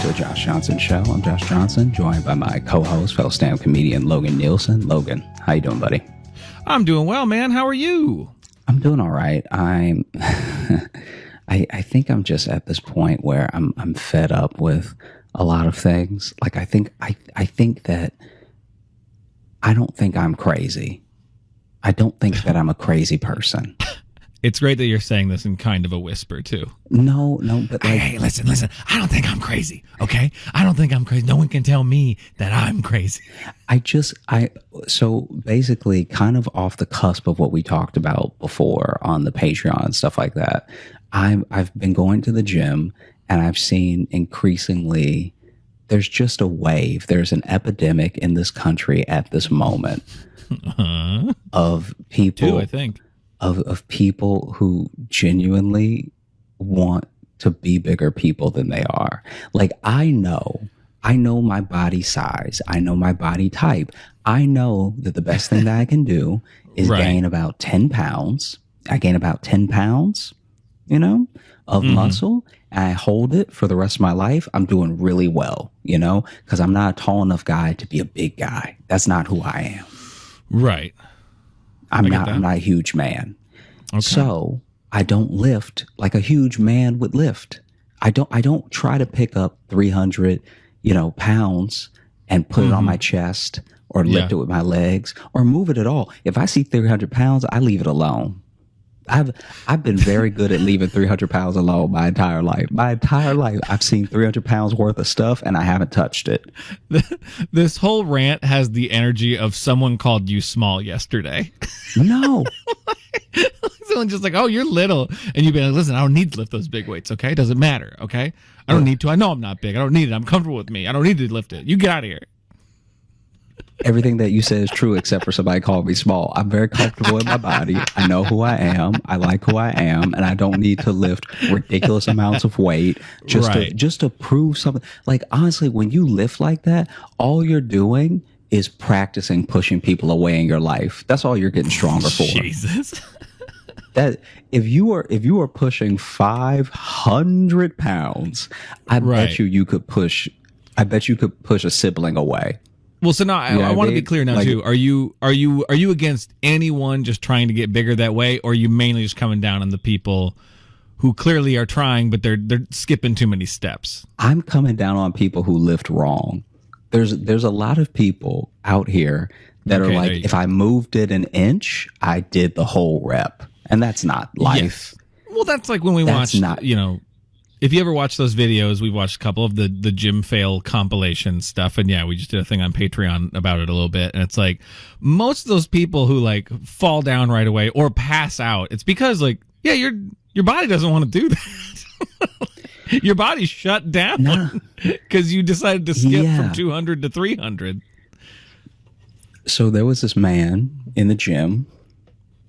to the Josh Johnson Show. I'm Josh Johnson, joined by my co-host, fellow stand-up comedian Logan Nielsen. Logan, how you doing, buddy? I'm doing well, man. How are you? I'm doing all right. I think I'm just at this point where I'm fed up with a lot of things. Like I think that I don't think I'm crazy. I don't think that I'm a crazy person. It's great that you're saying this in kind of a whisper, too. No, but like... Hey, listen. I don't think I'm crazy, okay? I don't think I'm crazy. No one can tell me that I'm crazy. So basically, kind of off the cusp of what we talked about before on the Patreon and stuff like that, I've been going to the gym, and I've seen increasingly, there's just a wave. There's an epidemic in this country at this moment of people... Two, I think. Of people who genuinely want to be bigger people than they are. Like, I know my body size. I know my body type. I know that the best thing that I can do is gain about 10 pounds. I gain about 10 pounds, of muscle. And I hold it for the rest of my life. I'm doing really well, because I'm not a tall enough guy to be a big guy. That's not who I am. Right. I'm not a huge man. Okay. So I don't lift like a huge man would lift. I don't try to pick up 300, pounds and put it on my chest or lift it with my legs or move it at all. If I see 300 pounds, I leave it alone. I've been very good at leaving 300 pounds alone my entire life. I've seen 300 pounds worth of stuff and I haven't touched it. This whole rant has the energy of someone called you small yesterday. No. Someone just like, oh, you're little. And you'd be like, listen, I don't need to lift those big weights, okay? Doesn't matter, okay? I don't need to. I know I'm not big. I don't need it. I'm comfortable with me. I don't need to lift it. You get out of here. Everything that you said is true except for somebody calling me small. I'm very comfortable in my body. I know who I am. I like who I am. And I don't need to lift ridiculous amounts of weight just to prove something. Like, honestly, when you lift like that, all you're doing is practicing pushing people away in your life. That's all you're getting stronger for. Jesus. That if you are pushing 500 pounds, I bet you could push a sibling away. Well, so now I want to be clear now too. Are you against anyone just trying to get bigger that way, or are you mainly just coming down on the people who clearly are trying, but they're skipping too many steps? I'm coming down on people who lift wrong. There's a lot of people out here that are like, if I moved it an inch, I did the whole rep, and that's not life. Yeah. Well, that's like when we watched, if you ever watch those videos, we've watched a couple of the gym fail compilation stuff. And yeah, we just did a thing on Patreon about it a little bit. And it's like most of those people who like fall down right away or pass out, it's because like, yeah, your body doesn't want to do that. Your body's shut down because you decided to skip from 200 to 300. So there was this man in the gym.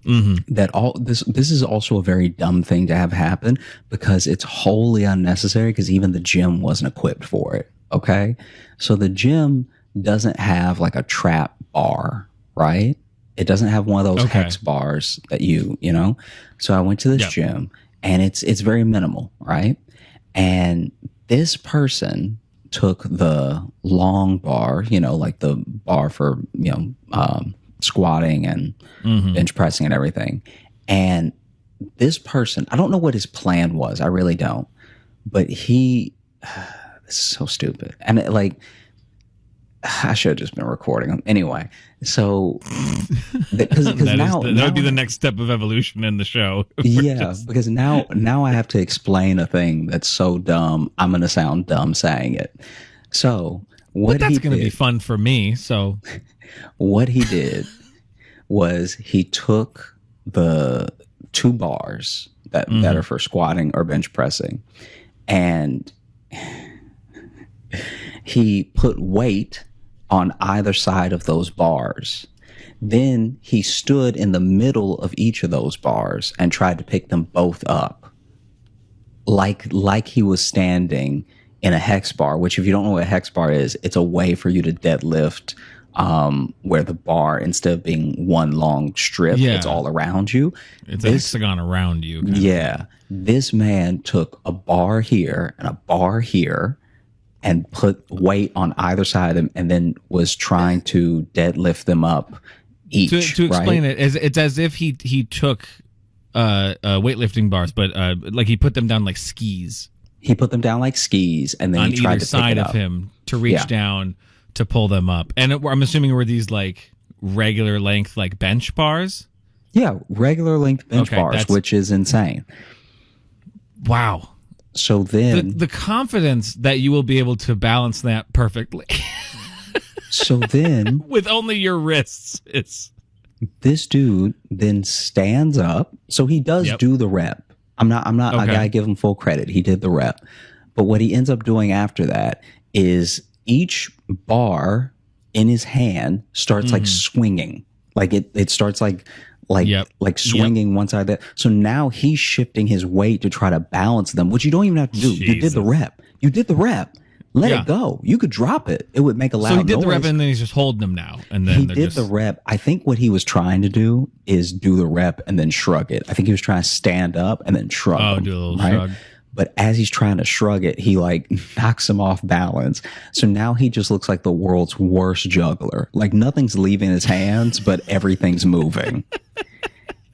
This is also a very dumb thing to have happen because it's wholly unnecessary because even the gym wasn't equipped for it. Okay. So the gym doesn't have like a trap bar, right? It doesn't have one of those hex bars that so I went to this gym and it's very minimal, right? And this person took the long bar, like the bar for, squatting and bench pressing and everything. And this person, I don't know what his plan was. I really don't. But this is so stupid. And I should have just been recording him. Anyway, so because that would be the next step of evolution in the show. Because now I have to explain a thing that's so dumb. I'm going to sound dumb saying it. So but that's going to be fun for me. So what he did was he took the 2 bars that are for squatting or bench pressing, and he put weight on either side of those bars. Then he stood in the middle of each of those bars and tried to pick them both up, like he was standing in a hex bar, which if you don't know what a hex bar is, it's a way for you to deadlift where the bar, instead of being one long strip, it's all around you. It's a hexagon around you. This man took a bar here and a bar here and put weight on either side of them, and then was trying to deadlift them up each. To explain right? it's as if he took weightlifting bars, but like he put them down like skis. He put them down like skis, and then on he tried either to side pick it of up. him to reach down to pull them up. And I'm assuming were these like regular length like bench bars? Yeah, regular length bench bars, which is insane. Wow. So then the confidence that you will be able to balance that perfectly. So then with only your wrists, this dude then stands up. So he does do the rep. I'm not I gotta give him full credit. He did the rep. But what he ends up doing after that is each bar in his hand starts like swinging. Like it starts like swinging one side. So now he's shifting his weight to try to balance them, which you don't even have to do. Jesus. You did the rep. You did the rep. Let it go. You could drop it. It would make a loud noise. So he did the rep, and then he's just holding them now. And then he did the rep. I think what he was trying to do is do the rep and then shrug it. I think he was trying to stand up and then shrug. Oh, do a little shrug. But as he's trying to shrug it, he like knocks him off balance. So now he just looks like the world's worst juggler. Like nothing's leaving his hands, but everything's moving.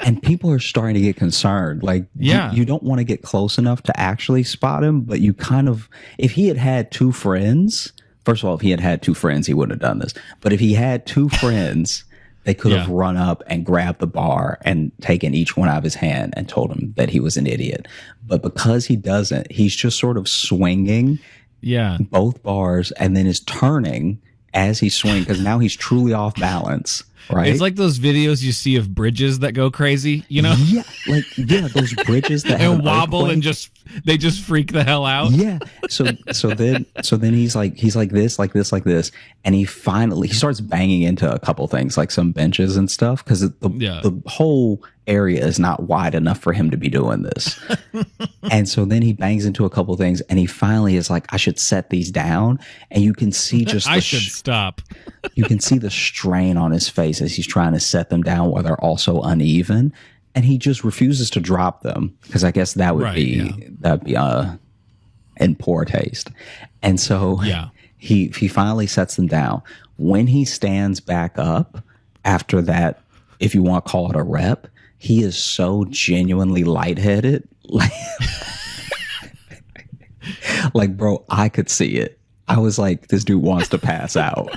And people are starting to get concerned. Like, you don't want to get close enough to actually spot him, but you kind of, if he had had two friends, first of all, if he had had two friends, he wouldn't have done this. But if he had two friends, they could have run up and grabbed the bar and taken each one out of his hand and told him that he was an idiot. But because he doesn't, he's just sort of swinging both bars and then is turning as he's swinging because now he's truly off balance. Right? It's like those videos you see of bridges that go crazy, you know? Yeah, those bridges that and wobble and they just freak the hell out. Yeah. So then he's like this, and he starts banging into a couple things like some benches and stuff because the whole area is not wide enough for him to be doing this. And so then he bangs into a couple things, and he finally is like, I should set these down, and you can see just I should stop. You can see the strain on his face as he's trying to set them down while they're also uneven, and he just refuses to drop them because I guess that would be in poor taste. And so he finally sets them down. When he stands back up after that, if you want to call it a rep, he is so genuinely lightheaded. Like, bro, I could see it. I was like, this dude wants to pass out.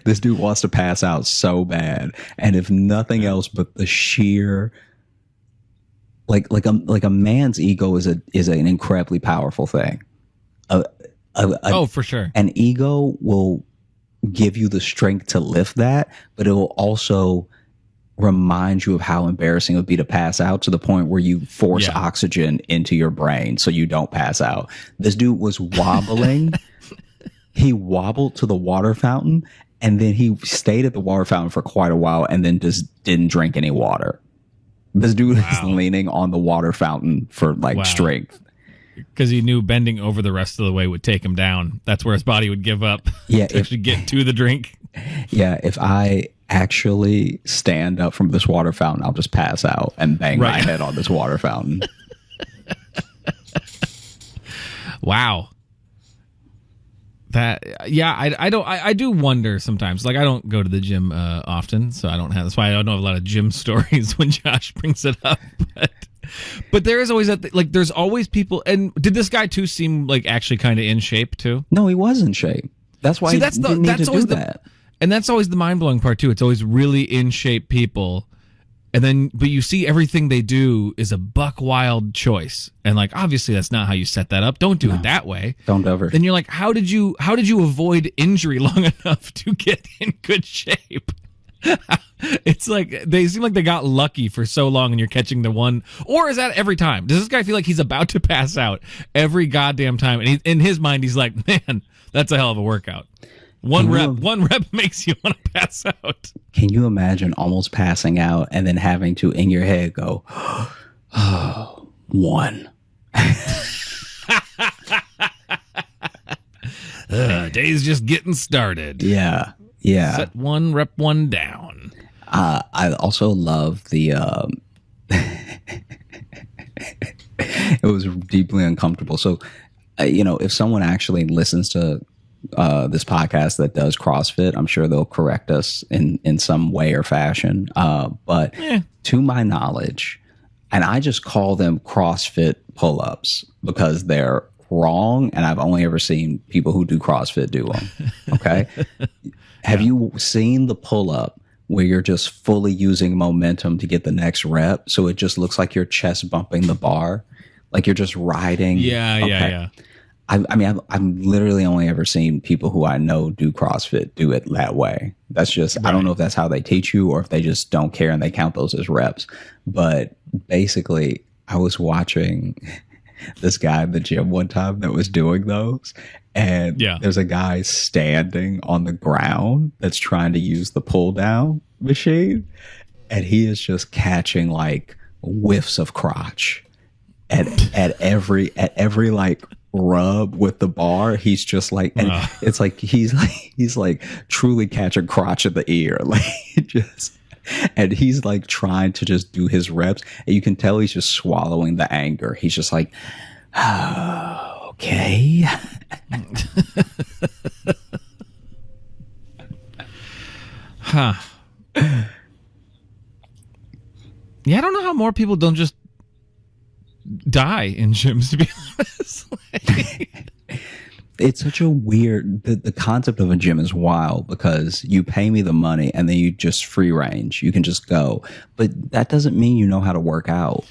This dude wants to pass out so bad. And if nothing else but the sheer like a man's ego is an incredibly powerful thing. For sure. An ego will give you the strength to lift that, but it will also remind you of how embarrassing it would be to pass out to the point where you force oxygen into your brain so you don't pass out. This dude was wobbling. He wobbled to the water fountain, and then he stayed at the water fountain for quite a while and then just didn't drink any water. This dude is leaning on the water fountain for strength. Because he knew bending over the rest of the way would take him down. That's where his body would give up to actually get to the drink. Yeah, if I actually stand up from this water fountain, I'll just pass out and bang my head on this water fountain. Wow. I do wonder sometimes. Like, I don't go to the gym often, so that's why I don't know a lot of gym stories when Josh brings it up. But there is always there's always people. And did this guy too seem like actually kind of in shape too? No, he was in shape. That's why he didn't need to do that. And that's always the mind-blowing part too. It's always really in shape people. But you see everything they do is a buck wild choice. And obviously that's not how you set that up. Don't do it that way. Don't ever. Then you're like, how did you avoid injury long enough to get in good shape? It's like they seem like they got lucky for so long and you're catching the one. Or is that every time? Does this guy feel like he's about to pass out every goddamn time? And in his mind, he's like, man, that's a hell of a workout. One rep makes you want to pass out. Can you imagine almost passing out and then having to, in your head, go, oh, one. Day's just getting started. Yeah. Set one, rep one down. I also love the... it was deeply uncomfortable. So if someone actually listens to this podcast that does CrossFit, I'm sure they'll correct us in some way or fashion. But to my knowledge, and I just call them CrossFit pull-ups because they're wrong, and I've only ever seen people who do CrossFit do them. Okay. Have you seen the pull-up where you're just fully using momentum to get the next rep? So it just looks like you're chest bumping the bar, like you're just riding. Yeah. I mean, I've literally only ever seen people who I know do CrossFit do it that way. That's just, right. I don't know if that's how they teach you or if they just don't care and they count those as reps. But basically, I was watching this guy in the gym one time that was doing those. And there's a guy standing on the ground that's trying to use the pull down machine. And he is just catching like whiffs of crotch at every like rub with the bar. He's just like, and it's like he's like truly catching crotch in the ear, like just, and he's like trying to just do his reps, and you can tell he's just swallowing the anger. He's just like, oh, okay. Huh. Yeah, I don't know how more people don't just die in gyms, to be honest. It's such a weird, the concept of a gym is wild because you pay me the money and then you just free range. You can just go. But that doesn't mean you know how to work out.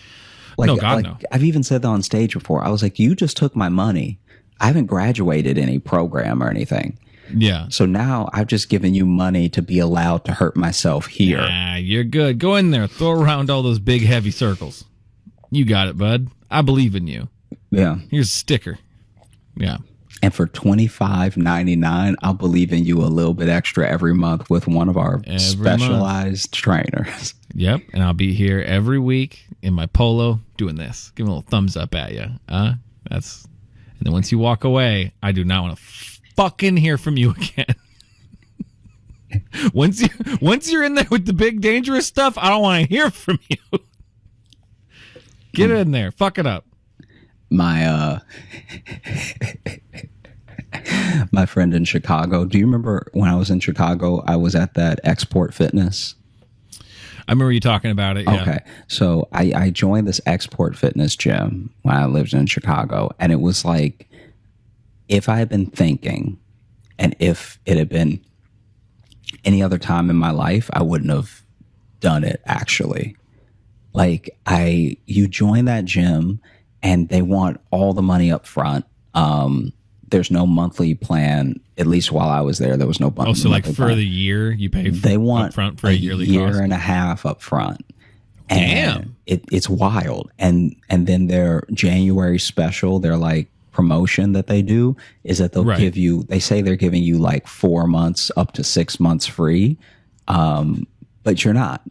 Like, no, God, no. I've even said that on stage before. I was like, you just took my money. I haven't graduated any program or anything. Yeah. So now I've just given you money to be allowed to hurt myself here. Nah, you're good. Go in there. Throw around all those big, heavy circles. You got it, bud. I believe in you. Yeah. Here's a sticker. Yeah. And for $25.99, I'll believe in you a little bit extra every month with one of our specialized trainers. Yep. And I'll be here every week in my polo doing this. Give a little thumbs up at you. And then once you walk away, I do not want to fucking hear from you again. Once you're in there with the big dangerous stuff, I don't want to hear from you. Get in there. Fuck it up. My my friend in Chicago. Do you remember when I was in Chicago, I was at that Export Fitness? I remember you talking about it. Yeah. Okay. So I joined this Export Fitness gym when I lived in Chicago. And it was like, if I had been thinking and if it had been any other time in my life, I wouldn't have done it actually. Like you join that gym and they want all the money up front. There's no monthly plan. At least while I was there was no monthly. Oh, so like for the year you pay they want up front for a yearly year cost? And a half up front. Damn. And it's wild. And then their January special, their like promotion that they do is that they'll give you, they say they're giving you like 4 months up to 6 months free. But you're not.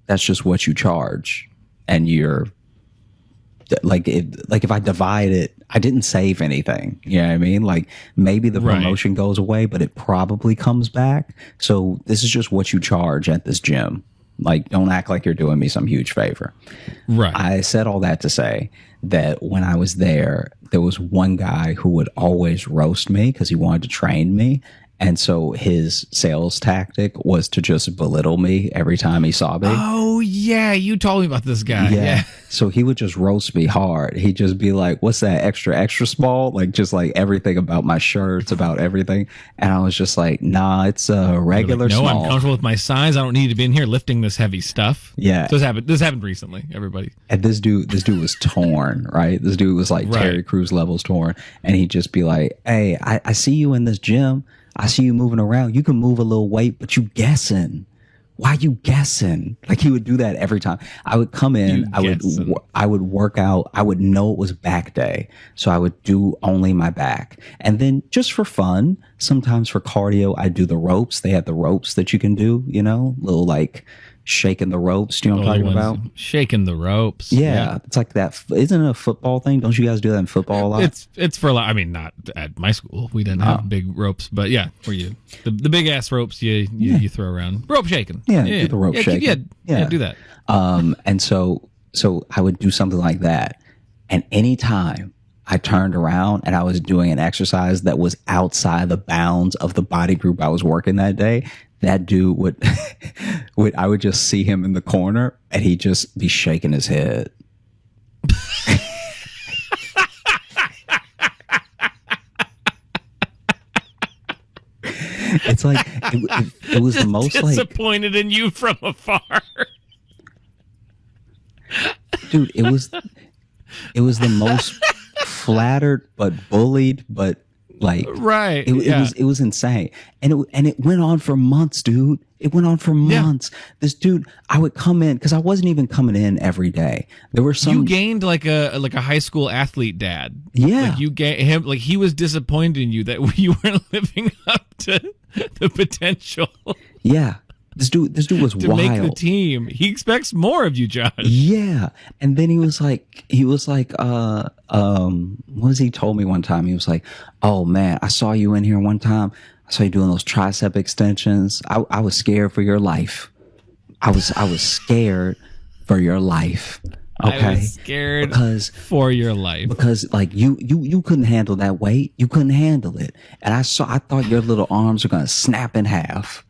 That's just what you charge. And you're like if I divide it, I didn't save anything. You know what I mean? Like maybe the promotion goes away, but it probably comes back. So this is just what you charge at this gym. Like, don't act like you're doing me some huge favor. Right. I said all that to say that when I was there was one guy who would always roast me because he wanted to train me. And so his sales tactic was to just belittle me every time he saw me. Oh, yeah. You told me about this guy. Yeah. So he would just roast me hard. He'd just be like, what's that, extra small? Like, just like everything about my shirts, about everything. And I was just like, nah, it's a regular like, no, small. I'm comfortable with my size. I don't need to be in here lifting this heavy stuff. Yeah. So this happened recently, everybody. And this dude was torn, right? This dude was like Terry Crews levels torn. And he'd just be like, hey, I see you in this gym. I see you moving around. You can move a little weight, but you guessing. Why you guessing? Like he would do that every time. I would come in. I would work out. I would know it was back day, so I would do only my back. And then just for fun, sometimes for cardio, I do the ropes. They have the ropes that you can do. You know, little like shaking the ropes. Do you know what I'm talking about? Shaking the ropes. Yeah, it's like that. Isn't it a football thing? Don't you guys do that in football a lot? It's for a lot. I mean, not at my school. We didn't have big ropes, but yeah, for you, the big ass ropes you throw around. Rope shaking. Yeah, do the rope shaking. Yeah, do that. And so I would do something like that, and anytime I turned around and I was doing an exercise that was outside the bounds of the body group I was working that day, that dude would, I would just see him in the corner and he'd just be shaking his head. It's like it was the most disappointed in you from afar. Dude, it was the most flattered but bullied but like right. It was insane. And it went on for months, dude. It went on for months. This dude, I would come in because I wasn't even coming in every day. There were some. You gained like a high school athlete dad. Yeah. Like you gained him. Like he was disappointed in you that you weren't living up to the potential. Yeah. This dude was to wild. Make the team. He expects more of you, Josh. Yeah. And then he was like, what was he told me one time? He was like, oh man, I saw you in here one time. I saw you doing those tricep extensions. I was scared for your life. I was scared for your life. Okay. I was scared for your life. Because like you couldn't handle that weight. You couldn't handle it. And I thought your little arms were gonna snap in half.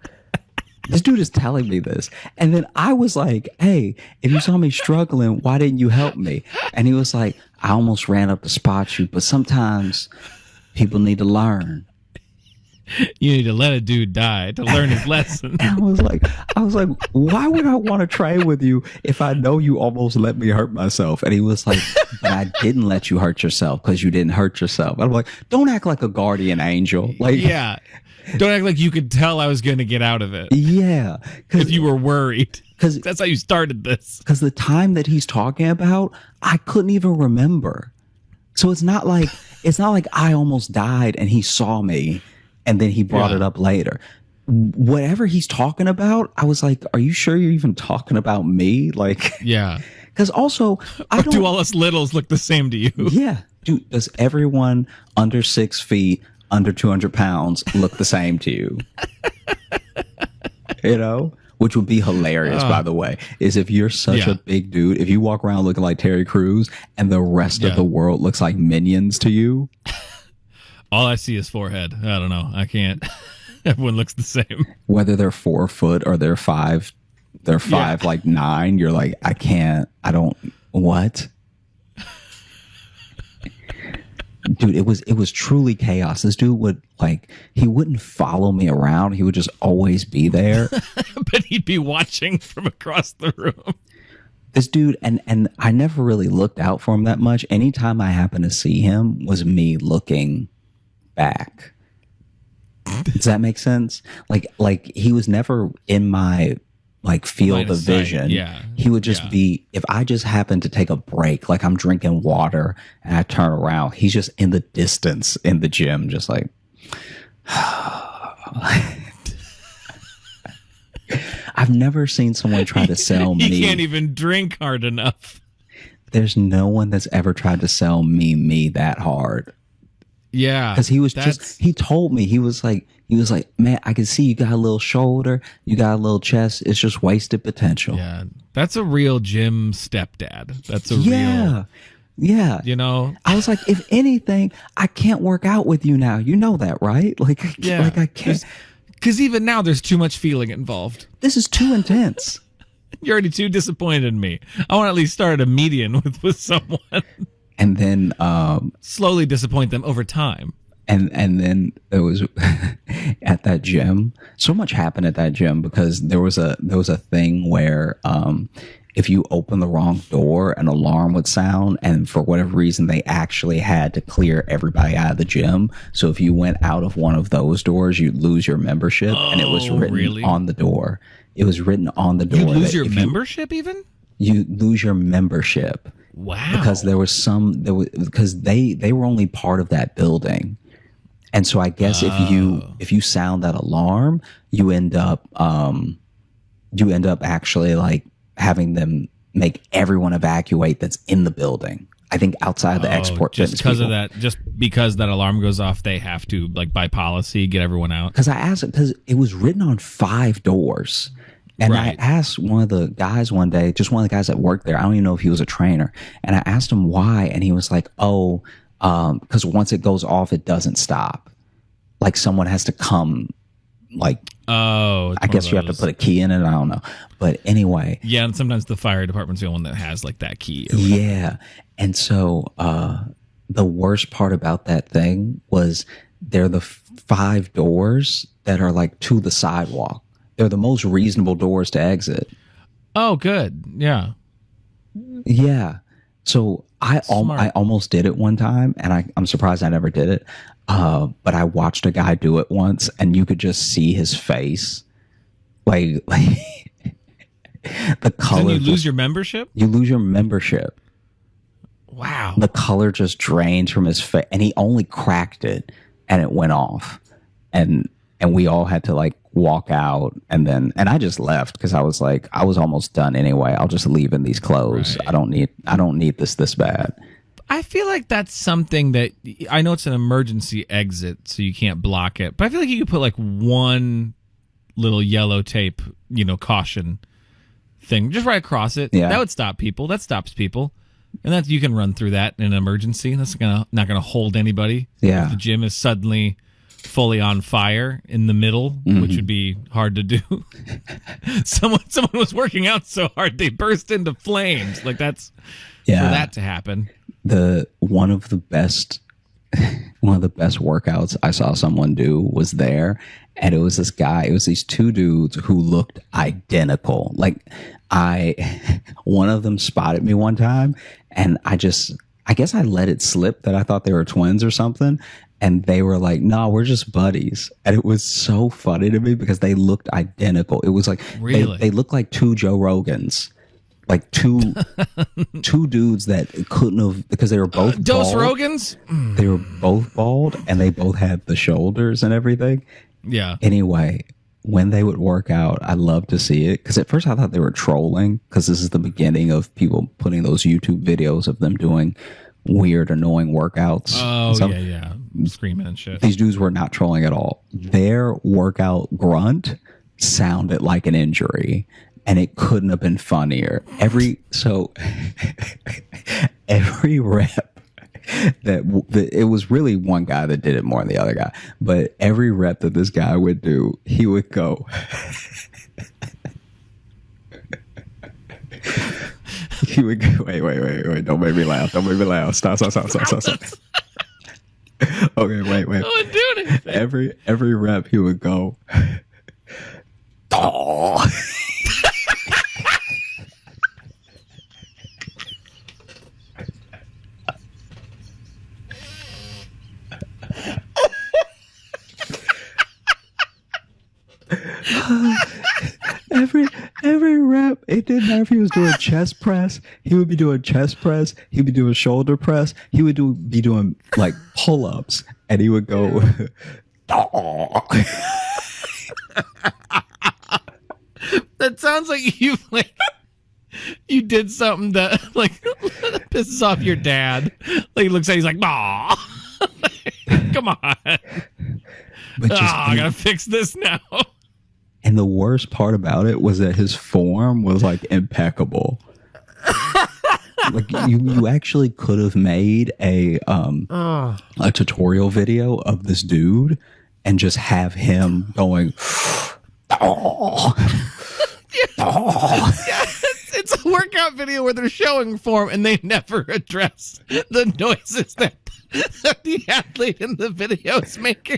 This dude is telling me this. And then I was like, hey, if you saw me struggling, why didn't you help me? And he was like, I almost ran up to spot you, but sometimes people need to learn. You need to let a dude die to learn his lesson. And I was like, why would I want to train with you if I know you almost let me hurt myself? And he was like, but I didn't let you hurt yourself because you didn't hurt yourself. And I'm like, don't act like a guardian angel. Like, yeah. Don't act like you could tell I was going to get out of it. Yeah. If you were worried. Because that's how you started this. Because the time that he's talking about, I couldn't even remember. So it's not like I almost died and he saw me and then he brought it up later. Whatever he's talking about, I was like, are you sure you're even talking about me? Like, yeah. Because also, do all us littles look the same to you? Yeah. Does everyone under 6 feet, under 200 pounds look the same to you? You know? Which would be hilarious, by the way, is if you're such a big dude, if you walk around looking like Terry Crews and the rest of the world looks like minions to you. All I see is forehead. I don't know. I can't. Everyone looks the same. Whether they're 4 foot or they're 5, like 9. You're like, I can't, I don't, what? Dude, it was truly chaos. This dude would he wouldn't follow me around. He would just always be there. But he'd be watching from across the room. This dude, and I never really looked out for him that much. Anytime I happened to see him was me looking back. Does that make sense? Like he was never in my field of vision. Yeah. He would just be, if I just happened to take a break, like I'm drinking water and I turn around, he's just in the distance in the gym, just like, I've never seen someone try to sell me. He can't even drink hard enough. There's no one that's ever tried to sell me that hard. Yeah. Because he was he told me, he was like, man, I can see you got a little shoulder, you got a little chest. It's just wasted potential. Yeah. That's a real gym stepdad. That's a real. Yeah. You know? I was like, if anything, I can't work out with you now. You know that, right? Like I can't. Because even now there's too much feeling involved. This is too intense. You're already too disappointed in me. I want to at least start a median with someone. And then slowly disappoint them over time. And then it was at that gym. So much happened at that gym because there was a thing where if you open the wrong door, an alarm would sound, and for whatever reason they actually had to clear everybody out of the gym. So if you went out of one of those doors, you'd lose your membership, and it was written on the door. It was written on the door. You lose your membership even? You lose your membership. Wow. Because because they were only part of that building. And so I guess if you sound that alarm, you end up actually like having them make everyone evacuate that's in the building. I think outside the export just because of that, just because that alarm goes off, they have to by policy get everyone out. Because I asked it because it was written on 5 doors. And I asked one of the guys one day, just one of the guys that worked there, I don't even know if he was a trainer, and I asked him why, and he was like, Because once it goes off, it doesn't stop. Like someone has to come, like, I guess you have to put a key in it. I don't know. But anyway. Yeah, and sometimes the fire department's the one that has like that key. Yeah. And so the worst part about that thing was they're the 5 doors that are like to the sidewalk. They're the most reasonable doors to exit. Oh, good. Yeah. Yeah. So I almost did it one time, and I'm surprised I never did it. But I watched a guy do it once, and you could just see his face. Like the color. Then you lose your membership? You lose your membership. Wow. The color just drains from his face, and he only cracked it, and it went off. And we all had to like walk out, and I just left because I was like, I was almost done anyway. I'll just leave in these clothes. Right. I don't need this bad. I feel like that's something that I know it's an emergency exit, so you can't block it. But I feel like you could put like one little yellow tape, caution thing just right across it. Yeah. That would stop people. That stops people. And that's, you can run through that in an emergency. That's not gonna hold anybody. Yeah. If the gym is suddenly fully on fire in the middle, which would be hard to do. Someone was working out so hard they burst into flames. Like that's for that to happen. One of the best workouts I saw someone do was there, and it was this guy. It was these 2 dudes who looked identical. Like one of them spotted me one time, and I guess I let it slip that I thought they were twins or something. And they were like, "No, we're just buddies." And it was so funny to me because they looked identical. It was like really? They looked like 2 Joe Rogans. Like two dudes that couldn't have, because they were both Dos bald. Rogans? They were both bald, and they both had the shoulders and everything. Yeah. Anyway, when they would work out, I love to see it, because at first I thought they were trolling, because this is the beginning of people putting those YouTube videos of them doing weird, annoying workouts. Oh, yeah. Screaming and shit. These dudes were not trolling at all. Their workout grunt sounded like an injury. And it couldn't have been funnier. Every rep it was really one guy that did it more than the other guy. But every rep that this guy would do, he would go. He would go, wait, don't make me laugh. Stop. Okay, wait. No one doing anything. Every rep he would go. Oh. Every rep, it didn't matter if he was doing chest press. He would be doing chest press. He'd be doing shoulder press. He would be doing like pull-ups, and he would go. That sounds like you did something that pisses off your dad. Like he looks at, he's like, "Nah, come on, I gotta fix this now." And the worst part about it was that his form was like impeccable. Like you actually could have made a tutorial video of this dude and just have him going. Yeah, it's a workout video where they're showing form and they never address the noises that the athlete in the video is making.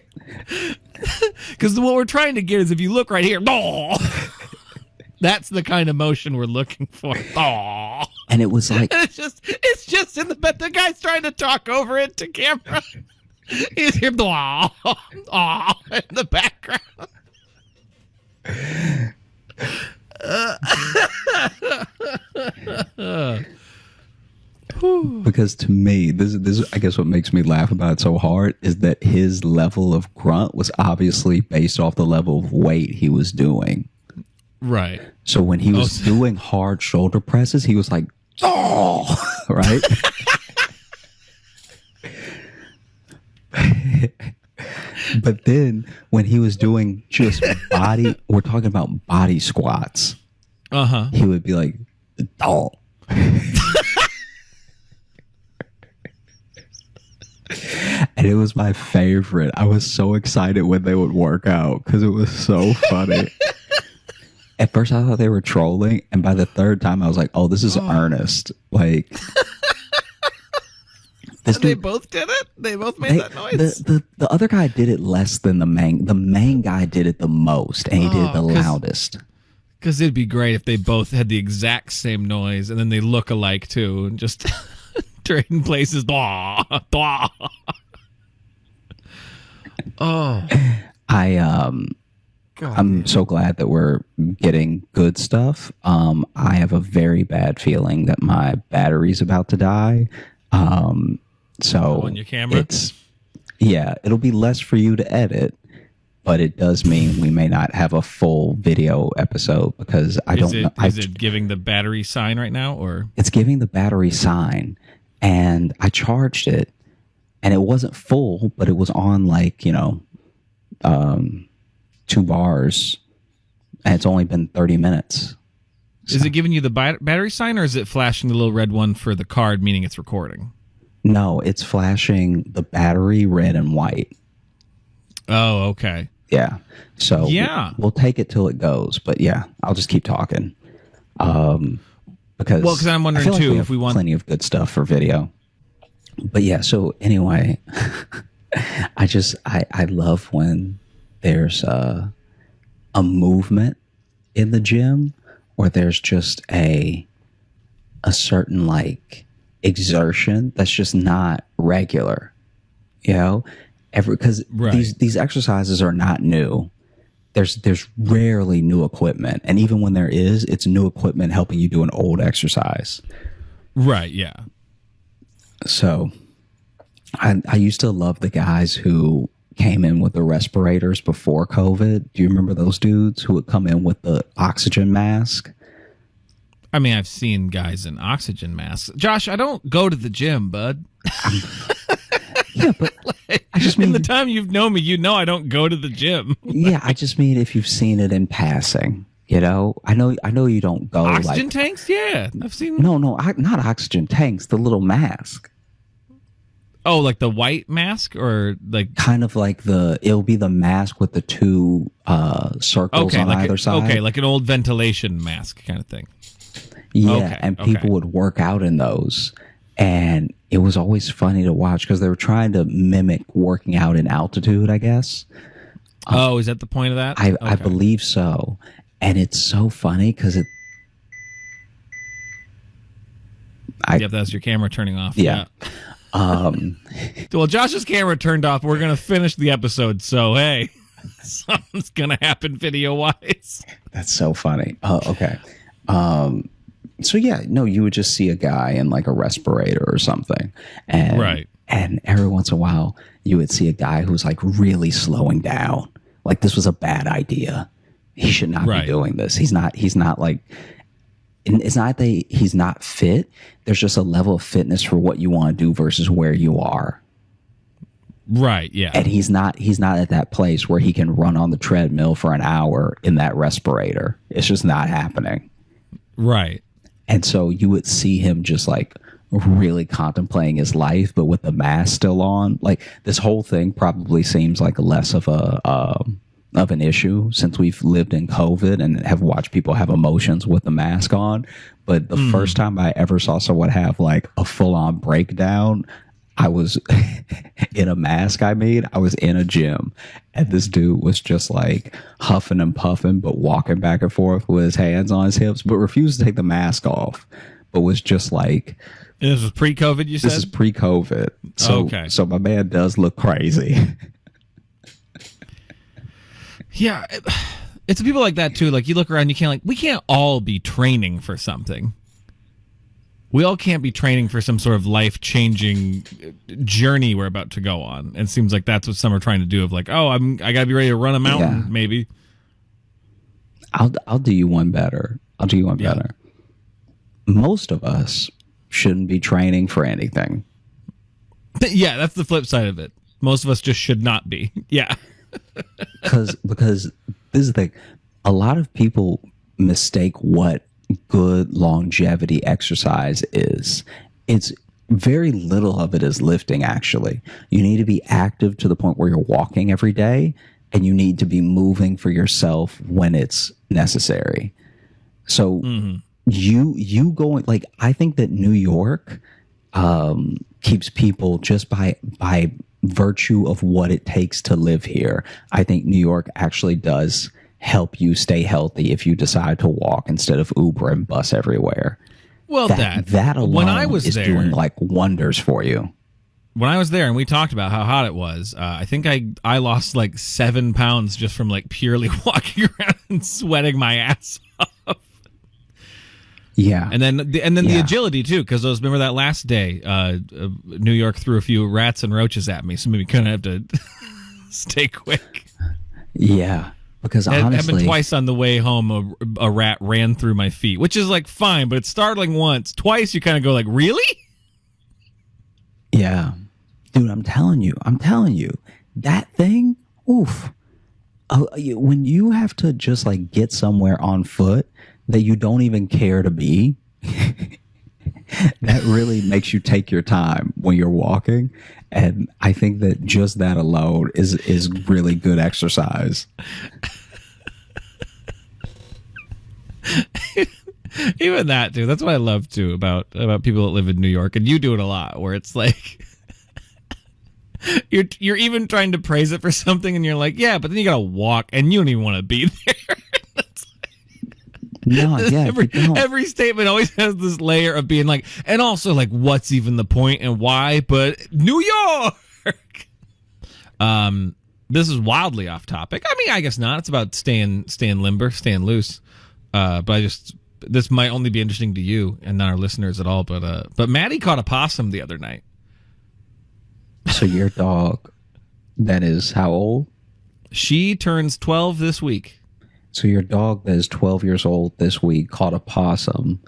Because what we're trying to get is, if you look right here, that's the kind of motion we're looking for. And it was like, and it's just in the guy's trying to talk over it to camera. He's here, in the background. Because to me, this I guess what makes me laugh about it so hard is that his level of grunt was obviously based off the level of weight he was doing. Right. So when he was doing hard shoulder presses, he was like, right? But then when he was doing just we're talking about body squats. He would be like, And it was my favorite. I was so excited when they would work out because it was so funny. At first, I thought they were trolling, and by the third time, I was like, "Oh, this is earnest." Like, they both did it. They both made that noise. The other guy did it less than the main. The main guy did it the most, and he did it the loudest. Because it'd be great if they both had the exact same noise, and then they look alike too, and just trading places. Blah, blah. Oh, I'm so glad that we're getting good stuff. I have a very bad feeling that my battery's about to die. So on your camera, it'll be less for you to edit, but it does mean we may not have a full video episode because I don't know. Is it giving the battery sign right now, or it's giving the battery sign? And I charged it, and it wasn't full, but it was on 2 bars, and it's only been 30 minutes. So. Is it giving you the battery sign, or is it flashing the little red one for the card, meaning it's recording? No, it's flashing the battery red and white. Oh, okay. Yeah. So we'll take it till it goes, but yeah, I'll just keep talking. Because I'm wondering too if we want plenty of good stuff for video. But yeah, so anyway, I love when there's a movement in the gym, or there's just a certain exertion that's just not regular, because these exercises are not new. There's rarely new equipment, and even when there is, it's new equipment helping you do an old exercise. Right. Yeah. So I used to love the guys who came in with the respirators before COVID. Do you remember those dudes who would come in with the oxygen mask? I mean, I've seen guys in oxygen masks. Josh, I don't go to the gym, bud. Yeah, but I just mean in the time you've known me, I don't go to the gym. Yeah, I just mean if you've seen it in passing. I know you don't go oxygen tanks. Yeah, I've seen. No, not oxygen tanks. The little mask. Oh, like the white mask, or kind of it'll be the mask with the 2 circles on either side. Okay, like an old ventilation mask kind of thing. Yeah, and people would work out in those, and it was always funny to watch because they were trying to mimic working out in altitude, I guess. Is that the point of that? I believe so, and it's so funny because it. Yep, that's your camera turning off. Yeah. Well, Josh's camera turned off. We're gonna finish the episode, so hey, something's gonna happen video-wise. That's so funny. Okay. So yeah, no, you would just see a guy in a respirator or something, and and every once in a while you would see a guy who's really slowing down. This was a bad idea. He should not be doing this. He's not it's not that he's not fit. There's just a level of fitness for what you want to do versus where you are. Right. Yeah. And he's not at that place where he can run on the treadmill for an hour in that respirator. It's just not happening. Right. And so you would see him just really contemplating his life, but with the mask still on. This whole thing probably seems like less of an issue since we've lived in COVID and have watched people have emotions with the mask on. But the first time I ever saw someone have a full on breakdown, I was in a mask. I was in a gym, and this dude was just huffing and puffing, but walking back and forth with his hands on his hips, but refused to take the mask off, but was just And this was pre-COVID, you said? This is pre-COVID. So, So my man does look crazy. Yeah. It's people like that too. You look around, you can't we can't all be training for something. We all can't be training for some sort of life-changing journey we're about to go on. And it seems like that's what some are trying to do. I got to be ready to run a mountain, maybe. I'll do you one better. Better. Most of us shouldn't be training for anything. Yeah, that's the flip side of it. Most of us just should not be. Yeah. Because this is the thing. A lot of people mistake what good longevity exercise is. It's very little of it is lifting, actually. You need to be active to the point where you're walking every day, and you need to be moving for yourself when it's necessary. So you going, like, I think that New York keeps people just by virtue of what it takes to live here. I think New York actually does help you stay healthy if you decide to walk instead of Uber and bus everywhere. Well, that alone when I was is there, doing like wonders for you. When I was there and we talked about how hot it was, I think I lost like 7 pounds just from like purely walking around and sweating my ass off. Yeah, and then the agility too, because remember that last day, New York threw a few rats and roaches at me, so maybe kind of have to stay quick. Yeah, because honestly, it happened twice on the way home. A rat ran through my feet, which is like fine, but it's startling once. Twice, you kind of go like, really? Yeah, dude, I'm telling you, that thing. Oof. When you have to just like get somewhere on foot that you don't even care to be, that really makes you take your time when you're walking. And I think that just that alone is really good exercise. Even that, dude. That's what I love too about people that live in New York, and you do it a lot, where it's like you're even trying to praise it for something, and you're like, yeah, but then you gotta walk, and you don't even want to be there. No, yeah. Every statement always has this layer of being like, and also like, what's even the point and why? But New York. This is wildly off topic. I mean, I guess not. It's about staying limber, staying loose. But this might only be interesting to you and not our listeners at all. But Maddie caught a possum the other night. So your dog, that is how old? She turns 12 this week. So your dog that is 12 years old this week caught a possum.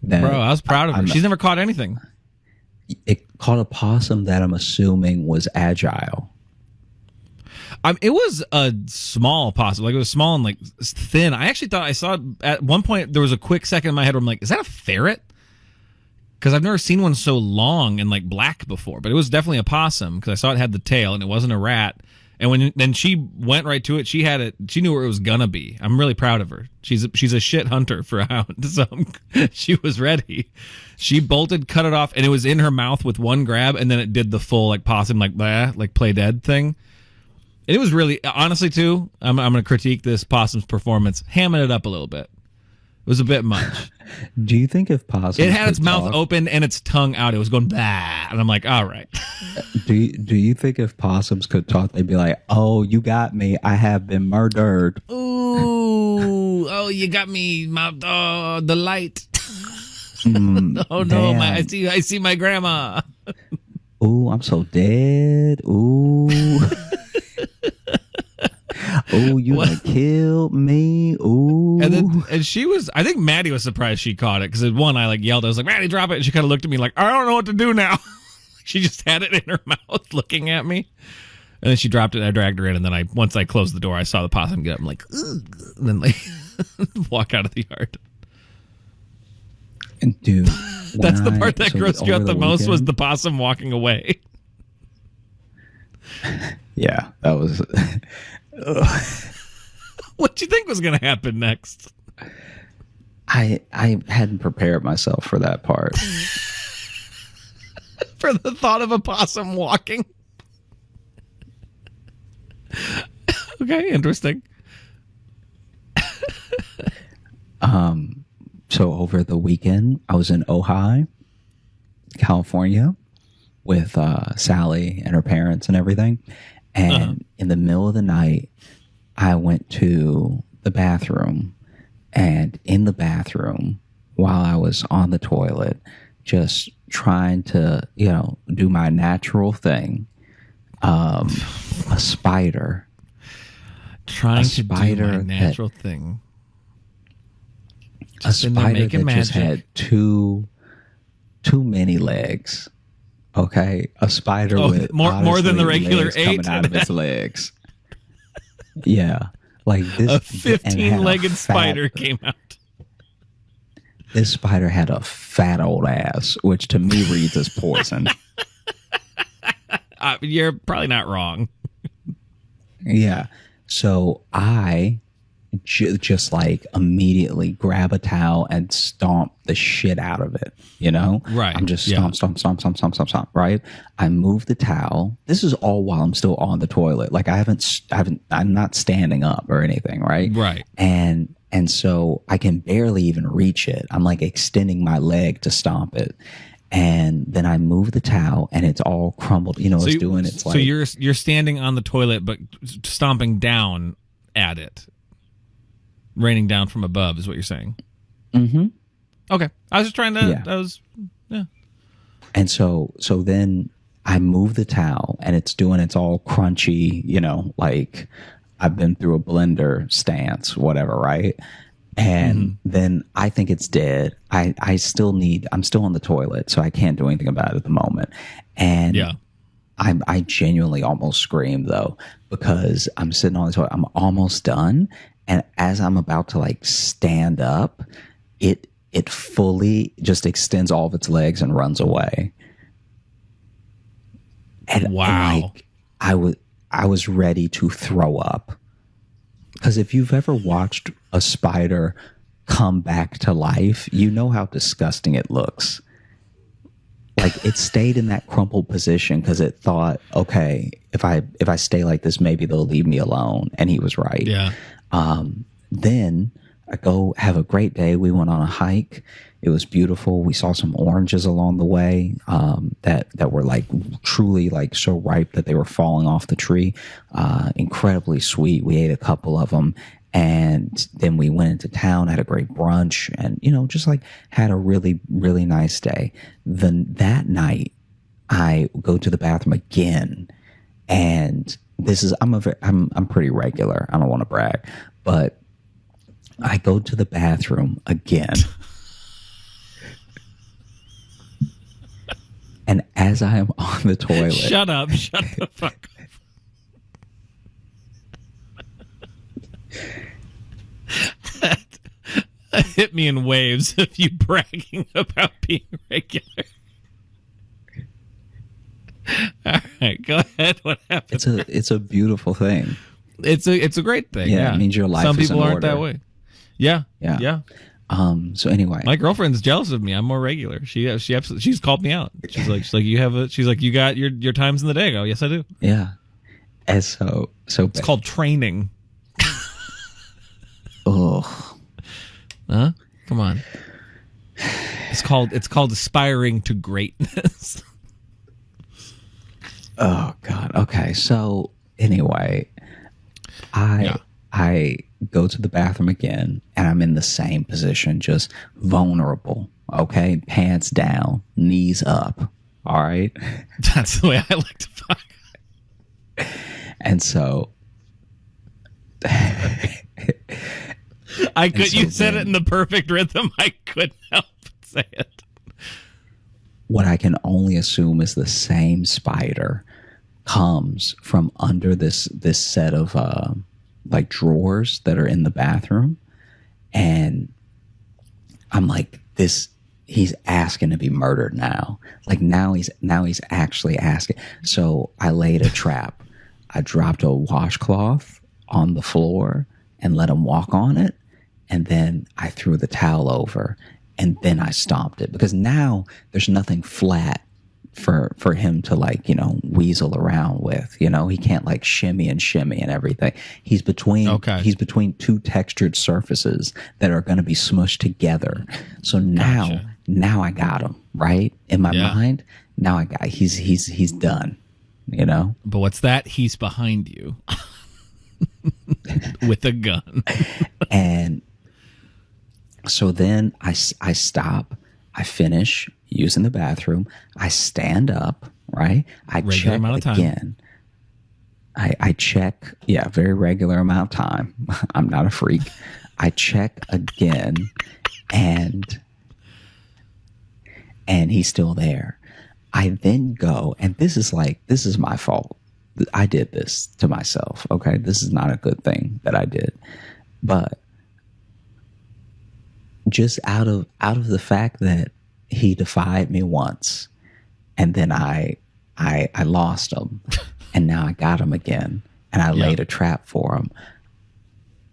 Bro, I was proud of her. She's never caught anything. It caught a possum that I'm assuming was agile. It was a small possum. Like, it was small and like thin. I actually thought I saw it at one point. There was a quick second in my head where I'm like, is that a ferret? Because I've never seen one so long and like black before. But it was definitely a possum because I saw it had the tail and it wasn't a rat. And then she went right to it. She had it. She knew where it was gonna be. I'm really proud of her. She's a shit hunter for a hound. So she was ready. She bolted, cut it off, and it was in her mouth with one grab, and then it did the full like possum like blah, like play dead thing. And it was really, honestly too, I'm gonna critique this possum's performance, hamming it up a little bit. It was a bit much. Do you think if possums it had its could mouth talk, open and its tongue out, it was going blah, and I'm like, all right. Do you think if possums could talk, they'd be like, "Oh, you got me. I have been murdered." Ooh, oh, you got me. The light. Oh no, I see my grandma. Ooh, I'm so dead. Ooh. Oh, you done killed me. Ooh. And she was, I think Maddie was surprised she caught it, because at one I like yelled, I was like, Maddie, drop it. And she kind of looked at me like, I don't know what to do now. She just had it in her mouth looking at me. And then she dropped it and I dragged her in. And then once I closed the door, I saw the possum get up. I'm like, ugh, and then like walk out of the yard. And dude, that's the part that grossed you out the most, was the possum walking away. Yeah, that was. What do you think was going to happen next? I hadn't prepared myself for that part. For the thought of a possum walking. Okay, interesting. So over the weekend, I was in Ojai, California, with Sally and her parents and everything. And in the middle of the night, I went to the bathroom. And in the bathroom, while I was on the toilet, just trying to, do my natural thing, a spider. Trying to do my natural thing. A spider that just had too many legs. Okay, a spider with more than the regular 8 coming out of its legs. Yeah, like this. A 15-legged spider came out. This spider had a fat old ass, which to me reads as poison. You're probably not wrong. Yeah. So I just like immediately grab a towel and stomp the shit out of it, you know? Right. I'm just stomp, right? I move the towel. This is all while I'm still on the toilet. Like I'm not standing up or anything, right? Right. And so I can barely even reach it. I'm like extending my leg to stomp it. And then I move the towel and it's all crumbled. You know, so it's like. So you're standing on the toilet, but stomping down at it. Raining down from above is what you're saying. Mm-hmm. Okay. I was just trying to, yeah. And so then I move the towel and it's all crunchy, you know, like I've been through a blender stance, whatever, right? And then I think it's dead. I'm still on the toilet, so I can't do anything about it at the moment. And yeah. I genuinely almost screamed though, because I'm sitting on the toilet. I'm almost done. And as I'm about to like stand up, it fully just extends all of its legs and runs away. And, wow. And like, I was ready to throw up. Because if you've ever watched a spider come back to life, you know how disgusting it looks. Like it stayed in that crumpled position because it thought, okay, if I stay like this, maybe they'll leave me alone. And he was right. Yeah. Then I go have a great day. We went on a hike. It was beautiful. We saw some oranges along the way that were like truly like so ripe that they were falling off the tree. Incredibly sweet. We ate a couple of them. And then we went into town, had a great brunch, and, you know, just like had a really, really nice day. Then that night, I go to the bathroom again. And this is, I'm pretty regular. I don't want to brag, but I go to the bathroom again. And as I am on the toilet. Shut the fuck up. Hit me in waves of you bragging about being regular. All right, go ahead. What happened? It's a beautiful thing. It's a great thing. Yeah, it means your life. Some is people in aren't order. that way. Yeah. So anyway, my girlfriend's jealous of me. I'm more regular. She absolutely, she's called me out. She's like you got your times in the day. I go, yes, I do. Yeah. And so it's called training. Ugh. Huh? Come on. It's called aspiring to greatness. Oh God. Okay. So anyway, I go to the bathroom again and I'm in the same position, just vulnerable. Okay. Pants down, knees up. All right. That's the way I like to fuck. And so you said it in the perfect rhythm. I couldn't help but say it. What I can only assume is the same spider comes from under this set of like drawers that are in the bathroom, and I'm like, he's asking to be murdered now. Like now he's actually asking. So I laid a trap. I dropped a washcloth on the floor and let him walk on it, and then I threw the towel over, and then I stomped it, because now there's nothing flat for him to, like, you know, weasel around with. You know, he can't like shimmy and everything. He's between two textured surfaces that are going to be smushed together. So now I got him right in my mind. Now I got he's done. You know. But what's that? He's behind you with a gun. And so then I stop. I finish using the bathroom. I stand up, right? I check again. I check, very regular amount of time. I'm not a freak. I check again, and he's still there. I then go, and this is my fault. I did this to myself, okay? This is not a good thing that I did. But just out of the fact that he defied me once, and then I lost him, and now I got him again, and I laid a trap for him.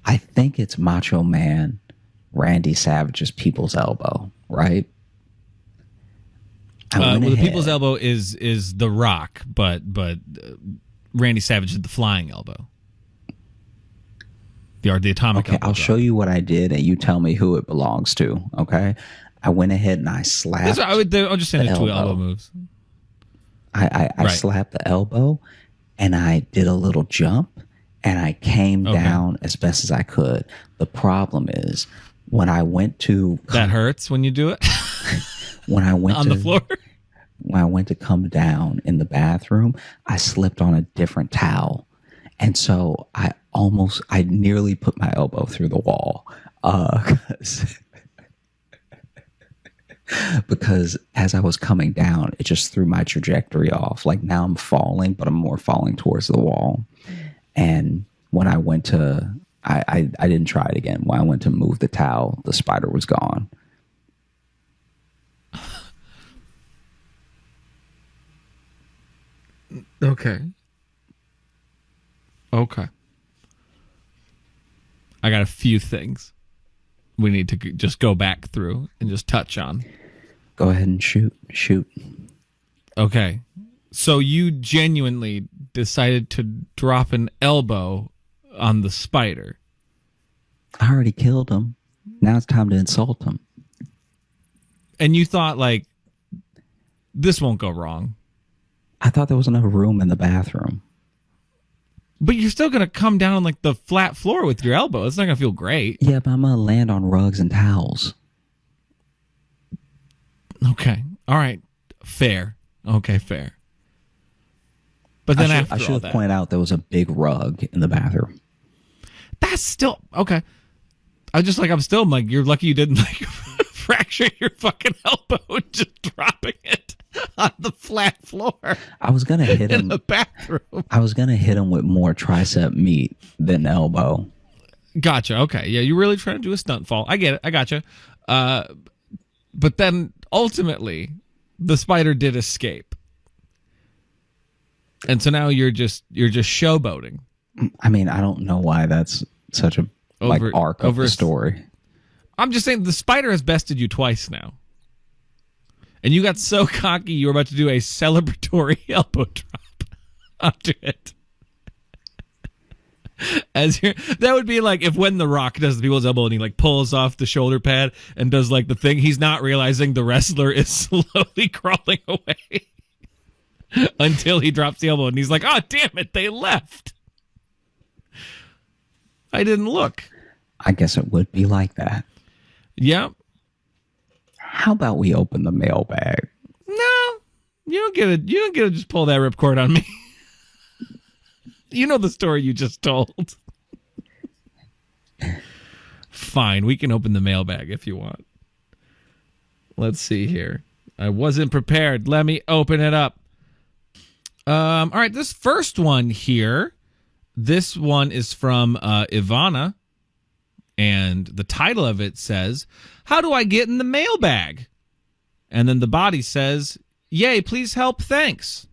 I think it's Macho Man Randy Savage's People's Elbow, right? The People's Elbow is The Rock, but Randy Savage did the Flying Elbow. The atomic elbow. I'll show you what I did, and you tell me who it belongs to, okay? I went ahead and I slapped I'll just send it to elbow moves. I slapped the elbow, and I did a little jump, and I came down as best as I could. The problem is, when I went to... That hurts when you do it? When I went on the floor? When I went to come down in the bathroom, I slipped on a different towel. And so I nearly put my elbow through the wall. Because as I was coming down, it just threw my trajectory off. Like, now I'm falling, but I'm more falling towards the wall. And when I went to, I didn't try it again. When I went to move the towel, the spider was gone. Okay. I got a few things we need to just go back through and just touch on. Go ahead and shoot. Okay. So you genuinely decided to drop an elbow on the spider. I already killed him. Now it's time to insult him. And you thought, like, this won't go wrong. I thought there was enough room in the bathroom. But you're still going to come down on, like, the flat floor with your elbow. It's not going to feel great. Yeah, but I'm going to land on rugs and towels. Okay. All right. Fair. Okay, fair. But then I should have pointed out there was a big rug in the bathroom. That's still... Okay. I'm still like, you're lucky you didn't, like, fracture your fucking elbow just dropping it on the flat floor. I was gonna hit him in the bathroom. I was gonna hit him with more tricep meat than elbow. Gotcha. Okay. Yeah, you're really trying to do a stunt fall. I get it. I gotcha. But then ultimately, the spider did escape, and so now you're just showboating. I mean, I don't know why that's such a arc of the story. I'm just saying the spider has bested you twice now. And you got so cocky you were about to do a celebratory elbow drop onto it. That would be like if when The Rock does the people's elbow and he like pulls off the shoulder pad and does like the thing, he's not realizing the wrestler is slowly crawling away until he drops the elbow and he's like, oh, damn it, they left. I didn't look. I guess it would be like that. Yeah. How about we open the mailbag? No, you don't get to just pull that ripcord on me. You know the story you just told. Fine, we can open the mailbag if you want. Let's see here. I wasn't prepared. Let me open it up. All right, this first one here. This one is from Ivana. And the title of it says, how do I get in the mailbag? And then the body says, yay, please help, thanks.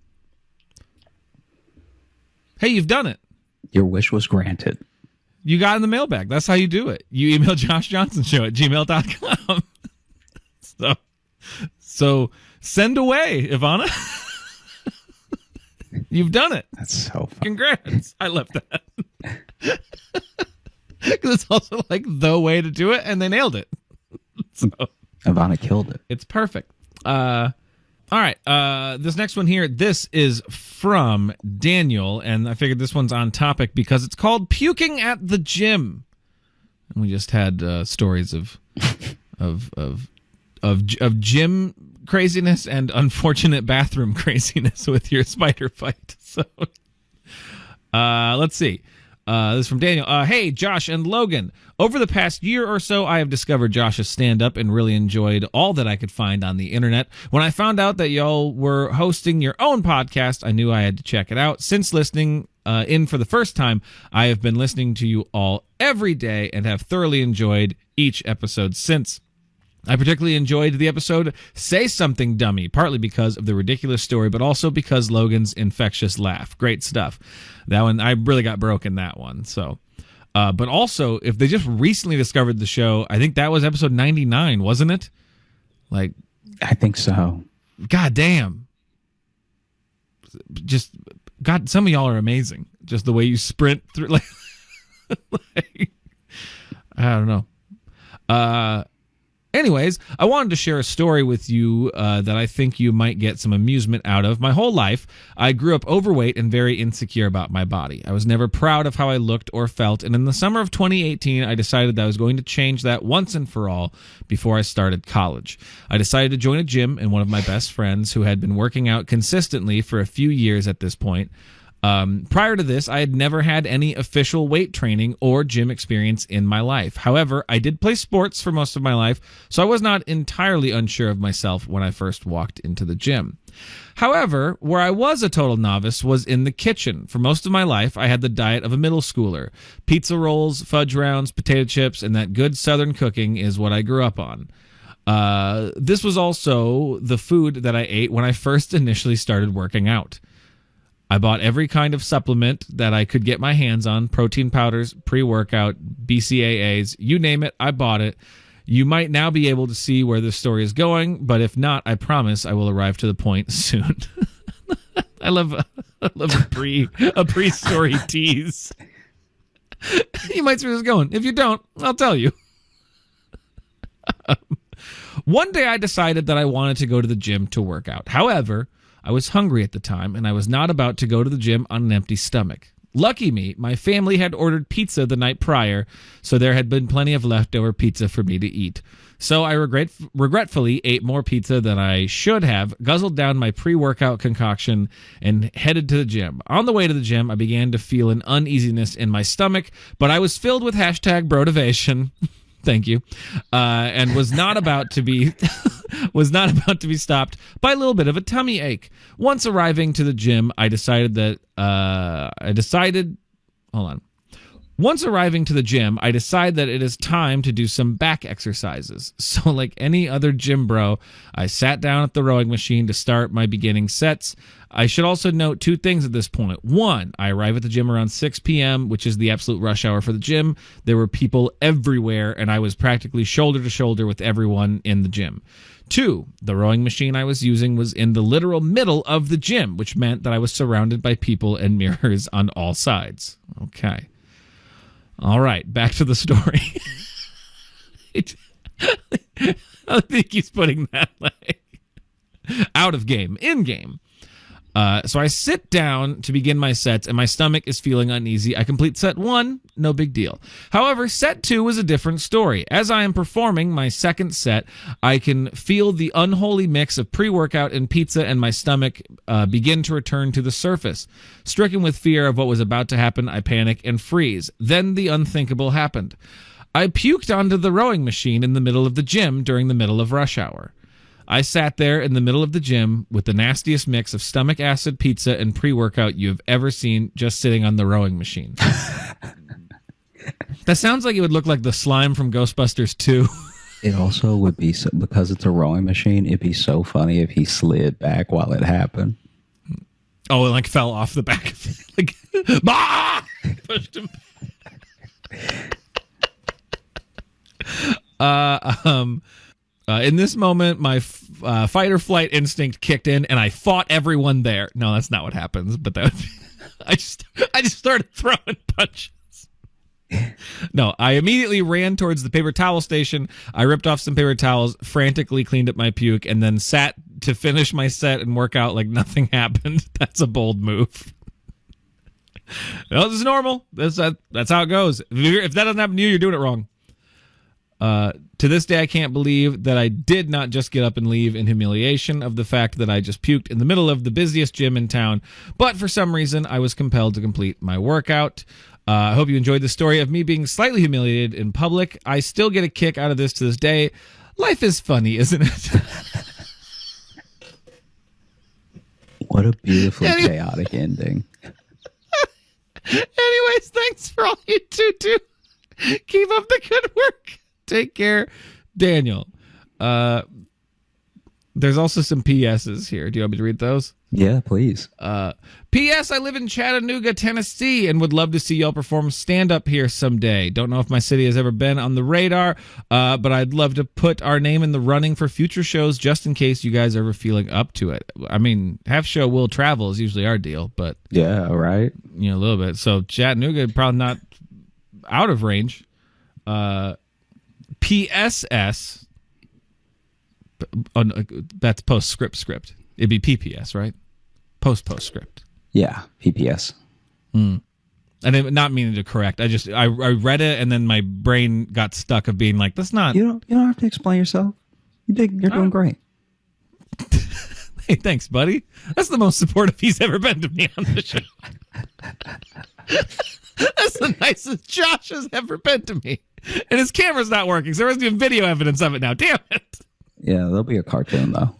Hey, you've done it. Your wish was granted. You got in the mailbag. That's how you do it. You email joshjohnsonshow@gmail.com. So send away, Ivana. You've done it. That's so fun. Congrats. I love that. Because it's also like the way to do it, and they nailed it. So Ivana killed it. It's perfect. All right. This next one here, this is from Daniel, and I figured this one's on topic because it's called Puking at the Gym. And we just had stories of gym craziness and unfortunate bathroom craziness with your spider fight. So let's see. This is from Daniel. Hey, Josh and Logan. Over the past year or so, I have discovered Josh's stand-up and really enjoyed all that I could find on the internet. When I found out that y'all were hosting your own podcast, I knew I had to check it out. Since listening in for the first time, I have been listening to you all every day and have thoroughly enjoyed each episode since. I particularly enjoyed the episode Say Something Dummy, partly because of the ridiculous story, but also because Logan's infectious laugh. Great stuff. That one, I really got broke in that one. So, but also, if they just recently discovered the show, I think that was episode 99, wasn't it? Like, I think so. God damn. Just, God, some of y'all are amazing. Just the way you sprint through, like I don't know. Anyways, I wanted to share a story with you that I think you might get some amusement out of. My whole life, I grew up overweight and very insecure about my body. I was never proud of how I looked or felt, and in the summer of 2018, I decided that I was going to change that once and for all before I started college. I decided to join a gym, and one of my best friends, who had been working out consistently for a few years at this point. Prior to this, I had never had any official weight training or gym experience in my life. However, I did play sports for most of my life, so I was not entirely unsure of myself when I first walked into the gym. However, where I was a total novice was in the kitchen. For most of my life, I had the diet of a middle schooler. Pizza rolls, fudge rounds, potato chips, and that good Southern cooking is what I grew up on. This was also the food that I ate when I first initially started working out. I bought every kind of supplement that I could get my hands on, protein powders, pre-workout, BCAAs, you name it, I bought it. You might now be able to see where this story is going, but if not, I promise I will arrive to the point soon. I love a pre-story tease. You might see where this is going. If you don't, I'll tell you. One day I decided that I wanted to go to the gym to work out. However, I was hungry at the time, and I was not about to go to the gym on an empty stomach. Lucky me, my family had ordered pizza the night prior, so there had been plenty of leftover pizza for me to eat. So I regretfully ate more pizza than I should have, guzzled down my pre-workout concoction, and headed to the gym. On the way to the gym, I began to feel an uneasiness in my stomach, but I was filled with #brotivation. Thank you. And was not about to be stopped by a little bit of a tummy ache. Once arriving to the gym, Once arriving to the gym, I decide that it is time to do some back exercises. So like any other gym bro, I sat down at the rowing machine to start my beginning sets. I should also note two things at this point. One, I arrive at the gym around 6 p.m., which is the absolute rush hour for the gym. There were people everywhere, and I was practically shoulder to shoulder with everyone in the gym. Two, the rowing machine I was using was in the literal middle of the gym, which meant that I was surrounded by people and mirrors on all sides. Okay. All right, back to the story. I think he's putting that like out of game, in game. So I sit down to begin my sets, and my stomach is feeling uneasy. I complete set 1, no big deal. However, set 2 was a different story. As I am performing my second set, I can feel the unholy mix of pre-workout and pizza, and my stomach begin to return to the surface. Stricken with fear of what was about to happen, I panic and freeze. Then the unthinkable happened. I puked onto the rowing machine in the middle of the gym during the middle of rush hour. I sat there in the middle of the gym with the nastiest mix of stomach acid, pizza, and pre-workout you have ever seen, just sitting on the rowing machine. That sounds like it would look like the slime from Ghostbusters 2. It also would be, because it's a rowing machine, it'd be so funny if he slid back while it happened. Oh, it like fell off the back of it. Like, bah! Pushed him. In this moment, my fight or flight instinct kicked in, and I fought everyone there. No, that's not what happens. But that would be, I just started throwing punches. No, I immediately ran towards the paper towel station. I ripped off some paper towels, frantically cleaned up my puke, and then sat to finish my set and work out like nothing happened. That's a bold move. No, this is normal. That's how it goes. If that doesn't happen to you, you're doing it wrong. To this day, I can't believe that I did not just get up and leave in humiliation of the fact that I just puked in the middle of the busiest gym in town. But for some reason, I was compelled to complete my workout. I hope you enjoyed the story of me being slightly humiliated in public. I still get a kick out of this to this day. Life is funny, isn't it? What a beautifully chaotic ending. Anyways, thanks for all you two do. Keep up the good work. Take care, Daniel. There's also some PSs here. Do you want me to read those? Yeah, please. P.S. I live in Chattanooga, Tennessee, and would love to see y'all perform stand-up here someday. Don't know if my city has ever been on the radar, but I'd love to put our name in the running for future shows just in case you guys are ever feeling up to it. I mean, half show will travel is usually our deal, but... Yeah, right. You know, a little bit. So Chattanooga, probably not out of range. PSS... that's postscript. It'd be PPS, right? Postscript. Yeah, PPS. And not meaning to correct. I read it and then my brain got stuck of being like, that's not. You don't have to explain yourself. You're doing great. Hey, thanks, buddy. That's the most supportive he's ever been to me on the show. That's the nicest Josh has ever been to me. And his camera's not working, so there isn't even video evidence of it now. Damn it. Yeah, there'll be a cartoon, though.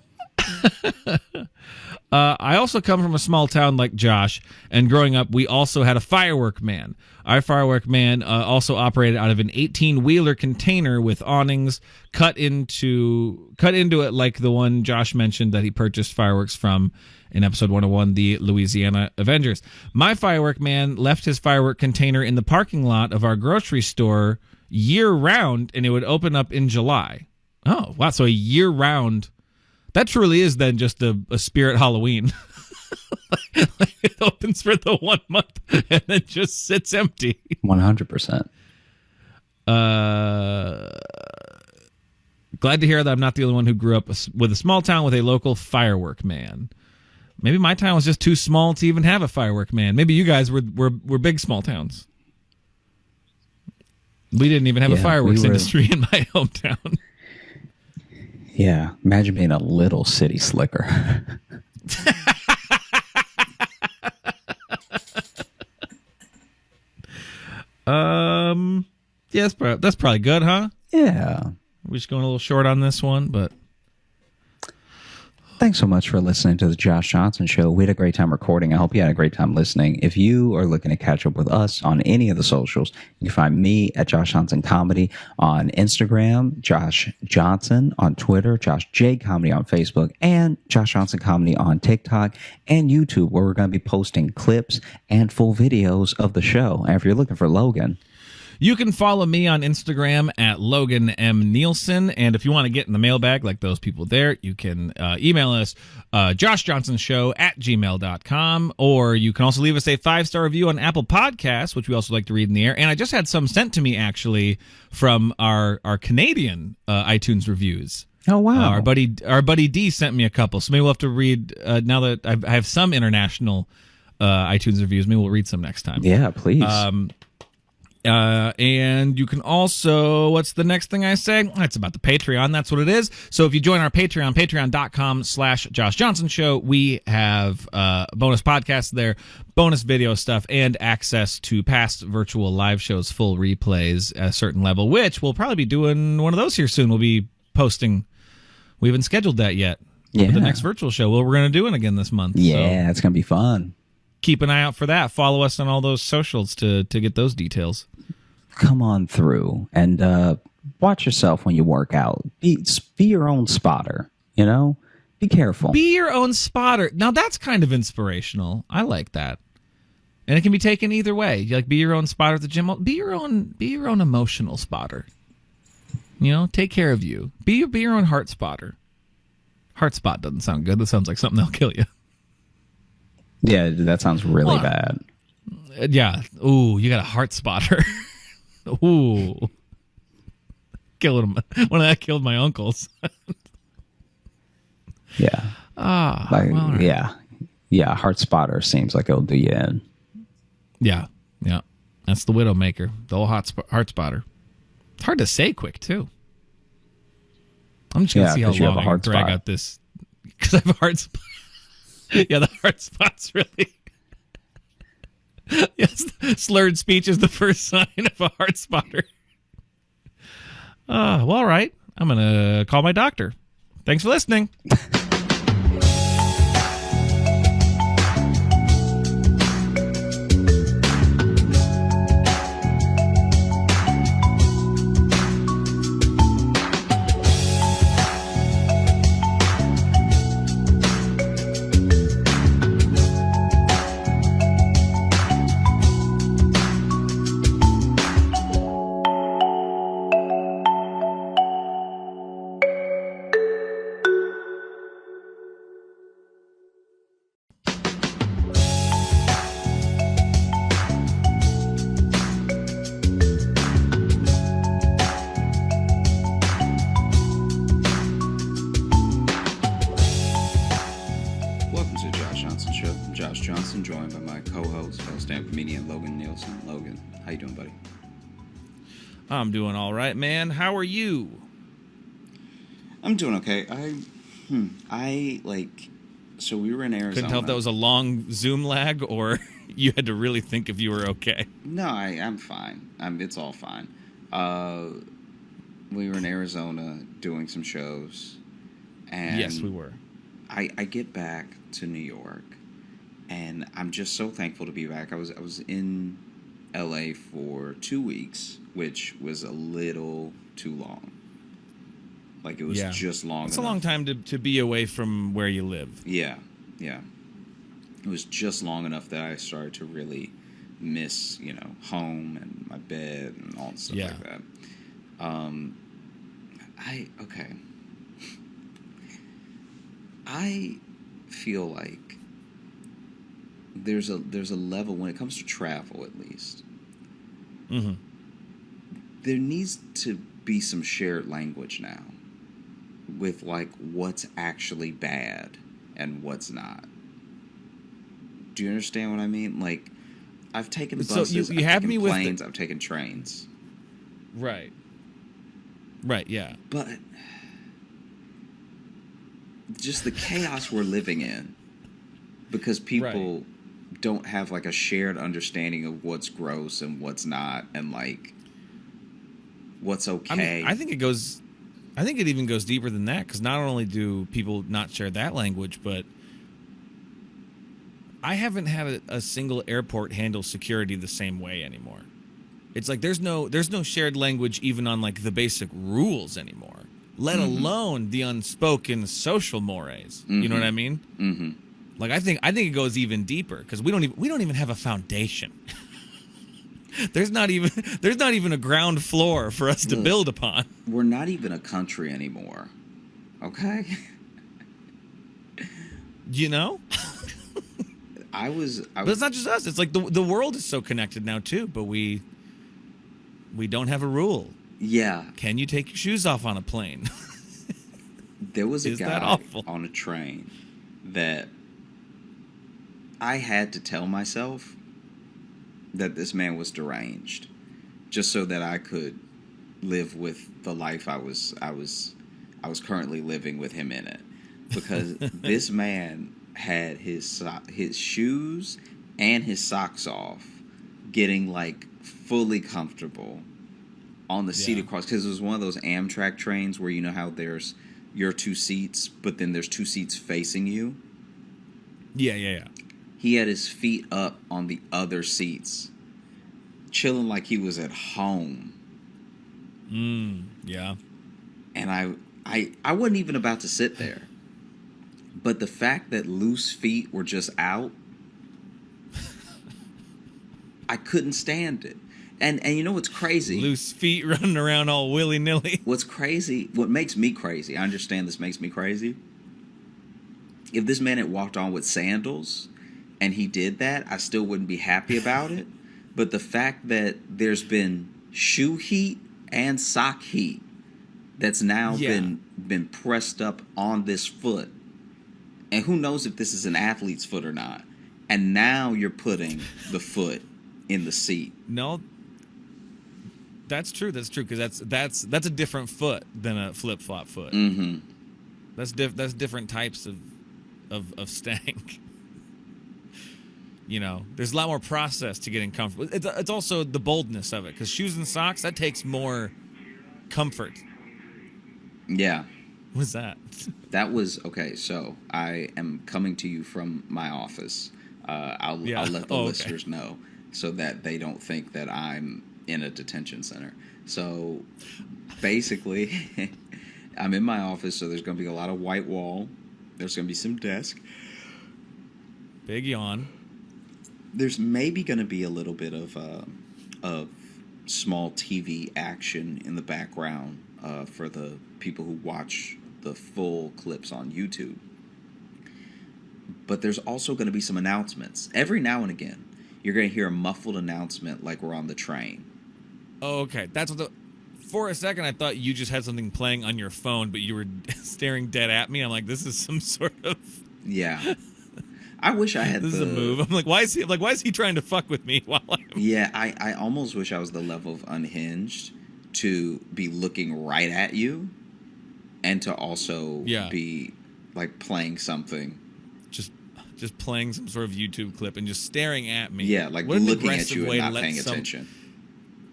I also come from a small town like Josh, and growing up, we also had a firework man. Our firework man also operated out of an 18-wheeler container with awnings cut into it like the one Josh mentioned that he purchased fireworks from in episode 101, the Louisiana Avengers. My firework man left his firework container in the parking lot of our grocery store year-round, and it would open up in July. Oh, wow. So a year-round. That truly is then just a spirit Halloween. Like it opens for the 1 month and then just sits empty. 100%. Glad to hear that I'm not the only one who grew up with a small town with a local firework man. Maybe my town was just too small to even have a firework man. Maybe you guys were big small towns. We didn't even have a fireworks industry in my hometown. Yeah, imagine being a little city slicker. Yeah, that's probably good, huh? Yeah. We're just going a little short on this one, but... Thanks so much for listening to the Josh Johnson Show. We had a great time recording. I hope you had a great time listening. If you are looking to catch up with us on any of the socials, you can find me at Josh Johnson Comedy on Instagram, Josh Johnson on Twitter, Josh J Comedy on Facebook, and Josh Johnson Comedy on TikTok and YouTube, where we're going to be posting clips and full videos of the show. And if you're looking for Logan... You can follow me on Instagram at Logan M. Nielsen. And if you want to get in the mailbag like those people there, you can email us, joshjohnsonshow@gmail.com. Or you can also leave us a 5-star review on Apple Podcasts, which we also like to read in the air. And I just had some sent to me, actually, from our Canadian iTunes reviews. Oh, wow. Our buddy D sent me a couple. So maybe we'll have to read, now that I have some international iTunes reviews, maybe we'll read some next time. Yeah, please. And you can also, what's the next thing I say? It's about the Patreon. That's what it is. So if you join our Patreon, patreon.com/Josh Johnson Show, we have bonus podcasts there, bonus video stuff, and access to past virtual live shows, full replays at a certain level, which we'll probably be doing one of those here soon. We'll be posting. We haven't scheduled that yet. Yeah. For the next virtual show. Well, we're going to do it again this month. Yeah, it's going to be fun. Keep an eye out for that. Follow us on all those socials to get those details. Come on through and watch yourself when you work out. Be your own spotter, you know? Be careful. Be your own spotter. Now, that's kind of inspirational. I like that. And it can be taken either way. Like, be your own spotter at the gym. Be your own emotional spotter. You know, take care of you. Be your own heart spotter. Heart spot doesn't sound good. That sounds like something that'll kill you. Yeah, that sounds really bad. Yeah. Ooh, you got a heart spotter. Ooh. Killing him. One of that killed my uncles. Yeah. Well, yeah. Yeah, heart spotter seems like it'll do you in. Yeah. Yeah. That's the Widowmaker. The old heart spotter. It's hard to say quick, too. I'm just going to see how long I can drag out this. Because I have a heart spot. Yeah, the heart spot's really... Yes, slurred speech is the first sign of a heart spotter. Well, all right. I'm going to call my doctor. Thanks for listening. afternoon. How you doing, buddy? I'm doing all right, man. How are you? I'm doing okay. So we were in Arizona. Couldn't tell if that was a long Zoom lag or you had to really think if you were okay. No, I'm fine. It's all fine. We were in Arizona doing some shows. And yes, we were. I get back to New York, and I'm just so thankful to be back. I was in LA for 2 weeks, which was a little too long. Like, it was just long enough. It's a long time to be away from where you live. Yeah. It was just long enough that I started to really miss, home and my bed and all stuff like that. I feel like there's a level when it comes to travel, at least. Mm-hmm. There needs to be some shared language now with like what's actually bad and what's not. Do you understand what I mean? Like, I've taken buses, you have me with planes, I've taken trains. Right, yeah. But just the chaos we're living in, because people don't have like a shared understanding of what's gross and what's not, and like what's okay. I think it even goes deeper than that, because not only do people not share that language, but I haven't had a single airport handle security the same way anymore. It's like there's no shared language even on like the basic rules anymore, let alone the unspoken social mores. Mm-hmm. You know what I mean? Mm-hmm. Like I think it goes even deeper, because we don't even have a foundation. There's not even a ground floor for us to build upon. We're not even a country anymore. Okay? You know? But it's not just us. It's like the world is so connected now too, but we don't have a rule. Yeah. Can you take your shoes off on a plane? There was a guy on a train that I had to tell myself that this man was deranged, just so that I could live with the life I was currently living with him in it, because this man had his shoes and his socks off, getting like fully comfortable on the seat across, because it was one of those Amtrak trains where you know how there's your two seats, but then there's two seats facing you. Yeah. He had his feet up on the other seats, chilling like he was at home. Yeah. And I wasn't even about to sit there. But the fact that loose feet were just out, I couldn't stand it. And you know what's crazy? Loose feet running around all willy-nilly. What's crazy, what makes me crazy, I understand this makes me crazy. If this man had walked on with sandals and he did that, I still wouldn't be happy about it. But the fact that there's been shoe heat and sock heat that's now been pressed up on this foot, and who knows if this is an athlete's foot or not, and now you're putting the foot in the seat. No, that's true, because that's a different foot than a flip-flop foot. Mm-hmm. That's different types of stank. You know, there's a lot more process to getting comfortable. It's also the boldness of it, because shoes and socks, that takes more comfort. Yeah. What's that? That was okay. So I am coming to you from my office. I'll let the listeners know so that they don't think that I'm in a detention center. So basically, I'm in my office. So there's going to be a lot of white wall. There's going to be some desk. Big yawn. There's maybe going to be a little bit of small TV action in the background for the people who watch the full clips on YouTube. But there's also going to be some announcements. Every now and again, you're going to hear a muffled announcement like we're on the train. Oh, okay. That's what for a second I thought you just had something playing on your phone, but you were staring dead at me. I'm like, this is some sort of... Yeah. I wish I had this is a move. I'm like, why is he trying to fuck with me while I'm... Yeah, I almost wish I was the level of unhinged to be looking right at you and to also be like playing something. Just playing some sort of YouTube clip and just staring at me. Yeah, like looking at you and not paying attention.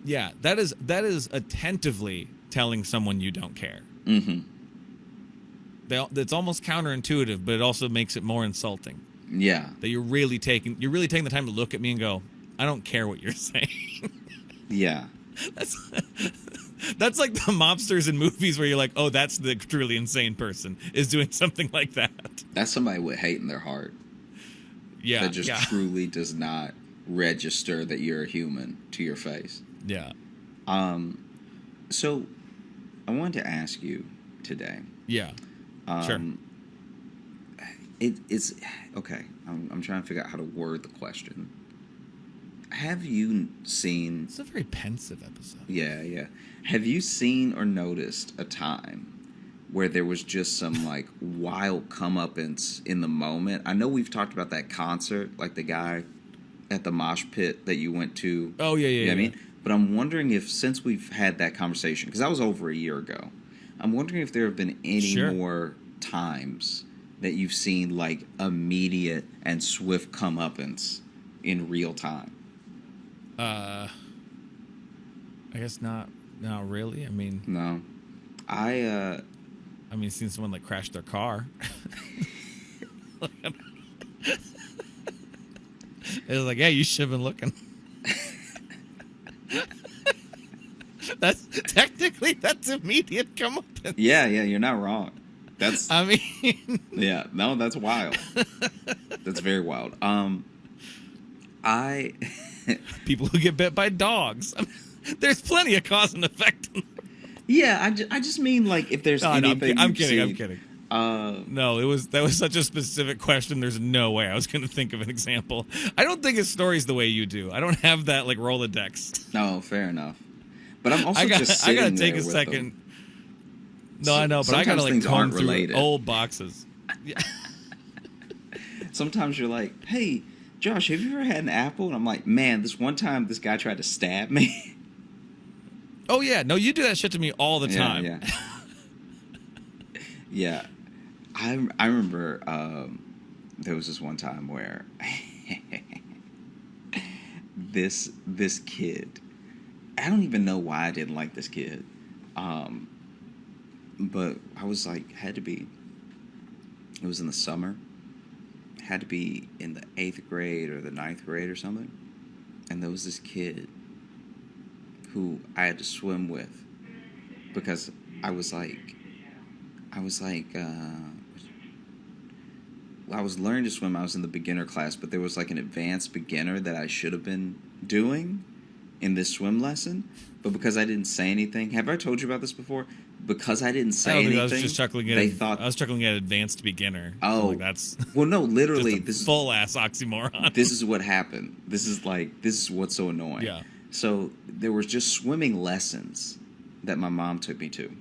Yeah, that is attentively telling someone you don't care. Mm-hmm. It's almost counterintuitive, but it also makes it more insulting. Yeah. That you're really taking the time to look at me and go, I don't care what you're saying. Yeah. That's like the mobsters in movies where you're like, oh, that's the truly insane person is doing something like that. That's somebody with hate in their heart. Yeah. That just truly does not register that you're a human to your face. Yeah. So I wanted to ask you today. Yeah. Sure. It's okay. I'm trying to figure out how to word the question. Have you seen... It's a very pensive episode. Yeah. Have you seen or noticed a time where there was just some like wild comeuppance in the moment? I know we've talked about that concert, like the guy at the mosh pit that you went to. Oh, yeah. You know what I mean? But I'm wondering if, since we've had that conversation, because that was over a year ago, I'm wondering if there have been any more times that you've seen like immediate and swift comeuppance in real time. I guess not really. I mean, no. I mean, seen someone like crash their car. It was like, yeah, you should have been looking. That's immediate comeuppance. Yeah, you're not wrong. I mean, yeah, no, that's wild. That's very wild. People who get bit by dogs. I mean, there's plenty of cause and effect. Yeah, I just mean like if there's anything. I'm kidding. No, that was such a specific question. There's no way I was going to think of an example. I don't think his story's the way you do. I don't have that like Rolodex. No, fair enough. But I'm also just sitting I gotta take a second. Them. No, I know, but I gotta like comb through related. Old boxes. Yeah. Sometimes you're like, hey, Josh, have you ever had an apple? And I'm like, man, this one time this guy tried to stab me. Oh, yeah. No, you do that shit to me all the time. Yeah. Yeah. I remember there was this one time where this kid, I don't even know why I didn't like this kid. But I was like, it was in the summer. Had to be in the 8th grade or the 9th grade or something. And there was this kid who I had to swim with because I was learning to swim. I was in the beginner class, but there was like an advanced beginner that I should have been doing in this swim lesson. But because I didn't say anything, have I told you about this before? Because I didn't say anything, I was just chuckling at advanced beginner. Oh, like that's well, no, literally, this is full ass oxymoron. This is what happened. This is what's so annoying. Yeah. So there was just swimming lessons that my mom took me to,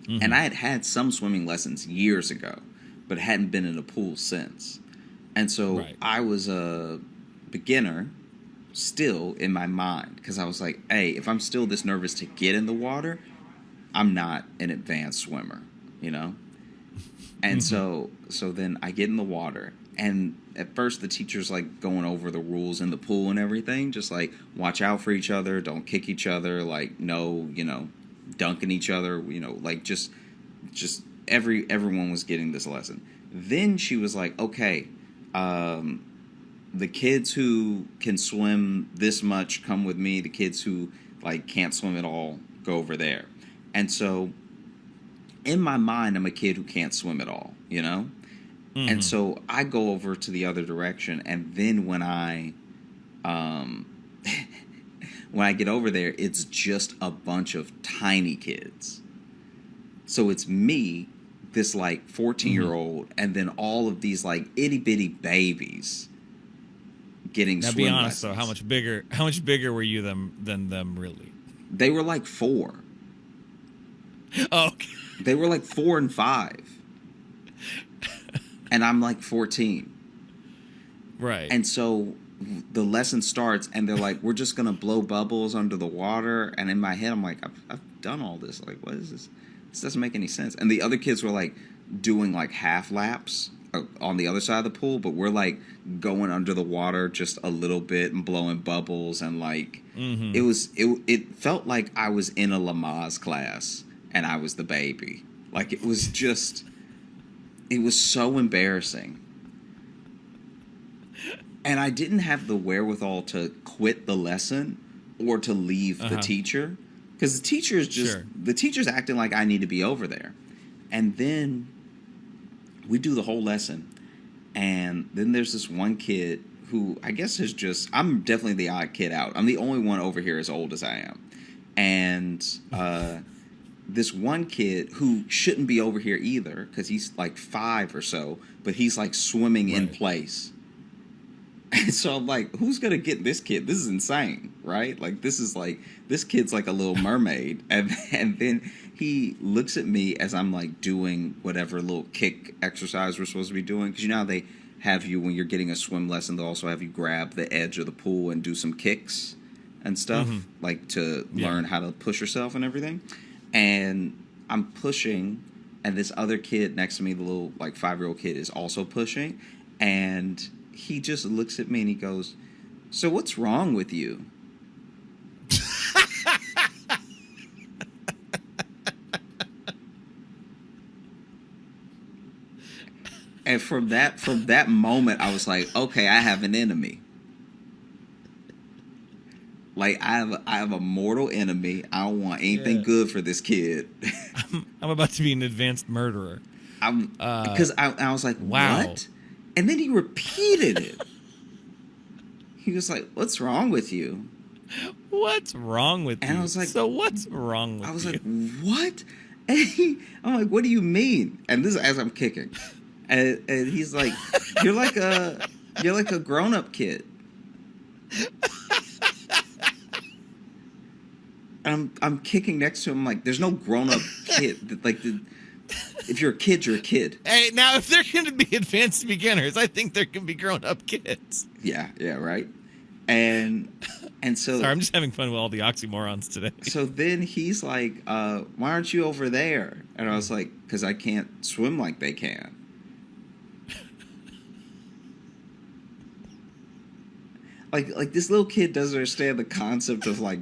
mm-hmm. and I had some swimming lessons years ago, but hadn't been in a pool since, and so I was a beginner still in my mind because I was like, hey, if I'm still this nervous to get in the water, I'm not an advanced swimmer, you know? And mm-hmm. so then I get in the water, and at first the teacher's like going over the rules in the pool and everything, just like watch out for each other, don't kick each other, like no, dunking each other, like just everyone was getting this lesson. Then she was like, okay, the kids who can swim this much come with me, the kids who like can't swim at all go over there. And so, in my mind, I'm a kid who can't swim at all, Mm-hmm. And so I go over to the other direction, and then when I get over there, it's just a bunch of tiny kids. So it's me, this like 14-year-old, mm-hmm. and then all of these like itty bitty babies getting swim lessons. Now, be honest though, how much bigger were you than them really? They were like 4. Oh, okay. They were like 4 and 5. And I'm like 14. Right. And so the lesson starts, and they're like, we're just going to blow bubbles under the water. And in my head, I'm like, I've done all this. Like, what is this? This doesn't make any sense. And the other kids were like doing like half laps on the other side of the pool, but we're like going under the water just a little bit and blowing bubbles. And like, it felt like I was in a Lamaze class and I was the baby. Like, it was so embarrassing. And I didn't have the wherewithal to quit the lesson or to leave the teacher. Because the teacher's the teacher's acting like I need to be over there. And then we do the whole lesson. And then there's this one kid who I guess is just, I'm definitely the odd kid out. I'm the only one over here as old as I am. And this one kid who shouldn't be over here either, because he's like 5 or so, but he's like swimming in place. And so I'm like, who's going to get this kid? This is insane, right? Like, this kid's like a little mermaid. And then he looks at me as I'm like doing whatever little kick exercise we're supposed to be doing. Because you know how they have you, when you're getting a swim lesson, they'll also have you grab the edge of the pool and do some kicks and stuff, like to learn how to push yourself and everything. And I'm pushing, and this other kid next to me, the little like 5-year-old kid, is also pushing. And he just looks at me and he goes, "So what's wrong with you?" And from that moment, I was like, okay, I have an enemy. Like, I have a mortal enemy. I don't want anything good for this kid. I'm about to be an advanced murderer. Because I was like, wow. What? And then he repeated it. He was like, "What's wrong with you?" What's wrong with you? And I was like, so what's wrong with you? I was like, what? And I'm like, what do you mean? And this is as I'm kicking. And he's like, you're like a grown-up kid. And I'm kicking next to him like, there's no grown-up kid. Like, if you're a kid, you're a kid. Hey, now if they're going to be advanced beginners, I think there can be grown-up kids. Yeah, right. And so... Sorry, I'm just having fun with all the oxymorons today. So then he's like, why aren't you over there? And I was like, because I can't swim like they can. Like this little kid doesn't understand the concept of like,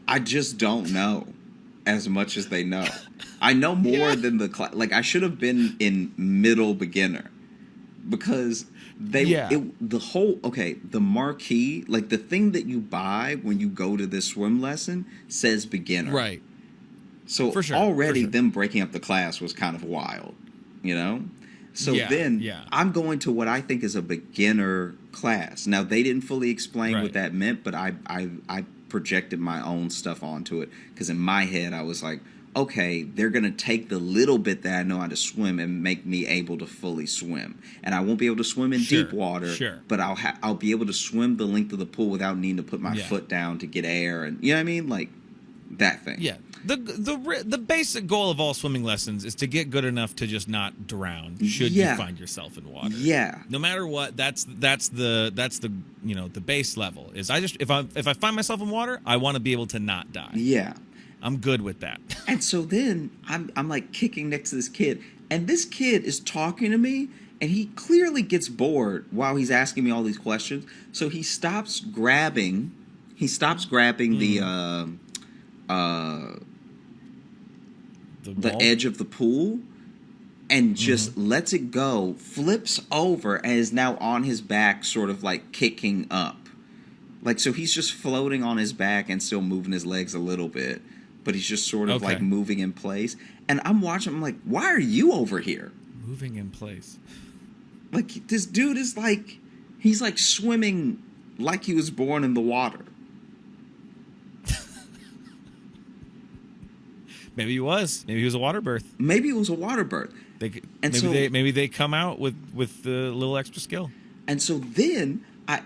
I just don't know as much as they know. I know more than the class. Like, I should have been in middle beginner, because the marquee, like the thing that you buy when you go to this swim lesson says beginner. Right. So already them breaking up the class was kind of wild, you know? So I'm going to what I think is a beginner class. Now, they didn't fully explain what that meant, but I projected my own stuff onto it, because in my head I was like, okay, they're going to take the little bit that I know how to swim and make me able to fully swim. And I won't be able to swim in deep water, but I'll be able to swim the length of the pool without needing to put my foot down to get air. And you know what I mean? Like, that thing. Yeah. The basic goal of all swimming lessons is to get good enough to just not drown should you find yourself in water. Yeah. No matter what, that's the you know, the base level is if I find myself in water, I want to be able to not die. Yeah. I'm good with that. And so then I'm like kicking next to this kid, and this kid is talking to me, and he clearly gets bored while he's asking me all these questions. So he stops grabbing the edge of the pool and just lets it go, flips over, and is now on his back, sort of like kicking up. Like, so he's just floating on his back and still moving his legs a little bit, but he's just sort of like moving in place. And I'm watching, I'm like, why are you over here? Moving in place. Like, this dude is like, he's like swimming like he was born in the water. Maybe he was. Maybe he was a water birth. Maybe it was a water birth. Maybe they come out with a little extra skill. And so then I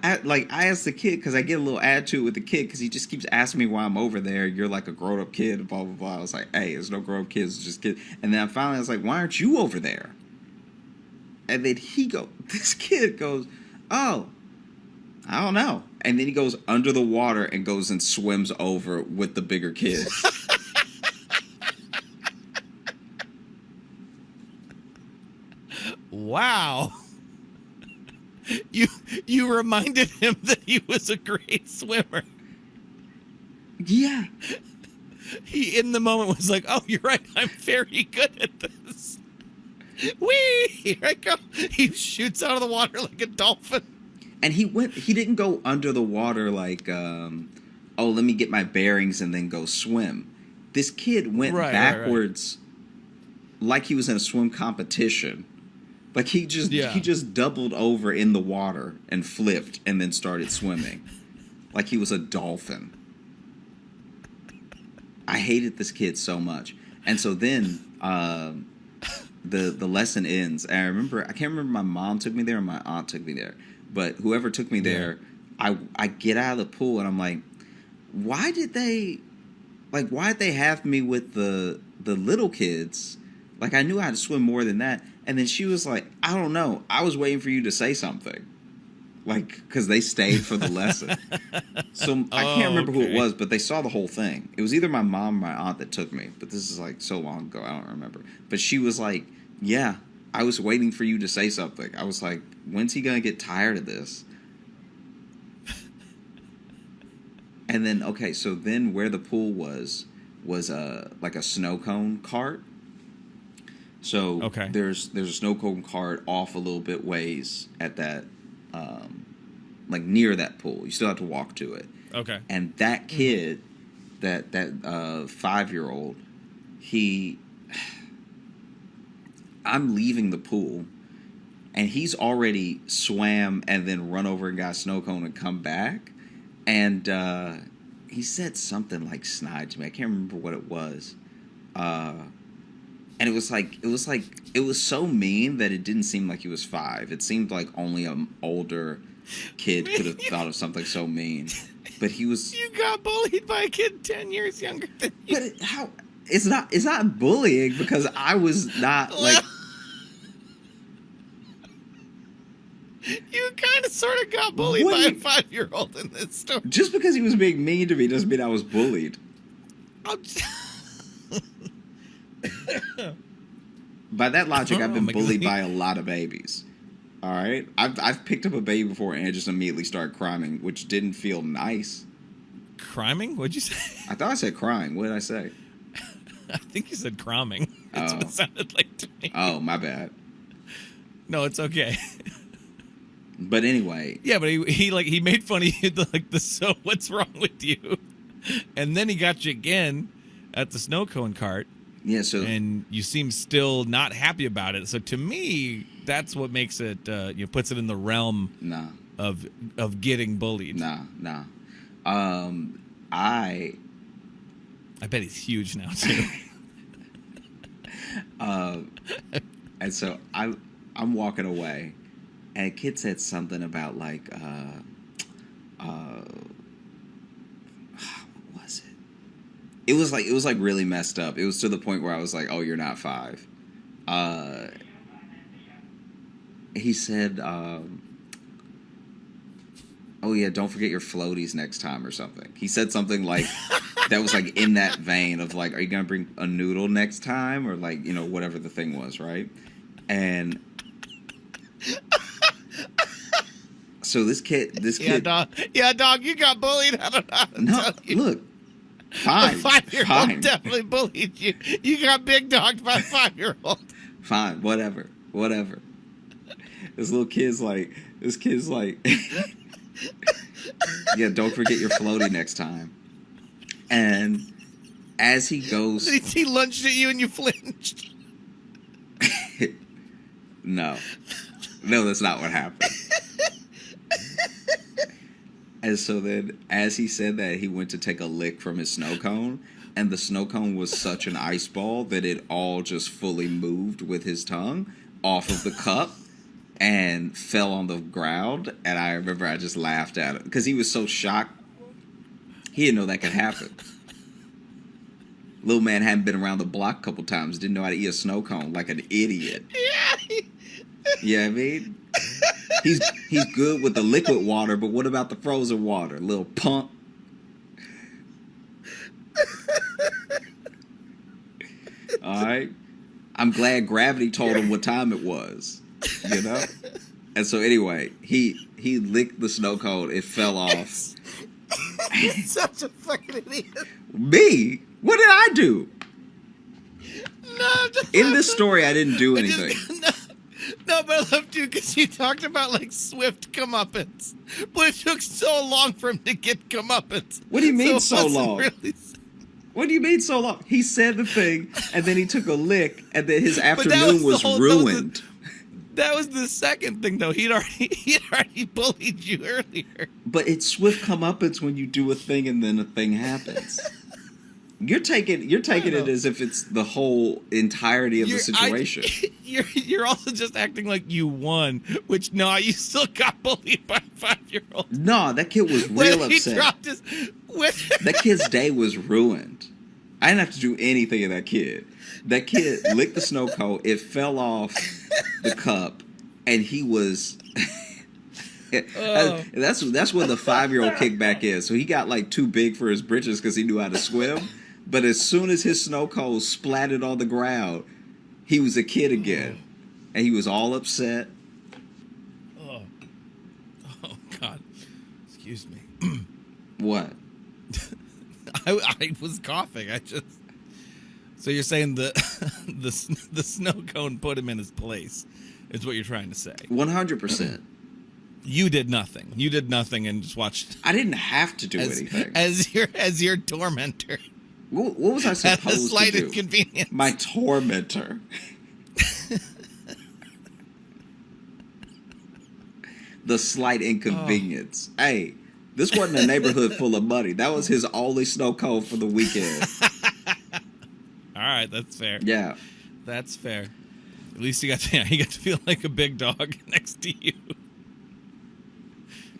asked the kid, because I get a little attitude with the kid, because he just keeps asking me why I'm over there. You're like a grown up kid, blah blah blah. I was like, hey, there's no grown up kids, it's just kids. And then finally I was like, why aren't you over there? And then this kid goes, Oh, I don't know. And then he goes under the water and goes and swims over with the bigger kids. Wow. You reminded him that he was a great swimmer. Yeah. He, in the moment, was like, oh, you're right. I'm very good at this. Whee! Here I go. He shoots out of the water like a dolphin. And he didn't go under the water like, oh, let me get my bearings and then go swim. This kid went backwards like he was in a swim competition. Like he just doubled over in the water and flipped and then started swimming. Like he was a dolphin. I hated this kid so much. And so then the lesson ends. And I can't remember my mom took me there or my aunt took me there. But whoever took me there, I get out of the pool and I'm like, why did they have me with the little kids? Like I knew how to swim more than that. And then she was like, I don't know. I was waiting for you to say something. Like, because they stayed for the lesson. So I can't remember who it was, but they saw the whole thing. It was either my mom or my aunt that took me. But this is like so long ago, I don't remember. But she was like, yeah, I was waiting for you to say something. I was like, when's he going to get tired of this? And then, okay, so then where the pool was like a snow cone cart. So there's a snow cone cart off a little bit ways at that, like near that pool. You still have to walk to it. Okay. And that kid, that 5-year-old, I'm leaving the pool, and he's already swam and then run over and got a snow cone and come back. And he said something like snide to me. I can't remember what it was. And it was so mean that it didn't seem like he was 5. It seemed like only an older kid could have thought of something so mean. But he was. You got bullied by a kid 10 years younger than you. But how? It's not bullying because I was not like. You kind of sort of got bullied by a 5-year-old in this story. Just because he was being mean to me doesn't mean I was bullied. By that logic, I've been bullied by a lot of babies. All right? I've picked up a baby before and just immediately started crying, which didn't feel nice. Criming? What'd you say? I thought I said crying. What did I say? I think you said crumbing. That's what it sounded like to me. Oh, my bad. No, it's okay. But anyway. Yeah, but he made fun of you, so what's wrong with you? And then he got you again at the snow cone cart. Yeah, so. And you seem still not happy about it. So to me, that's what makes it, puts it in the realm of getting bullied. Nah. I bet he's huge now, too. And so I'm walking away. And a kid said something about like, what was it? It was like really messed up. It was to the point where I was like, "Oh, you're not 5." He said, "Oh yeah, don't forget your floaties next time" or something. He said something like that was like in that vein of like, "Are you gonna bring a noodle next time?" or like whatever the thing was, right? And. So this kid, dog, you got bullied. I don't know how to tell you. Look, fine, a 5-year-old definitely bullied you. You got big dogged by a 5-year-old. Fine, whatever. This kid's like, yeah, don't forget your floaty next time. And as he goes, he lunged at you and you flinched. No, that's not what happened. And so then, as he said that, he went to take a lick from his snow cone, and the snow cone was such an ice ball that it all just fully moved with his tongue off of the cup and fell on the ground. And I remember I just laughed at him because he was so shocked. He didn't know that could happen. Little man hadn't been around the block a couple times, didn't know how to eat a snow cone like an idiot. Yeah. You know what I mean? He's good with the liquid water, but what about the frozen water? Little pump. All right. I'm glad gravity told him what time it was. You know? And so anyway, he licked the snow cone. It fell off. He's such a fucking idiot. Me? What did I do? No, in this story, I didn't do anything. No, but I love you because you talked about like swift comeuppance, but it took so long for him to get comeuppance. What do you mean so long? Really... What do you mean so long? He said the thing, and then he took a lick, and then his afternoon was ruined. That was the second thing, though. He'd already bullied you earlier. But it's swift comeuppance when you do a thing and then a thing happens. You're taking it as if it's the whole entirety of the situation. You're also just acting like you won, which no, you still got bullied by a 5-year-old. No, that kid was real upset. That kid's day was ruined. I didn't have to do anything to that kid. That kid licked the snow cone. It fell off the cup, and he was. That's where the 5-year-old kickback is. So he got like too big for his britches because he knew how to swim. But as soon as his snow cone splattered on the ground, he was a kid again, and he was all upset. Oh God! Excuse me. What? I was coughing. So you're saying the snow cone put him in his place, is what you're trying to say? 100%. You did nothing. You did nothing and just watched. I didn't have to do anything. As your tormentor. What was I supposed to do? At the slight inconvenience. My tormentor. The slight inconvenience. Oh. Hey, this wasn't a neighborhood full of money. That was his only snow cone for the weekend. All right, that's fair. Yeah, that's fair. At least he got to feel like a big dog next to you.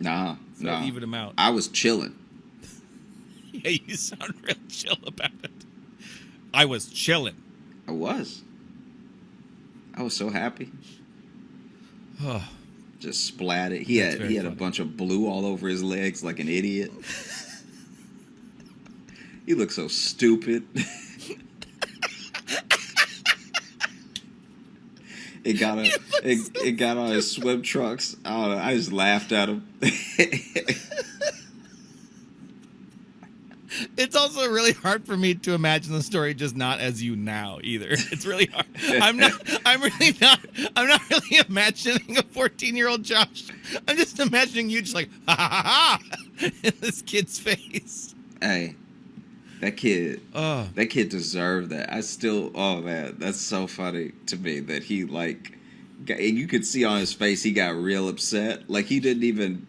Nah. Even him out. I was chilling. Yeah, you sound real chill about it. I was chilling. I was so happy. Oh, just splatted. He had a bunch of blue all over his legs like an idiot. He looked so stupid. It got on his swim trunks. I don't know. I just laughed at him. It's also really hard for me to imagine the story just not as you now either. It's really hard. I'm not really imagining a 14-year-old Josh. I'm just imagining you just like ha ha ha in this kid's face. Hey, that kid deserved that. Oh man, that's so funny to me that he like. And you could see on his face he got real upset. Like he didn't even.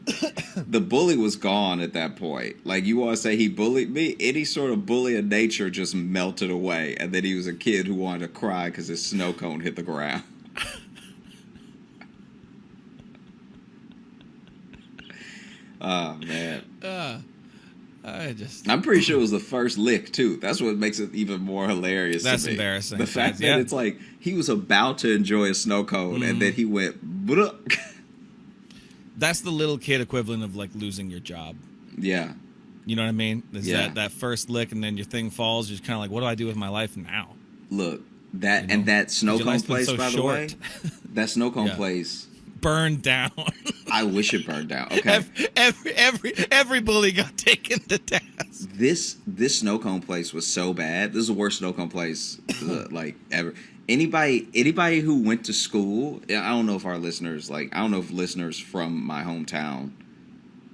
The bully was gone at that point. Like you want to say he bullied me? Any sort of bully in nature just melted away, and then he was a kid who wanted to cry because his snow cone hit the ground. Oh man. I'm pretty sure it was the first lick too. That's what makes it even more hilarious. That's to me. Embarrassing. The fact that it's like he was about to enjoy a snow cone and then he went. Bruh. That's the little kid equivalent of like losing your job. Yeah. You know what I mean? That first lick and then your thing falls. You're just kind of like, what do I do with my life now? Look, that snow cone place, by the way, that snow cone place burned down. I wish it burned down. Okay. Every bully got taken to task. This snow cone place was so bad. This is the worst snow cone place like ever. Anybody who went to school, I don't know if listeners from my hometown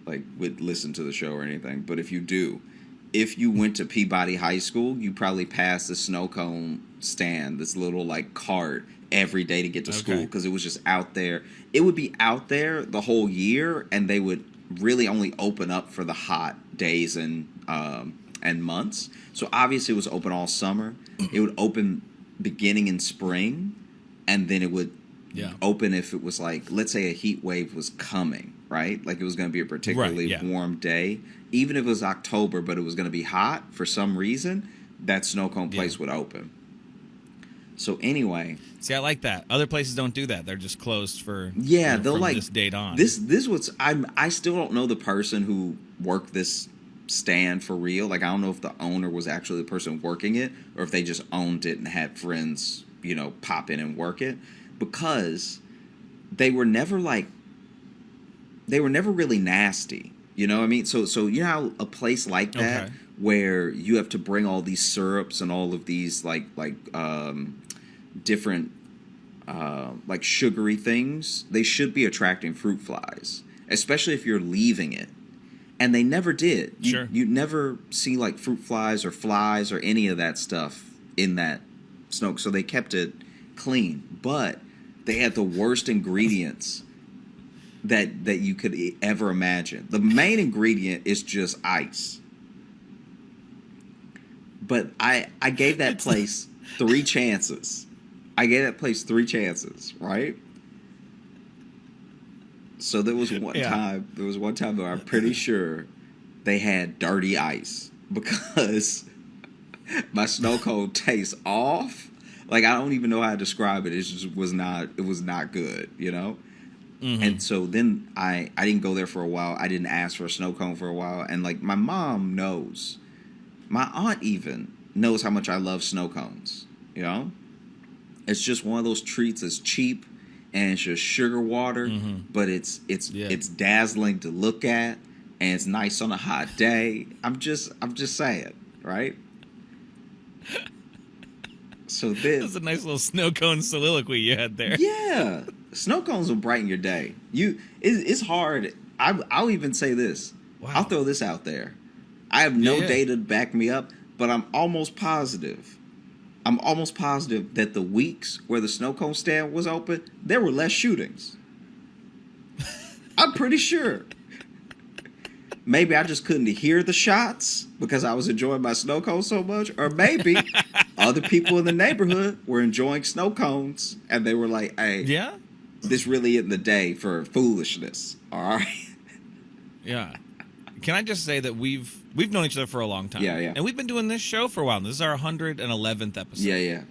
like would listen to the show or anything, but if you do, if you went to Peabody High School, you probably passed the snow cone stand, this little like cart every day to get to school because it was just out there. It would be out there the whole year, and they would really only open up for the hot days and months. So obviously it was open all summer. It would open beginning in spring, and then it would open if it was like, let's say a heat wave was coming, right? Like it was going to be a particularly warm day. Even if it was October, but it was going to be hot for some reason, that snow cone place would open. So anyway, see, I like that. Other places don't do that. They're just closed for they'll from like this date on. This what's I still don't know the person who worked this stand for real. Like I don't know if the owner was actually the person working it or if they just owned it and had friends, pop in and work it, because they were never really nasty. You know what I mean? So you know how a place like that where you have to bring all these syrups and all of these different like sugary things, they should be attracting fruit flies, especially if you're leaving it. And they never did. You never see like fruit flies or any of that stuff in that snow. So they kept it clean, but they had the worst ingredients that you could ever imagine. The main ingredient is just ice. But I gave that place 3 chances. Right? So there was one time though I'm pretty sure they had dirty ice because my snow cone tastes off. Like I don't even know how to describe it. It just was not good, Mm-hmm. And so then I didn't go there for a while. I didn't ask for a snow cone for a while. And like my mom knows. My aunt even knows how much I love snow cones, It's just one of those treats that's cheap and it's just sugar water, but it's dazzling to look at and it's nice on a hot day. I'm just saying, right? So this was a nice little snow cone soliloquy you had there. Yeah, snow cones will brighten your day. It's hard. I'll even say this. Wow. I'll throw this out there. I have no data to back me up, but I'm almost positive that the weeks where the snow cone stand was open, there were less shootings. I'm pretty sure. Maybe I just couldn't hear the shots because I was enjoying my snow cone so much, or maybe other people in the neighborhood were enjoying snow cones and they were like, "Hey, this really isn't the day for foolishness." All right. Yeah. Can I just say that we've known each other for a long time. Yeah. And we've been doing this show for a while. This is our 111th episode. Yeah.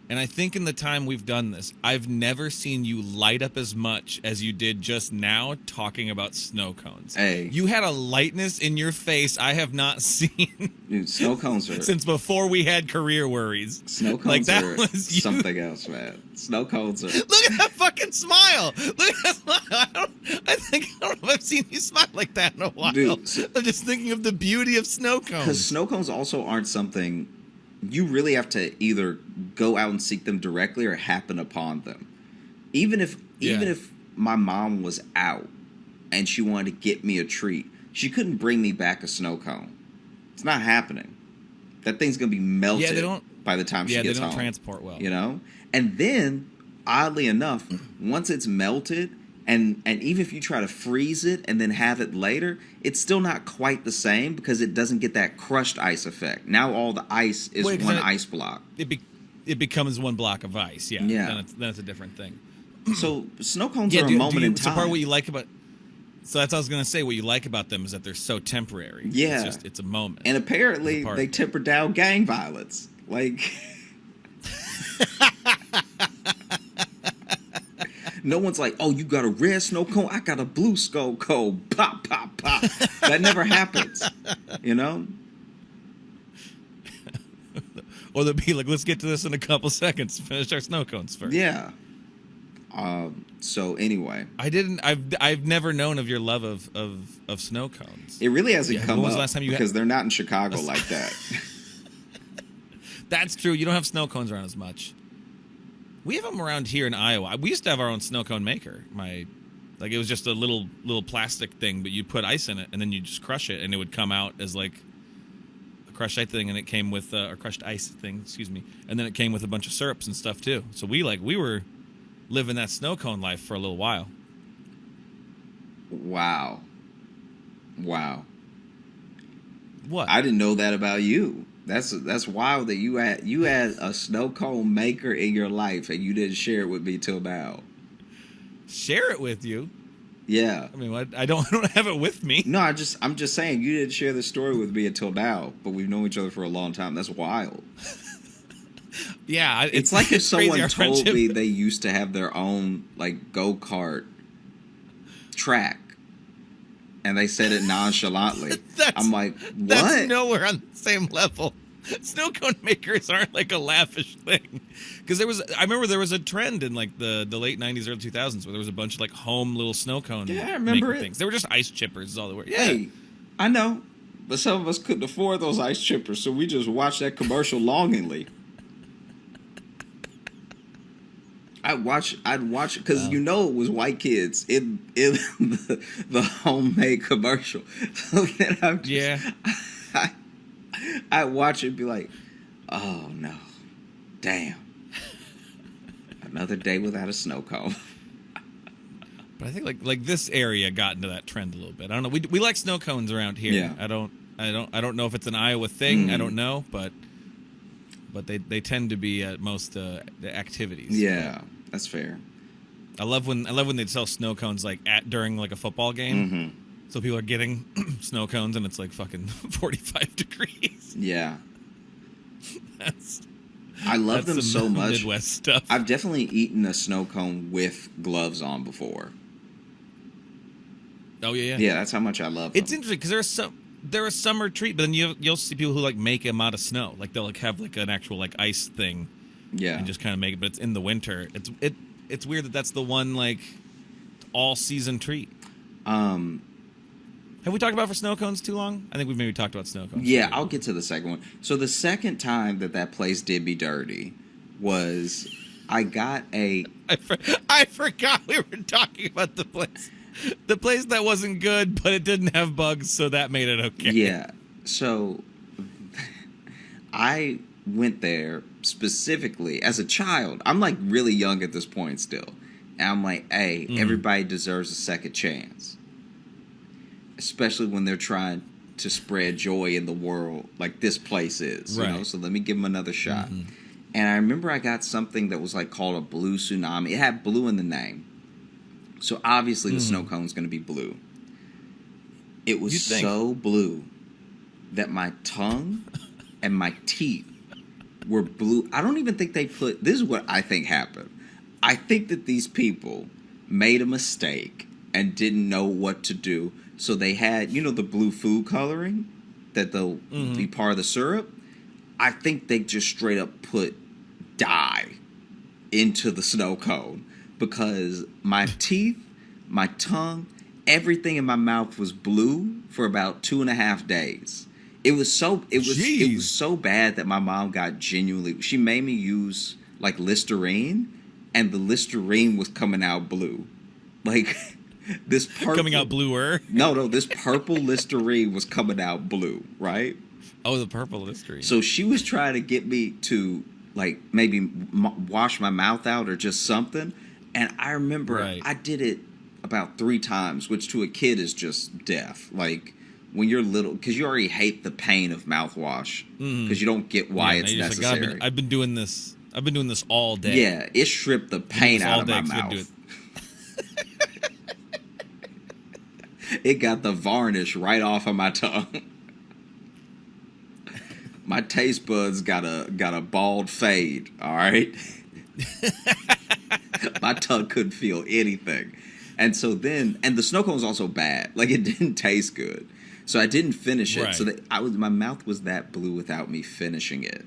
And I think in the time we've done this, I've never seen you light up as much as you did just now talking about snow cones. Hey. You had a lightness in your face I have not seen. Dude, snow cones are... since before we had career worries. Snow cones are something else, man. Snow cones are... Look at that fucking smile. Look at that smile. I don't know if I've seen you smile like that in a while. Dude, I'm just thinking of the beauty of snow cones. Because snow cones also aren't something... You really have to either go out and seek them directly or happen upon them. Even if my mom was out and she wanted to get me a treat, she couldn't bring me back a snow cone. It's not happening. That thing's gonna be melted by the time she gets home. Yeah, they don't transport well. And then, oddly enough, once it's melted, and even if you try to freeze it and then have it later, it's still not quite the same because it doesn't get that crushed ice effect. Now all the ice is one ice block. It becomes one block of ice. Yeah. Then it's a different thing. So snow cones are a moment in time. So part what you like about. So that's what I was gonna say. What you like about them is that they're so temporary. Yeah. It's a moment. And apparently they temper down gang violence. Like. No one's like, "Oh, you got a red snow cone? I got a blue snow cone." Pop, pop, pop. That never happens, Or they'll be like, "Let's get to this in a couple seconds. Finish our snow cones first." Yeah. So anyway, I've never known of your love of snow cones. It really hasn't come when was up the last time you because they're not in Chicago like that. That's true. You don't have snow cones around as much. We have them around here in Iowa. We used to have our own snow cone maker. It was just a little plastic thing, but you put ice in it and then you just crush it, and it would come out as like a crushed ice thing, and it came with a crushed ice thing. Excuse me, and then it came with a bunch of syrups and stuff too. So we were living that snow cone life for a little while. Wow. What? I didn't know that about you. That's wild that you had a snow cone maker in your life and you didn't share it with me till now. Share it with you? Yeah. I mean, I don't have it with me. No, I'm just saying you didn't share the story with me until now, but we've known each other for a long time. That's wild. Yeah, it's like if crazy, someone our told friendship. me they used to have their own like go-kart track, and they said it nonchalantly. I'm like, what? That's nowhere on the same level. Snow cone makers aren't like a lavish thing. Because I remember there was a trend in like the late 90s, early 2000s where there was a bunch of like home little snow cone Yeah, I remember maker it. things. They were just ice chippers is all they were. Yeah. Hey, I know, but some of us couldn't afford those ice chippers, so we just watched that commercial longingly. I'd watch it because you know it was white kids in the homemade commercial. So then I'd watch it and be like, oh no, damn, another day without a snow cone. But I think like this area got into that trend a little bit. I don't know. We like snow cones around here. Yeah. I don't know if it's an Iowa thing. I don't know, but they tend to be at most the activities. Yeah, that's fair. I love when they'd sell snow cones like during like a football game. Mm-hmm. So people are getting snow cones and it's like fucking 45 degrees. Yeah. That's I love them so much. Midwest stuff. I've definitely eaten a snow cone with gloves on before. Oh yeah. Yeah, that's how much I love them. It's interesting because they're a summer treat, but then you'll see people who like make them out of snow. Like they'll like have like an actual like ice thing. Yeah. And just kind of make it, but it's in the winter. It's weird that that's the one like all season treat. Have we talked about for snow cones too long? I think we've maybe talked about snow cones. Yeah, I'll get to the second one. So the second time that place did me dirty was I got a... I forgot we were talking about the place. The place that wasn't good, but it didn't have bugs, so that made it okay. Yeah. So I went there specifically as a child. I'm like really young at this point still. And I'm like, hey, everybody deserves a second chance. Especially when they're trying to spread joy in the world like this place is. Right. You know? So let me give them another shot. And I remember I got something that was like called a blue tsunami. It had blue in the name. So obviously the snow cone's going to be blue. It was so blue that my tongue and my teeth were blue. I don't even think they put... This is what I think happened. I think that these people made a mistake and didn't know what to do. So they had, you know, the blue food coloring that they'll be part of the syrup. I think they just straight up put dye into the snow cone because my teeth, my tongue, everything in my mouth was blue for about 2.5 days. It was so bad that my mom got genuinely... She made me use like Listerine, and the Listerine was coming out blue. Like... This purple, coming out bluer? No, this purple Listerine was coming out blue, right? Oh, the purple Listerine. So she was trying to get me to, like, maybe wash my mouth out or just something. And I remember I did it about 3 times, which to a kid is just death. Like, when you're little, because you already hate the pain of mouthwash, because you don't get why it's necessary. Like, I've been doing this all day. Yeah, it stripped the pain out of my mouth. It got the varnish right off of my tongue. My taste buds got a bald fade, all right? My tongue couldn't feel anything. And so then, and the snow cone was also bad. Like, it didn't taste good. So I didn't finish it. Right. So that my mouth was that blue without me finishing it,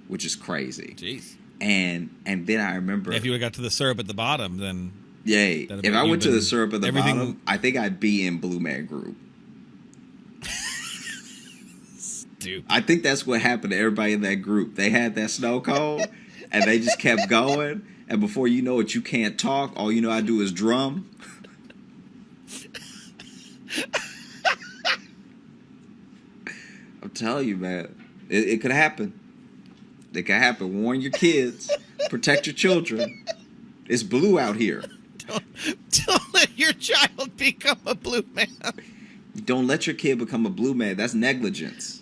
which is crazy. Jeez. And then I remember... If you would got to the syrup at the bottom, then... Yay. If I went to the syrup at the bottom, I think I'd be in Blue Man Group. Stupid. I think that's what happened to everybody in that group. They had that snow cone, and they just kept going. And before you know it, you can't talk. All you know how to do is drum. I'm telling you, man. It could happen. It could happen. Warn your kids. Protect your children. It's blue out here. Don't let your child become a blue man. Don't let your kid become a blue man. That's negligence.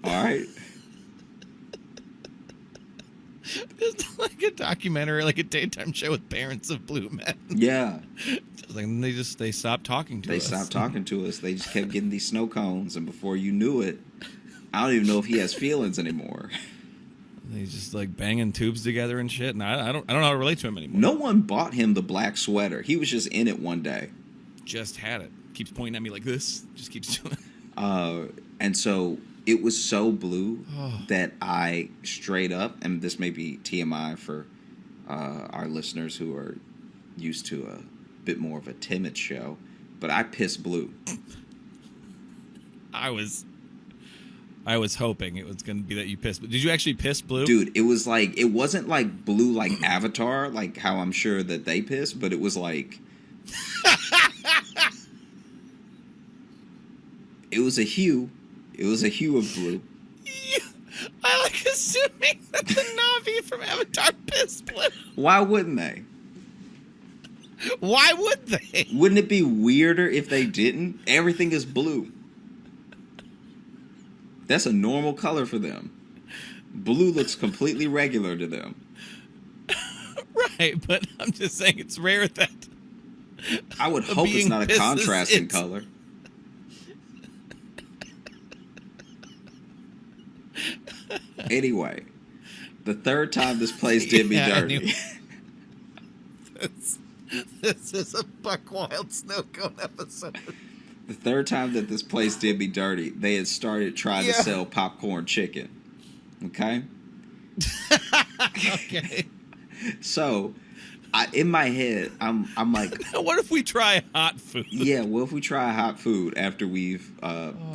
All right? It's like a documentary, like a daytime show with parents of blue men. Yeah. Like they stopped talking to us. They stopped talking to us. They just kept getting these snow cones, and before you knew it, I don't even know if he has feelings anymore. He's just like banging tubes together and shit, and I don't know how to relate to him anymore. No one bought him the black sweater. He was just in it one day. Just had it. Keeps pointing at me like this. Just keeps doing it. And so it was so blue that I straight up, and this may be TMI for our listeners who are used to a bit more of a timid show, but I pissed blue. I was hoping it was going to be that you pissed. But did you actually piss blue? Dude, it was like, it wasn't like blue like Avatar, like how I'm sure that they piss, but it was like... it was a hue. It was a hue of blue. I like assuming that the Na'vi from Avatar pissed blue. Why wouldn't they? Why would they? Wouldn't it be weirder if they didn't? Everything is blue. That's a normal color for them. Blue looks completely regular to them. Right, but I'm just saying it's rare that... I would hope it's not a contrasting color. Anyway, the third time this place did me dirty. This is a Buck Wild Snow Cone episode. The third time that this place did me dirty, they had started trying to sell popcorn chicken. Okay? Okay. So, in my head, I'm like... What if we try hot food? Yeah, what if we try hot food after we've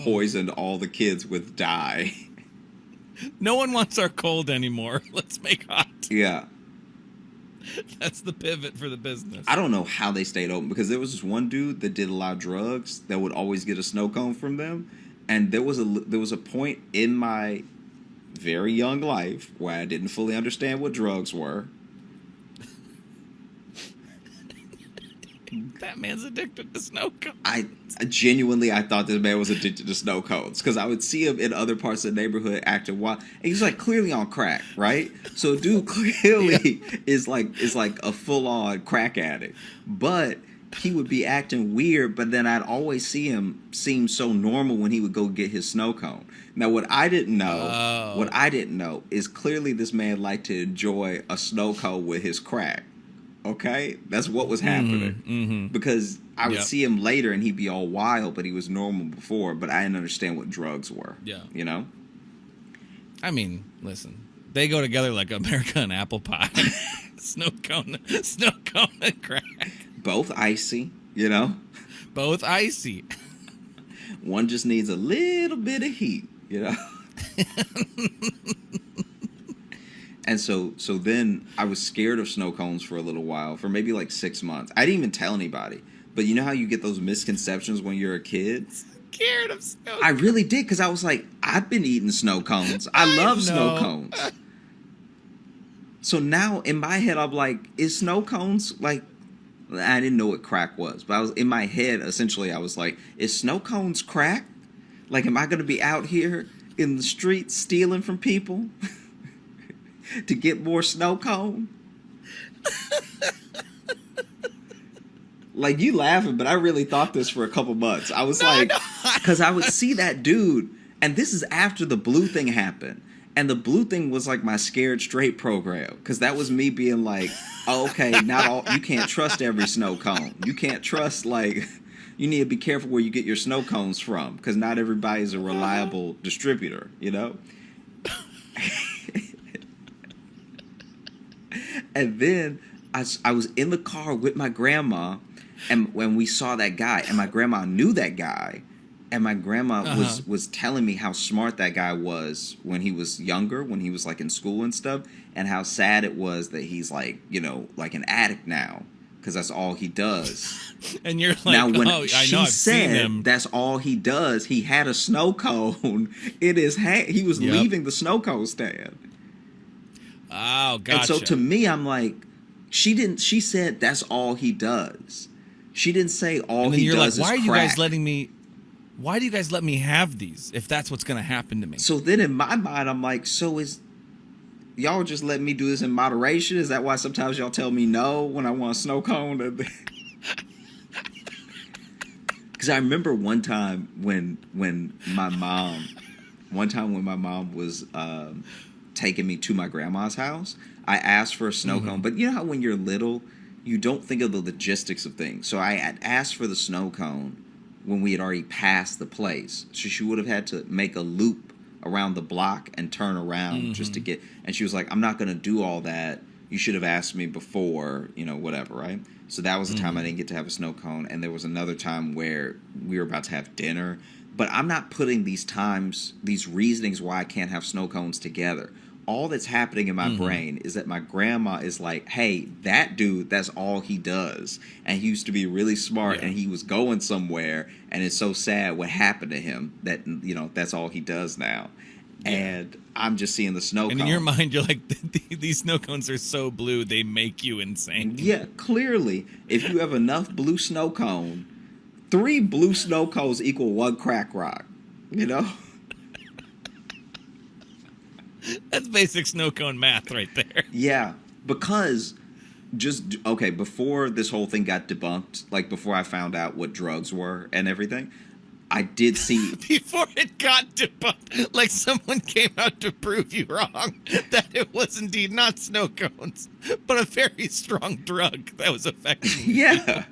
poisoned all the kids with dye? No one wants our cold anymore. Let's make hot. Yeah. That's the pivot for the business. I don't know how they stayed open, because there was this one dude that did a lot of drugs that would always get a snow cone from them, and there was a point in my very young life where I didn't fully understand what drugs were. That man's addicted to snow cones. I genuinely, I thought this man was addicted to snow cones, because I would see him in other parts of the neighborhood acting wild. And he's like clearly on crack, right? So dude clearly is like a full on crack addict. But he would be acting weird, but then I'd always see him seem so normal when he would go get his snow cone. Now what I didn't know is clearly this man liked to enjoy a snow cone with his crack. Okay? That's what was happening. Because I would see him later and he'd be all wild, but he was normal before, but I didn't understand what drugs were. Yeah. You know? I mean, listen. They go together like America and apple pie. Snow cone and crack. Both icy, you know? Both icy. One just needs a little bit of heat, you know? And so then I was scared of snow cones for a little while, for maybe like 6 months. I didn't even tell anybody. But you know how you get those misconceptions when you're a kid? Scared of snow cones. I really did, because I was like, I've been eating snow cones. I love snow cones. So now in my head, I'm like, is snow cones like... I didn't know what crack was, but I was in my head, essentially, I was like, is snow cones crack? Like, am I going to be out here in the streets stealing from people to get more snow cone? Like, you laughing, but I really thought this for a couple months. I was because I would see that dude, and this is after the blue thing happened. And the blue thing was like my Scared Straight program, because that was me being like, oh, okay, not all, you can't trust every snow cone. You can't trust, like, you need to be careful where you get your snow cones from, because not everybody is a reliable distributor, you know? And then I was in the car with my grandma, and when we saw that guy, and my grandma knew that guy, and my grandma was telling me how smart that guy was when he was younger, when he was like in school and stuff, and how sad it was that he's like, you know, like an addict now, because that's all he does. And you're like, now, when I've she seen him. said that's all he does, he had a snow cone in his hand. He was leaving the snow cone stand. Oh, gotcha. And so to me, I'm like, she said that's all he does. She didn't say all he does is crack. Why do you guys let me have these if that's what's going to happen to me? So then in my mind, I'm like, so is y'all just letting me do this in moderation? Is that why sometimes y'all tell me no when I want a snow cone? Because I remember one time when my mom was taking me to my grandma's house, I asked for a snow cone. But you know how when you're little, you don't think of the logistics of things. So I had asked for the snow cone when we had already passed the place. So she would have had to make a loop around the block and turn around just to get. And she was like, I'm not going to do all that. You should have asked me before, whatever, right? So that was the time I didn't get to have a snow cone. And there was another time where we were about to have dinner. But I'm not putting these reasonings why I can't have snow cones together. All that's happening in my brain is that my grandma is like, hey, that dude, that's all he does. And he used to be really smart and he was going somewhere. And it's so sad what happened to him that, that's all he does now. Yeah. And I'm just seeing the snow cone. And in your mind, you're like, these snow cones are so blue, they make you insane. Yeah, clearly, if you have enough blue snow cone, 3 blue snow cones equal 1 crack rock, That's basic snow cone math right there. Yeah, because before this whole thing got debunked, like before I found out what drugs were and everything, I did see... Before it got debunked, like someone came out to prove you wrong, that it was indeed not snow cones, but a very strong drug that was affecting you. Yeah.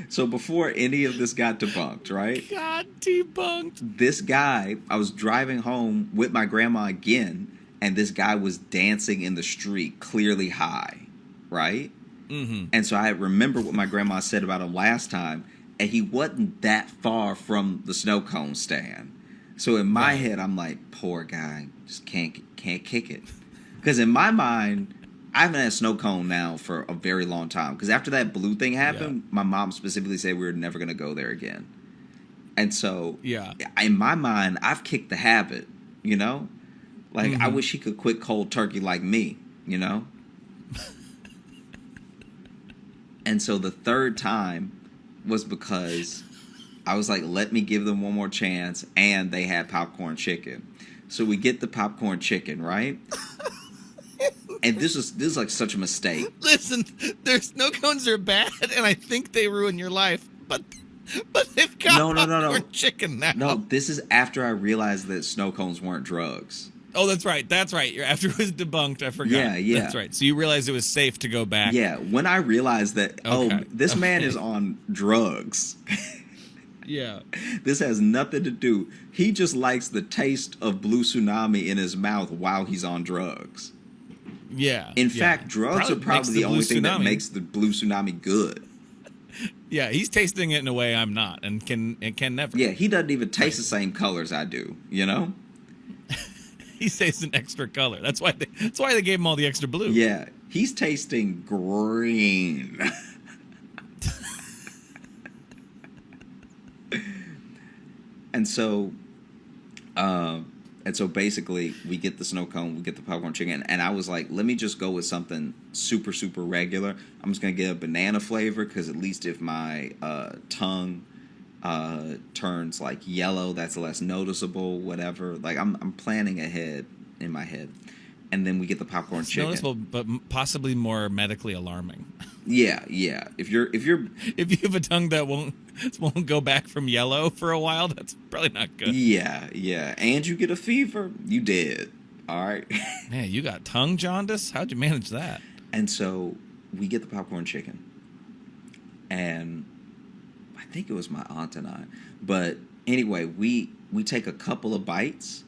So before any of this got debunked, right? God, debunked. This guy, I was driving home with my grandma again, and this guy was dancing in the street, clearly high, right? And so I remember what my grandma said about him last time, and he wasn't that far from the snow cone stand. So in my head, I'm like, poor guy, just can't kick it. Because in my mind, I haven't had a snow cone now for a very long time. Because after that blue thing happened, my mom specifically said we were never going to go there again. And so, in my mind, I've kicked the habit, Like, I wish he could quit cold turkey like me, And so the third time was because I was like, let me give them one more chance. And they had popcorn chicken. So we get the popcorn chicken, right? And this is like such a mistake. Listen, their snow cones are bad, and I think they ruin your life. But they've got popcorn chicken now. No, this is after I realized that snow cones weren't drugs. Oh, that's right. After it was debunked, I forgot. Yeah. That's right. So you realized it was safe to go back. Yeah, when I realized that, this man is on drugs. Yeah. This has nothing to do. He just likes the taste of blue tsunami in his mouth while he's on drugs. Yeah. In fact, drugs are probably the only thing that makes the blue tsunami good. Yeah, he's tasting it in a way I'm not, and can never. Yeah, he doesn't even taste the same colors I do, He tastes an extra color. That's why they gave him all the extra blue. Yeah, he's tasting green. And so basically we get the snow cone, we get the popcorn chicken, and I was like, let me just go with something super, super regular. I'm just going to get a banana flavor, because at least if my tongue turns like yellow, that's less noticeable, whatever. Like I'm planning ahead in my head. And then we get the popcorn chicken. Noticeable, but possibly more medically alarming. Yeah. If you have a tongue that won't go back from yellow for a while, that's probably not good. Yeah. And you get a fever, you dead. All right. Man, you got tongue jaundice? How'd you manage that? And so we get the popcorn chicken. And I think it was my aunt and I. But anyway, we take a couple of bites,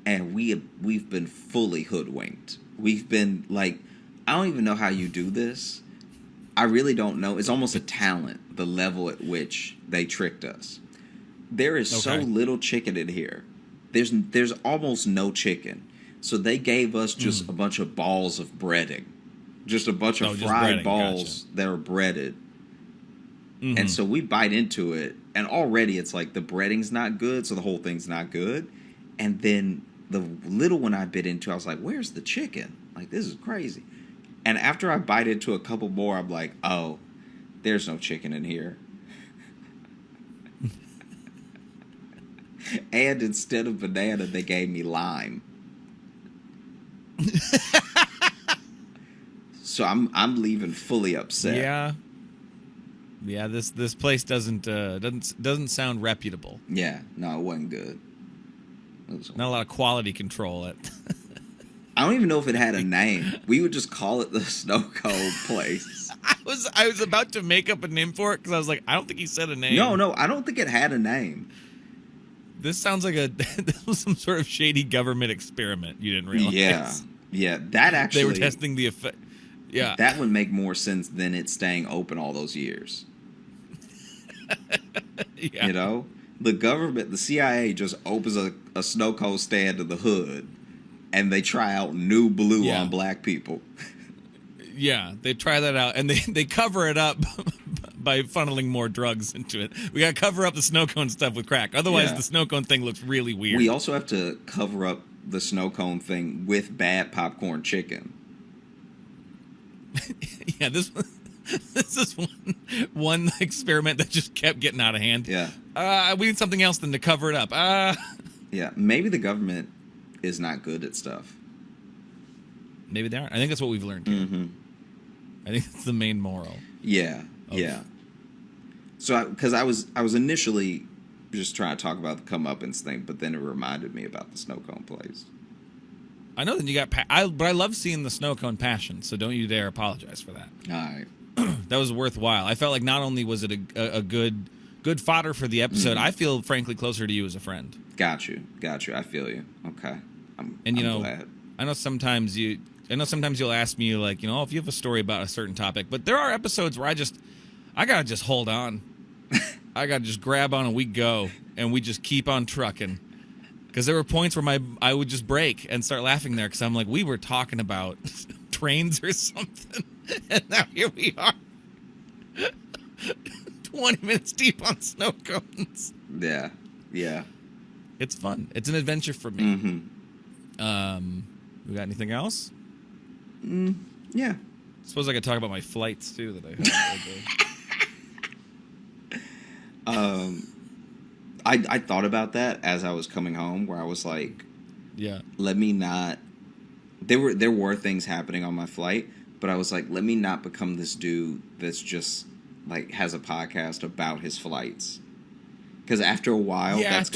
and we've been fully hoodwinked. We've been like, I don't even know how you do this. I really don't know. It's almost a talent, the level at which they tricked us. There is so little chicken in here. There's almost no chicken. So they gave us just a bunch of balls of breading. Just a bunch of fried balls that are breaded. And so we bite into it, and already it's like the breading's not good, so the whole thing's not good. And then the little one I bit into, I was like, where's the chicken? Like, this is crazy. And after I bite into a couple more, I'm like, oh, there's no chicken in here. And instead of banana, they gave me lime. So I'm leaving fully upset. Yeah. This place doesn't sound reputable. Yeah, no, it wasn't good. Not a lot of quality control I don't even know if it had a name. We would just call it the snow cone place. I was about to make up a name for it because I was like, I don't think he said a name. No, I don't think it had a name. This sounds like this was some sort of shady government experiment you didn't realize. Yeah. That actually, they were testing the effect. Yeah, that would make more sense than it staying open all those years. Yeah. You know, the government, the CIA, just opens a snow cone stand in the hood, and they try out new blue on black people. Yeah, they try that out, and they cover it up by funneling more drugs into it. We got to cover up the snow cone stuff with crack. Otherwise, the snow cone thing looks really weird. We also have to cover up the snow cone thing with bad popcorn chicken. Yeah, this is one experiment that just kept getting out of hand. Yeah. We need something else than to cover it up. Yeah, maybe the government is not good at stuff. Maybe they aren't. I think that's what we've learned here. Mm-hmm. I think that's the main moral. Yeah. So, because I was initially just trying to talk about the comeuppance thing, but then it reminded me about the snow cone place. I know that you got, but I love seeing the snow cone passion. So don't you dare apologize for that. All right. That was worthwhile. I felt like not only was it a good fodder for the episode, I feel frankly closer to you as a friend. Got you. I feel you. Okay. I'm glad. I know sometimes you'll ask me like, if you have a story about a certain topic, but there are episodes where I gotta just hold on. I gotta just grab on and we go, and we just keep on trucking. Because there were points where I would just break and start laughing there because I'm like, we were talking about trains or something, and now here we are, 20 minutes deep on snow cones. Yeah. It's fun. It's an adventure for me. Mm-hmm. We got anything else? Yeah. Suppose I could talk about my flights too that I had. I thought about that as I was coming home, where I was like, yeah, let me not. There were things happening on my flight, but I was like, let me not become this dude that's just like has a podcast about his flights. Because after a while, that's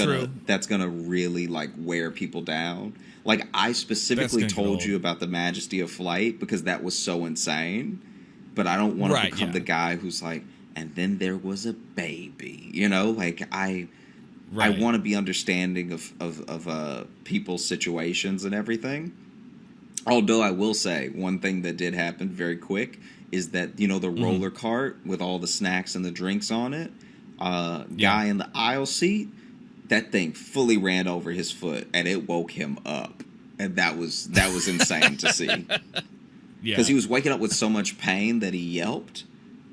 gonna really like wear people down. Like I specifically told you about the majesty of flight because that was so insane. But I don't want to become the guy who's like, and then there was a baby. Like I want to be understanding of people's situations and everything. Although I will say one thing that did happen very quick is that the roller cart with all the snacks and the drinks on it. Guy in the aisle seat, that thing fully ran over his foot and it woke him up, and that was insane to see. Because he was waking up with so much pain that he yelped,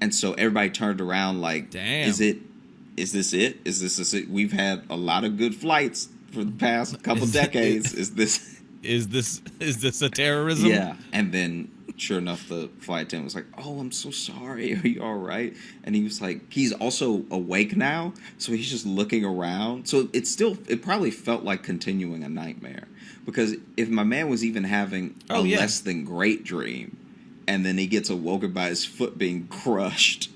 and so everybody turned around like, "Damn, is this it? We've had a lot of good flights for the past couple decades. Is this a terrorism?" Yeah, and then. Sure enough, the flight attendant was like, "Oh, I'm so sorry. Are you all right?" And he was like, he's also awake now, so he's just looking around. So it probably felt like continuing a nightmare. Because if my man was even having a less than great dream, and then he gets awoken by his foot being crushed.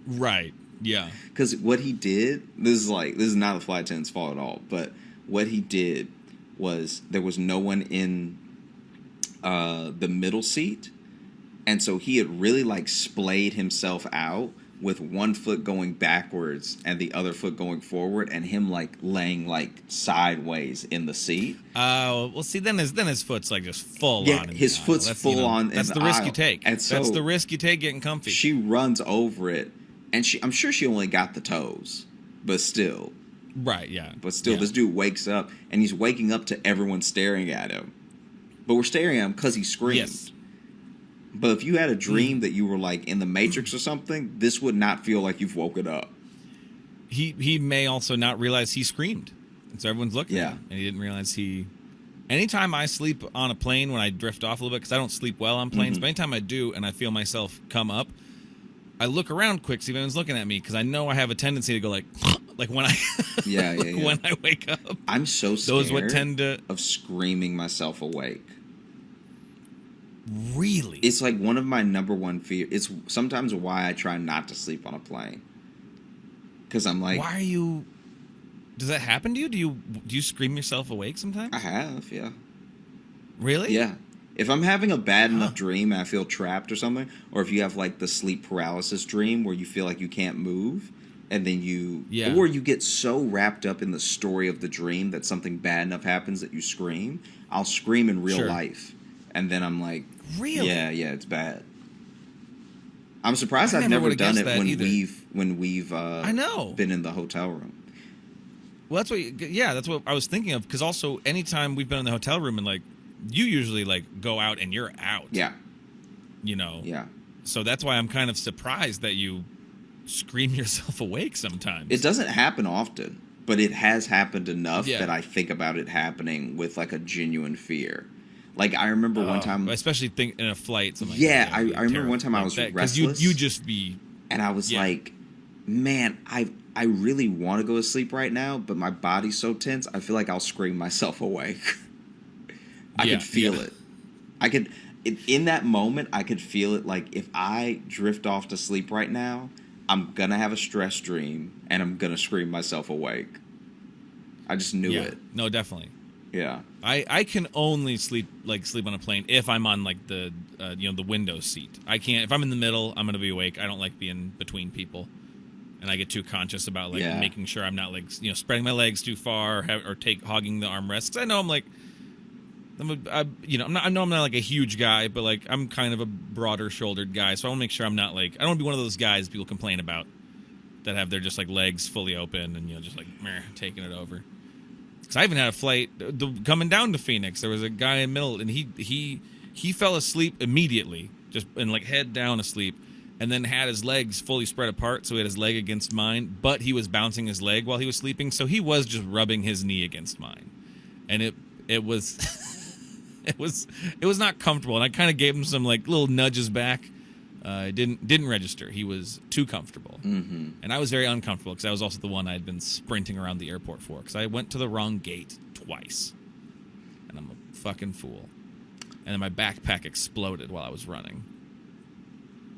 Right, yeah. Because what he did, this is not the flight attendant's fault at all, but what he did was there was no one in the middle seat, and so he had really like splayed himself out with one foot going backwards and the other foot going forward, and him like laying like sideways in the seat. Oh, well, see, then his foot's like just full on. Yeah, his foot's full on. That's the risk you take. And so that's the risk you take getting comfy. She runs over it, and I'm sure she only got the toes, but still. Right. Yeah. But still, this dude wakes up, and he's waking up to everyone staring at him. But we're staring at him because he screamed. Yes. But if you had a dream that you were like in the Matrix or something, this would not feel like you've woken up. He may also not realize he screamed. And so everyone's looking at him. And he didn't realize he... Anytime I sleep on a plane, when I drift off a little bit, because I don't sleep well on planes, but anytime I do and I feel myself come up, I look around quick, see if anyone's looking at me, because I know I have a tendency to go like when I when I wake up. I'm so scared of screaming myself awake. Really? It's like one of my number one fears. It's sometimes why I try not to sleep on a plane. Because I'm like... Why are you... Does that happen to you? Do you scream yourself awake sometimes? I have, yeah. Really? Yeah. If I'm having a bad enough dream and I feel trapped or something, or if you have like the sleep paralysis dream where you feel like you can't move, and then or you get so wrapped up in the story of the dream that something bad enough happens that you scream, I'll scream in real life. And then I'm like, really? Yeah, it's bad. I'm surprised I've never done it when we've I know. been in the hotel room. Well, that's what I was thinking of, because also anytime we've been in the hotel room and like you usually like go out and you're out. Yeah. You know. Yeah. So that's why I'm kind of surprised that you scream yourself awake sometimes. It doesn't happen often, but it has happened enough that I think about it happening with like a genuine fear. Like I remember one time, especially in a flight. Yeah, I remember one time I was restless. You just be, and I was like, man, I really want to go to sleep right now, but my body's so tense. I feel like I'll scream myself awake. I could feel it. In that moment, I could feel it. Like if I drift off to sleep right now, I'm gonna have a stress dream and I'm gonna scream myself awake. I just knew it. No, definitely. Yeah. I can only sleep on a plane if I'm on like the the window seat. I can't if I'm in the middle. I'm gonna be awake. I don't like being between people, and I get too conscious about making sure I'm not spreading my legs too far or hogging the armrests. 'Cause I know I'm like. I know I'm not like a huge guy, but like I'm kind of a broader shouldered guy, so I want to make sure I'm not like I don't want to be one of those guys people complain about that have their just like legs fully open and just like taking it over. Because I even had a flight coming down to Phoenix. There was a guy in the middle, and he fell asleep immediately, just and like head down asleep, and then had his legs fully spread apart, so he had his leg against mine, but he was bouncing his leg while he was sleeping, so he was just rubbing his knee against mine, and it was. It was not comfortable, and I kind of gave him some like little nudges back. It didn't register. He was too comfortable, and I was very uncomfortable because I was also the one I had been sprinting around the airport for because I went to the wrong gate twice, and I'm a fucking fool. And then my backpack exploded while I was running.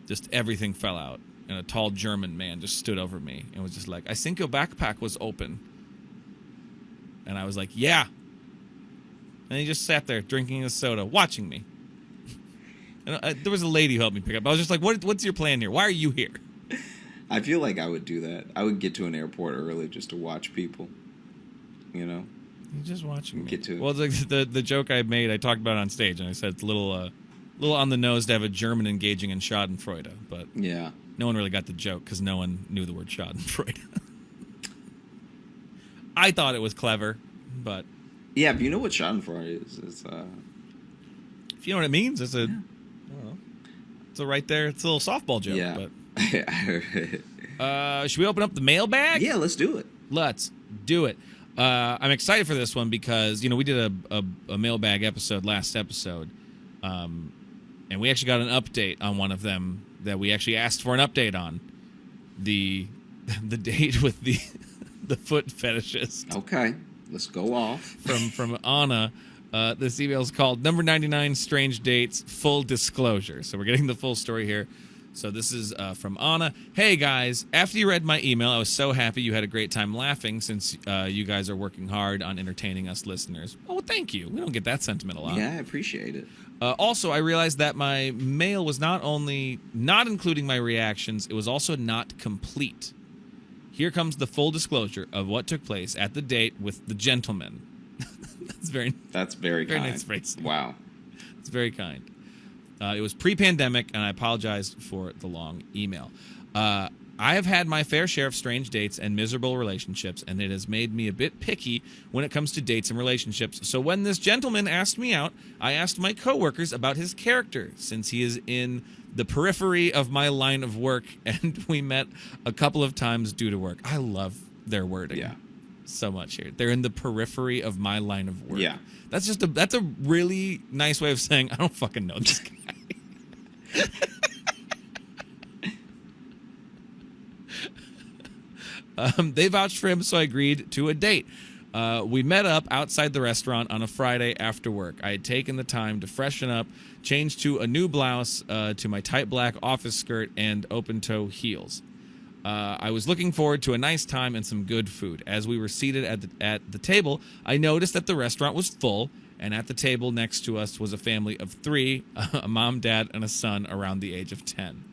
Just everything fell out, and a tall German man just stood over me and was just like, "I think your backpack was open," and I was like, "Yeah." And he just sat there drinking his soda, watching me. And there was a lady who helped me pick up. I was just like, what's your plan here? Why are you here? I feel like I would do that. I would get to an airport early just to watch people. You're just watching me. Get to it. Well, the joke I made, I talked about it on stage, and I said it's a little on the nose to have a German engaging in Schadenfreude. But no one really got the joke because no one knew the word Schadenfreude. I thought it was clever, but... Yeah, but you know what Schadenfreude is? If you know what it means, it's a... I don't know. It's right there. It's a little softball joke. Yeah. But. Should we open up the mailbag? Yeah, let's do it. Let's do it. I'm excited for this one because, we did a mailbag episode last episode. And we actually got an update on one of them that we actually asked for an update on. The date with the foot fetishist. Okay. Let's go off. From Anna. This email is called Number 99 Strange Dates Full Disclosure. So we're getting the full story here. So this is from Anna. Hey, guys. After you read my email, I was so happy you had a great time laughing since you guys are working hard on entertaining us listeners. Oh, well, thank you. We don't get that sentiment a lot. Yeah, I appreciate it. Also, I realized that my mail was not only not including my reactions, it was also not complete. Here comes the full disclosure of what took place at the date with the gentleman. That's very kind. Nice phrase. Wow. It's very kind. It was pre-pandemic, and I apologize for the long email. I have had my fair share of strange dates and miserable relationships, and it has made me a bit picky when it comes to dates and relationships. So when this gentleman asked me out, I asked my coworkers about his character, since he is in the periphery of my line of work, and we met a couple of times due to work. I love their wording so much here. They're in the periphery of my line of work. Yeah. That's a really nice way of saying I don't fucking know this guy. They vouched for him, so I agreed to a date. We met up outside the restaurant on a Friday after work. I had taken the time to freshen up, change to a new blouse, to my tight black office skirt, and open-toe heels. I was looking forward to a nice time and some good food. As we were seated at the table, I noticed that the restaurant was full, and at the table next to us was a family of 3, a mom, dad, and a son around the age of 10.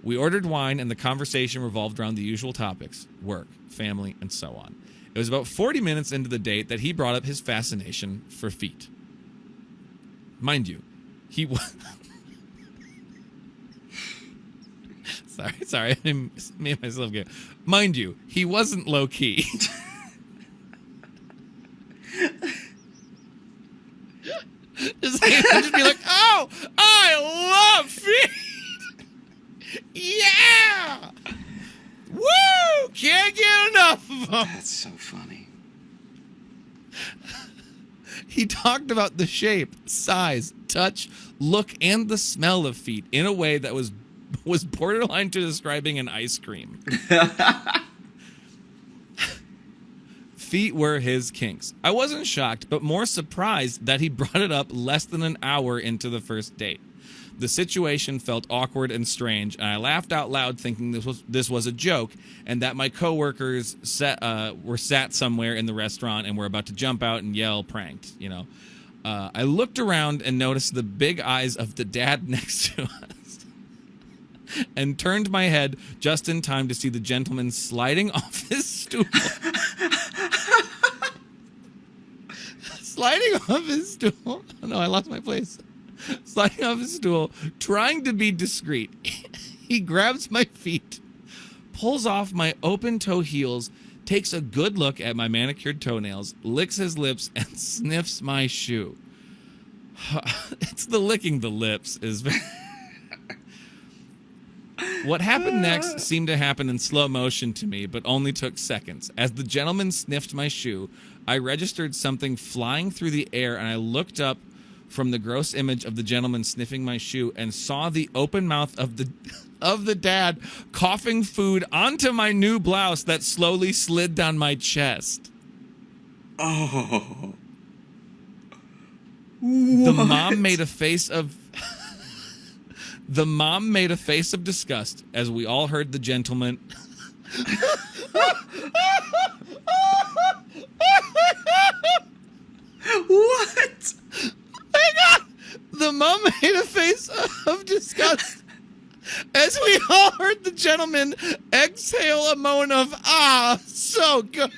We ordered wine, and the conversation revolved around the usual topics: work, family, and so on. It was about 40 minutes into the date that he brought up his fascination for feet. Mind you, he was... Sorry, me and myself get. Mind you, he wasn't low key. just be like, oh, I love feet. Yeah. Woo! Can't get enough of them. That's so funny. He talked about the shape, size, touch, look, and the smell of feet in a way that was borderline to describing an ice cream. Feet were his kinks. I wasn't shocked, but more surprised that he brought it up less than an hour into the first date. The situation felt awkward and strange, and I laughed out loud thinking this was a joke and that my coworkers were sat somewhere in the restaurant and were about to jump out and yell pranked, you know. I looked around and noticed the big eyes of the dad next to us and turned my head just in time to see the gentleman sliding off his stool. Sliding off his stool. Oh, no, I lost my place. Sliding off his stool, trying to be discreet. He grabs my feet, pulls off my open-toe heels, takes a good look at my manicured toenails, licks his lips, and sniffs my shoe. It's the licking the lips is very... What happened next seemed to happen in slow motion to me, but only took seconds. As the gentleman sniffed my shoe, I registered something flying through the air, and I looked up from the gross image of the gentleman sniffing my shoe and saw the open mouth of the dad coughing food onto my new blouse that slowly slid down my chest. Oh. The mom made a face of disgust as we all heard the gentleman What? The mom made a face of disgust as we all heard the gentleman exhale a moan of, ah, so good.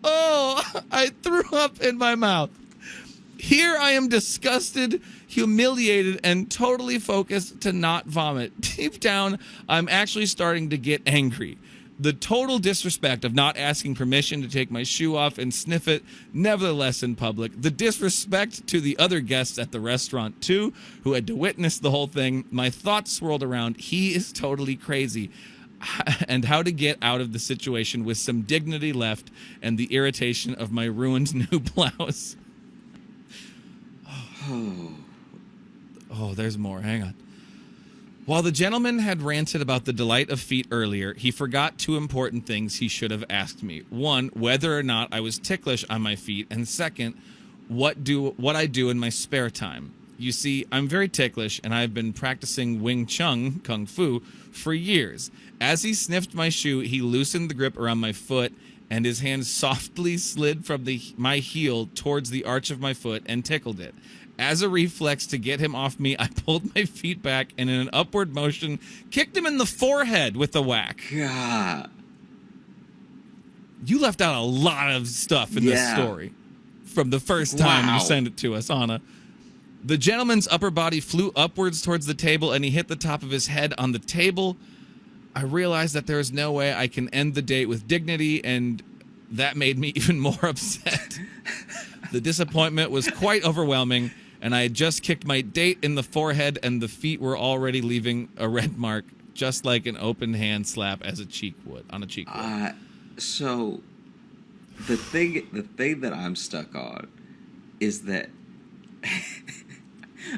Oh, I threw up in my mouth. Here I am disgusted, humiliated, and totally focused to not vomit. Deep down, I'm actually starting to get angry. The total disrespect of not asking permission to take my shoe off and sniff it, nevertheless in public. The disrespect to the other guests at the restaurant, too, who had to witness the whole thing. My thoughts swirled around. He is totally crazy. And how to get out of the situation with some dignity left and the irritation of my ruined new blouse. Oh, there's more. Hang on. While the gentleman had ranted about the delight of feet earlier, he forgot 2 important things he should have asked me. 1, whether or not I was ticklish on my feet, and 2nd, what I do in my spare time. You see, I'm very ticklish, and I've been practicing Wing Chun, Kung Fu, for years. As he sniffed my shoe, he loosened the grip around my foot, and his hand softly slid from my heel towards the arch of my foot and tickled it. As a reflex to get him off me, I pulled my feet back and in an upward motion, kicked him in the forehead with a whack. God. You left out a lot of stuff in this story from the first time you sent it to us, Anna. The gentleman's upper body flew upwards towards the table and he hit the top of his head on the table. I realized that there is no way I can end the date with dignity, and that made me even more upset. The disappointment was quite overwhelming, and I had just kicked my date in the forehead, and the feet were already leaving a red mark, just like an open hand slap as a cheek would on a cheek would. So the thing that I'm stuck on is that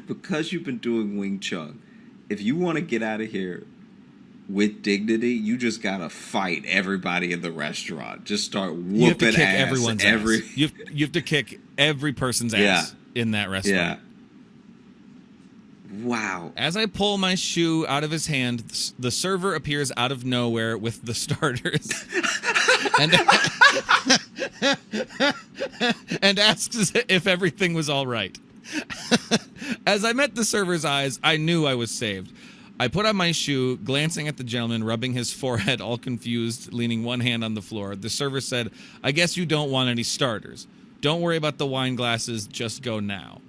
because you've been doing Wing Chun, if you want to get out of here with dignity, you just gotta fight everybody in the restaurant. Just start whooping you have to kick ass. Everyone's ass. You have to kick every person's ass in that restaurant. Wow. As I pull my shoe out of his hand, the server appears out of nowhere with the starters and asks if everything was all right. As I met the server's eyes, I knew I was saved. I put on my shoe, glancing at the gentleman, rubbing his forehead, all confused, leaning one hand on the floor. The server said, "I guess you don't want any starters. Don't worry about the wine glasses, just go now."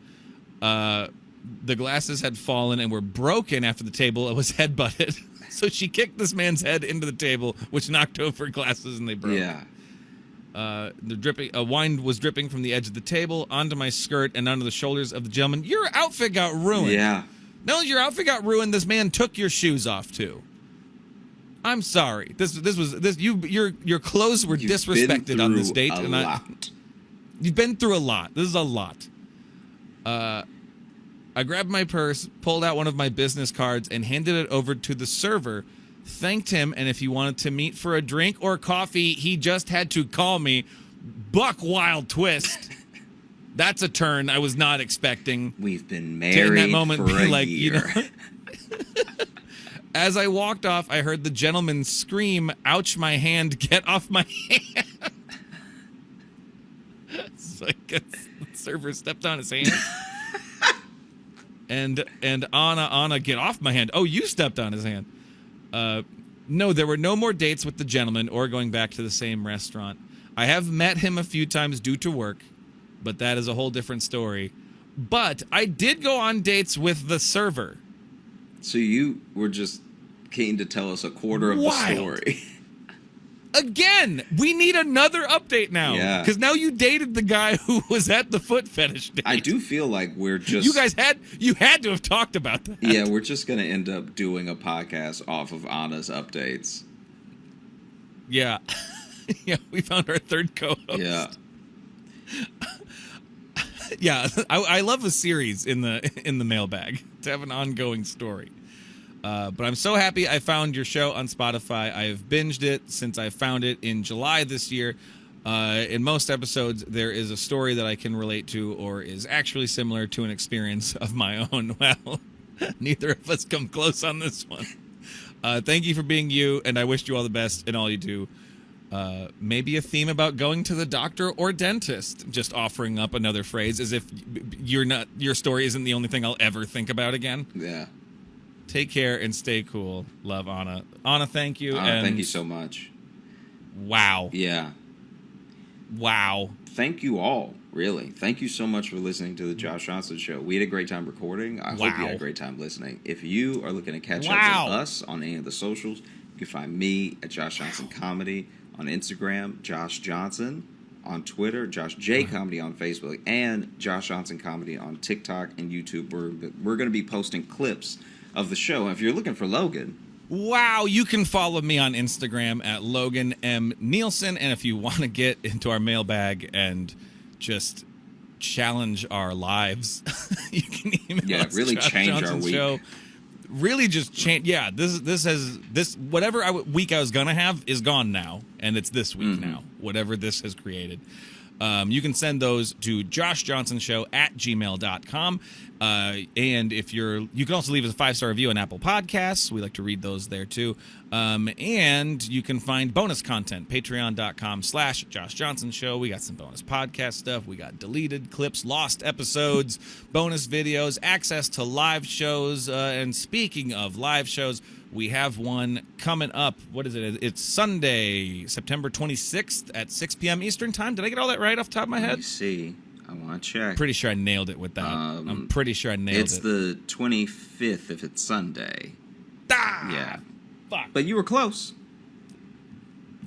The glasses had fallen and were broken after the table was headbutted. So she kicked this man's head into the table, which knocked over glasses and they broke. Yeah. Wine was dripping from the edge of the table onto my skirt and onto the shoulders of the gentleman. Your outfit got ruined. Yeah. Not only your outfit got ruined, this man took your shoes off too. I'm sorry. Your clothes were disrespected on this date. You've been through a lot. This is a lot. I grabbed my purse, pulled out one of my business cards, and handed it over to the server. Thanked him, and if he wanted to meet for a drink or coffee, he just had to call me. Buck wild twist. That's a turn I was not expecting. We've been married in that moment, for be a like, year. you know. As I walked off, I heard the gentleman scream, "Ouch, my hand, get off my hand." It's like the server stepped on his hand. And Anna, get off my hand. Oh, you stepped on his hand. No, there were no more dates with the gentleman or going back to the same restaurant. I have met him a few times due to work, but that is a whole different story. But I did go on dates with the server. So you were just keen to tell us a quarter of the story. Again, we need another update now. Yeah. Because now you dated the guy who was at the foot fetish date. I do feel like we're just... You had to have talked about that. Yeah, we're just going to end up doing a podcast off of Anna's updates. Yeah. Yeah, we found our third co-host. Yeah. Yeah, I love a series in the mailbag to have an ongoing story. But I'm so happy I found your show on Spotify. I have binged it since I found it in July this year. In most episodes, there is a story that I can relate to or is actually similar to an experience of my own. Well, neither of us come close on this one. Thank you for being you, and I wish you all the best in all you do. Maybe a theme about going to the doctor or dentist. Just offering up another phrase as if your story isn't the only thing I'll ever think about again. Yeah. Take care and stay cool. Love, Anna. Anna, thank you. Anna, thank you so much. Wow. Yeah. Wow. Thank you all, really. Thank you so much for listening to the Josh Johnson Show. We had a great time recording. I hope you had a great time listening. If you are looking to catch up with us on any of the socials, you can find me at Josh Johnson Comedy on Instagram, Josh Johnson on Twitter, Josh J Comedy on Facebook, and Josh Johnson Comedy on TikTok and YouTube. We're going to be posting clips of the show. And if you're looking for Logan, wow, you can follow me on Instagram at Logan M. Nielsen. And if you want to get into our mailbag and just challenge our lives, you can email us. Really change Johnson our week. Show. Really just change. Yeah, this whatever week I was going to have is gone now. And it's this week now, whatever this has created. You can send those to joshjohnsonshow@gmail.com. And you can also leave us a 5-star review on Apple Podcasts. We like to read those there too. And you can find bonus content, patreon.com/Josh Johnson Show. We got some bonus podcast stuff. We got deleted clips, lost episodes, bonus videos, access to live shows. And speaking of live shows, we have one coming up. What is it? It's Sunday, September 26th at 6 p.m. Eastern Time. Did I get all that right off the top of my head? Let me see. I want to check. Pretty sure I nailed it with that. I'm pretty sure I nailed it. It's the 25th if it's Sunday. Ah! Yeah. Fuck. But you were close.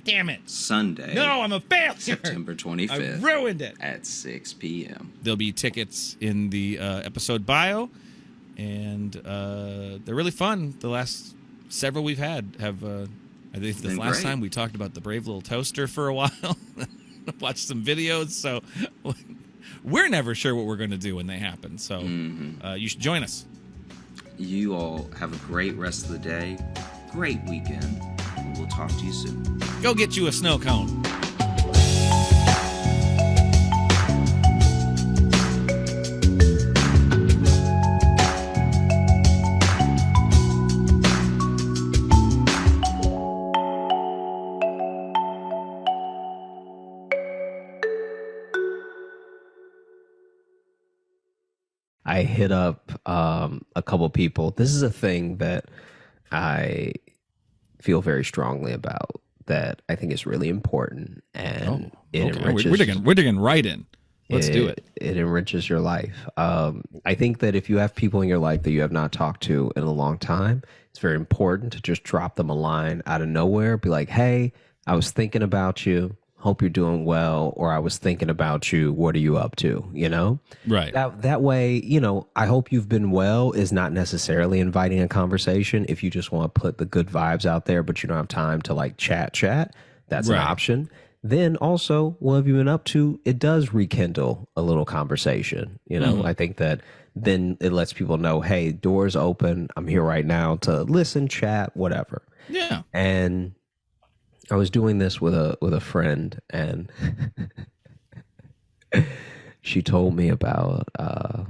Damn it. Sunday. No, I'm a failure. September 25th. I ruined it. At 6 p.m. There'll be tickets in the episode bio, and they're really fun. The last several we've had have, I think the last time we talked about the brave little toaster for a while. Watched some videos, so we're never sure what we're going to do when they happen. So you should join us. You all have a great rest of the day, great weekend, and we'll talk to you soon. Go get you a snow cone. I hit up a couple people. This is a thing that I feel very strongly about, that I think is really important, and it enriches. We're digging right in. Let's do it. It enriches your life. I think that if you have people in your life that you have not talked to in a long time, it's very important to just drop them a line out of nowhere. Be like, hey, I was thinking about you. Hope you're doing well. Or I was thinking about you. What are you up to? You know? Right. That way, you know, I hope you've been well is not necessarily inviting a conversation. If you just want to put the good vibes out there, but you don't have time to like chat, that's an option. Then also, what have you been up to? It does rekindle a little conversation. You know, I think that then it lets people know, hey, doors open. I'm here right now to listen, chat, whatever. Yeah. And I was doing this with a friend, and she told me about a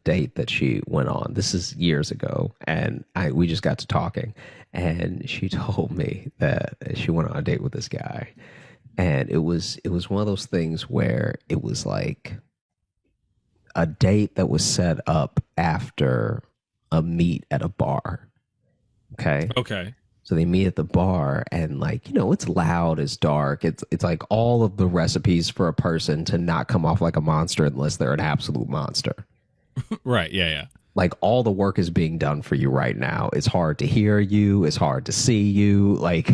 date that she went on. This is years ago, and we just got to talking, and she told me that she went on a date with this guy, and it was one of those things where it was like a date that was set up after a meet at a bar. Okay. So they meet at the bar, and like, you know, it's loud, it's dark. It's like all of the recipes for a person to not come off like a monster unless they're an absolute monster. Right. Yeah. Like all the work is being done for you right now. It's hard to hear you. It's hard to see you. Like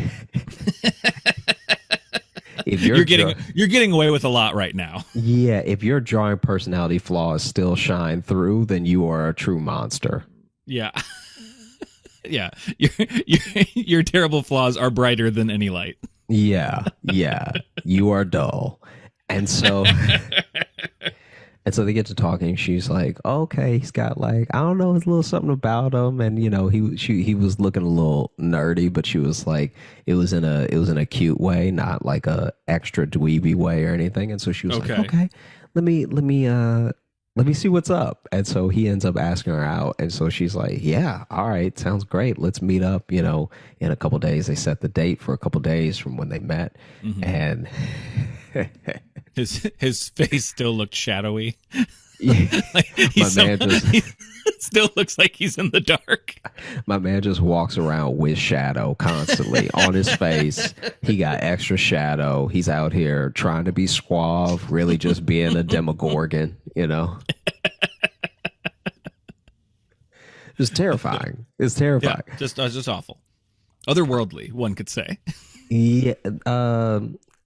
if you're getting away with a lot right now. Yeah. If your drawing personality flaws still shine through, then you are a true monster. Yeah. Yeah. Your terrible flaws are brighter than any light. Yeah. You are dull. And so they get to talking. She's like, oh, okay, he's got like, I don't know, it's a little something about him. And you know, he was looking a little nerdy, but she was like, it was in a cute way, not like a extra dweeby way or anything. And so she was like, okay, let me see what's up. And so he ends up asking her out. And so she's like, yeah, all right, sounds great. Let's meet up, you know, in a couple days. They set the date for a couple days from when they met. And his face still looked shadowy. Like he still looks like he's in the dark. My man just walks around with shadow constantly on his face. He got extra shadow. He's out here trying to be suave, really just being a demogorgon, you know? It's terrifying. It's terrifying. Yeah, just awful. Otherworldly, one could say. Yeah,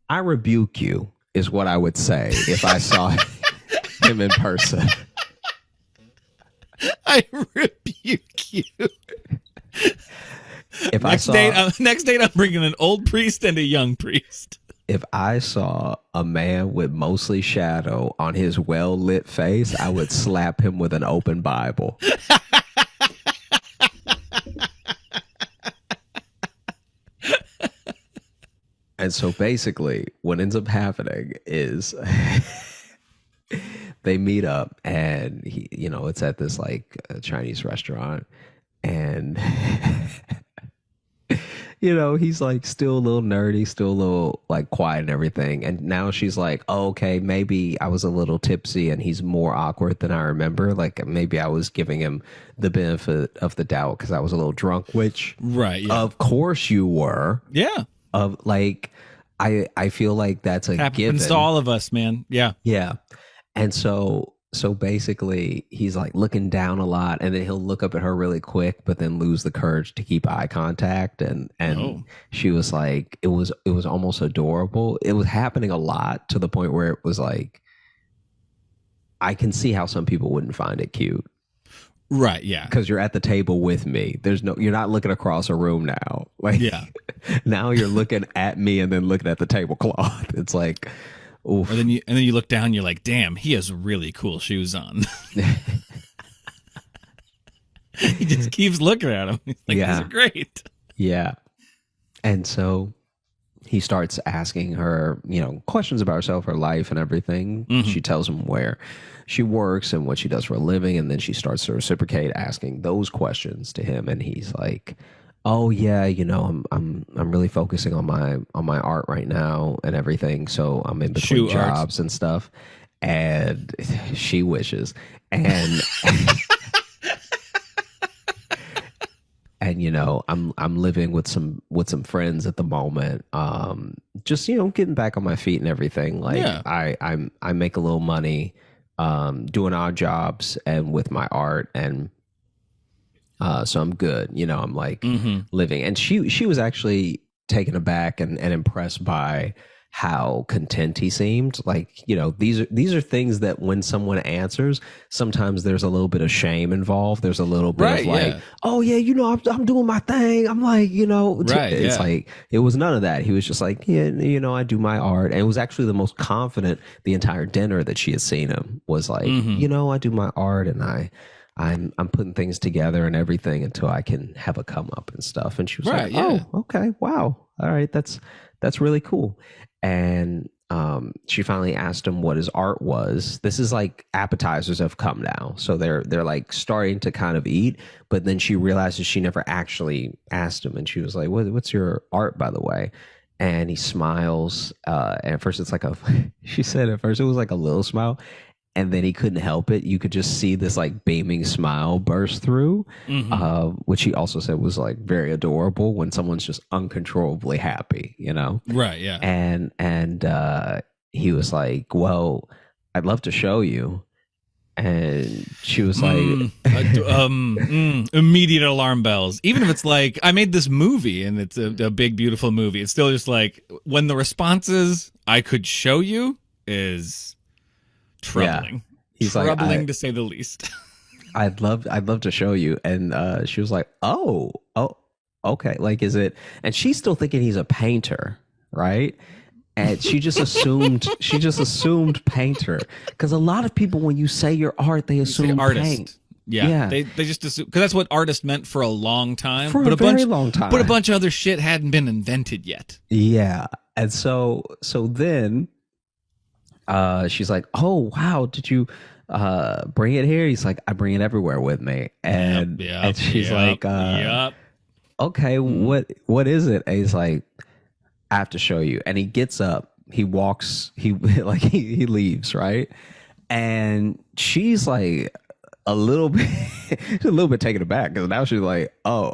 I rebuke you is what I would say if I saw him in person. I rebuke you. If next date, I'm bringing an old priest and a young priest. If I saw a man with mostly shadow on his well-lit face, I would slap him with an open Bible. And so basically what ends up happening is they meet up, and he, you know, it's at this like Chinese restaurant, and you know, he's like still a little nerdy, still a little like quiet and everything. And now she's like, oh, okay, maybe I was a little tipsy and he's more awkward than I remember. Like maybe I was giving him the benefit of the doubt because I was a little drunk, which right, yeah. Of course you were. Yeah. Of like, I feel like that's a happens given to all of us, man. Yeah. Yeah. And so basically he's like looking down a lot, and then he'll look up at her really quick, but then lose the courage to keep eye contact. And she was like, it was almost adorable. It was happening a lot to the point where it was like, I can see how some people wouldn't find it cute. Right. Yeah. Because you're at the table with me. You're not looking across a room now. Like, yeah. Now you're looking at me and then looking at the tablecloth. It's like, oof. And then you look down, you're like, damn, he has really cool shoes on. He just keeps looking at him. He's like, yeah. These are great. Yeah. And so he starts asking her, you know, questions about herself, her life and everything. Mm-hmm. She tells him where she works and what she does for a living. And then she starts to reciprocate asking those questions to him. And he's like, oh yeah, you know, I'm really focusing on my art right now and everything. So I'm in between jobs and stuff. and she wishes. And and I'm living with some friends at the moment. Just getting back on my feet and everything. Like I make a little money doing odd jobs and with my art, and so I'm good. I'm like living. And she was actually taken aback and impressed by how content he seemed. Like, these are things that when someone answers, sometimes there's a little bit of shame involved. There's a little bit of like, oh yeah, I'm doing my thing. I'm like, it's like, it was none of that. He was just like, yeah, I do my art. And it was actually the most confident the entire dinner that she had seen him was like, I do my art, and I'm putting things together and everything until I can have a come up and stuff. And she was like, oh, okay, wow, all right, that's really cool. And she finally asked him what his art was. This is like appetizers have come now, so they're like starting to kind of eat. But then she realizes she never actually asked him, and she was like, "What's your art, by the way?" And he smiles. And at first, it's like she said at first it was like a little smile. And then he couldn't help it. You could just see this like beaming smile burst through, which he also said was like very adorable when someone's just uncontrollably happy, Right, yeah. And he was like, well, I'd love to show you. And she was like, immediate alarm bells. Even if it's like, I made this movie and it's a big, beautiful movie, it's still just like, when the response is, I could show you, is troubling. Yeah. He's troubling like, to say the least. I'd love to show you. And she was like, oh, okay. Like, is it? And she's still thinking he's a painter, right? And she just assumed painter, because a lot of people, when you say your art, they assume artist. Paint. Yeah. They just assume, because that's what artist meant for a long time. For a very long time. But a bunch of other shit hadn't been invented yet. Yeah. And so then she's like, oh wow, did you bring it here? He's like, I bring it everywhere with me. And she's like, okay, what is it? And he's like, I have to show you. And he gets up, he walks, he leaves, right? And she's like a little bit taken aback, because now she's like, oh,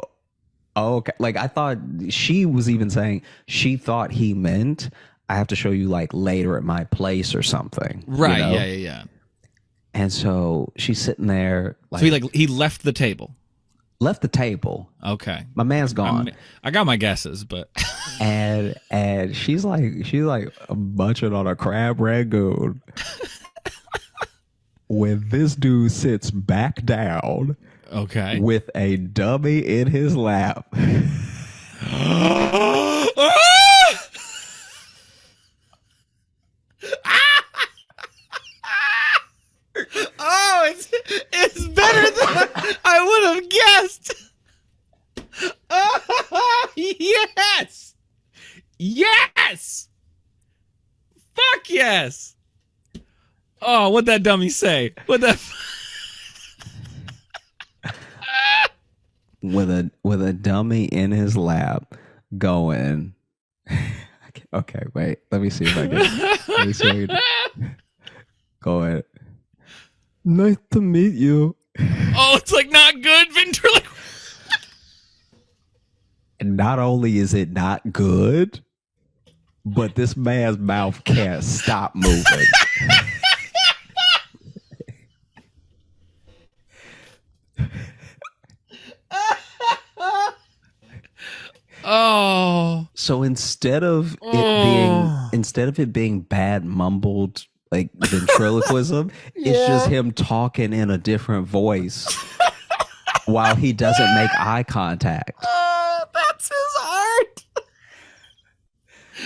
okay. Like, I thought she was even saying she thought he meant, I have to show you like later at my place or something. Right. Yeah. And so she's sitting there. Like, so he left the table. Left the table. Okay. My man's gone. I got my guesses, but and she's like munching on a crab rangoon when this dude sits back down. Okay. With a dummy in his lap. Oh, it's better than I would have guessed. Oh, yes. Yes. Fuck yes. Oh, what'd that dummy say? What the? With a dummy in his lap, going. Okay, wait. Let me see if I can. Let me see if I can. Going. Nice to meet you. Oh, it's like not good ventriloquism. And not only is it not good, but this man's mouth can't stop moving. Oh. So instead of it being bad mumbled like ventriloquism, it's just him talking in a different voice while he doesn't make eye contact. That's his art.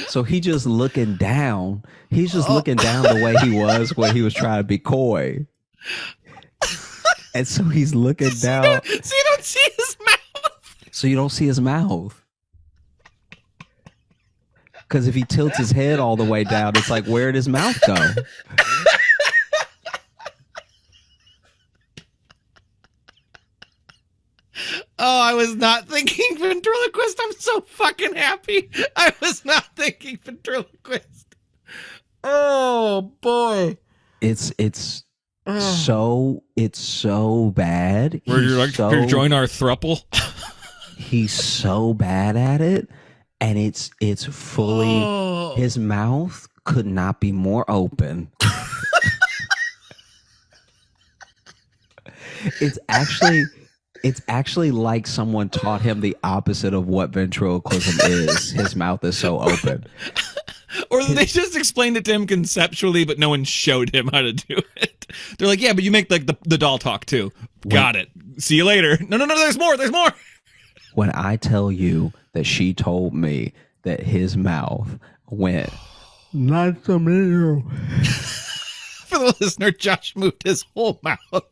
So he just looking down. He's just looking down the way he was when he was trying to be coy. And so he's looking down. So you don't see his mouth. So you don't see his mouth. Because if he tilts his head all the way down, it's like, where'd his mouth go? Oh, I was not thinking ventriloquist. I'm so fucking happy. I was not thinking ventriloquist. Oh, boy. It's so bad. Would you like to join our thruple? He's so bad at it, and it's fully his mouth could not be more open. It's actually like someone taught him the opposite of what ventriloquism is. His mouth is so open. Or they just explained it to him conceptually, but no one showed him how to do it. They're like, yeah, but you make like the doll talk too. Got it. See you later. No, there's more. When I tell you that she told me that his mouth went, nice to meet you. For the listener, Josh moved his whole mouth.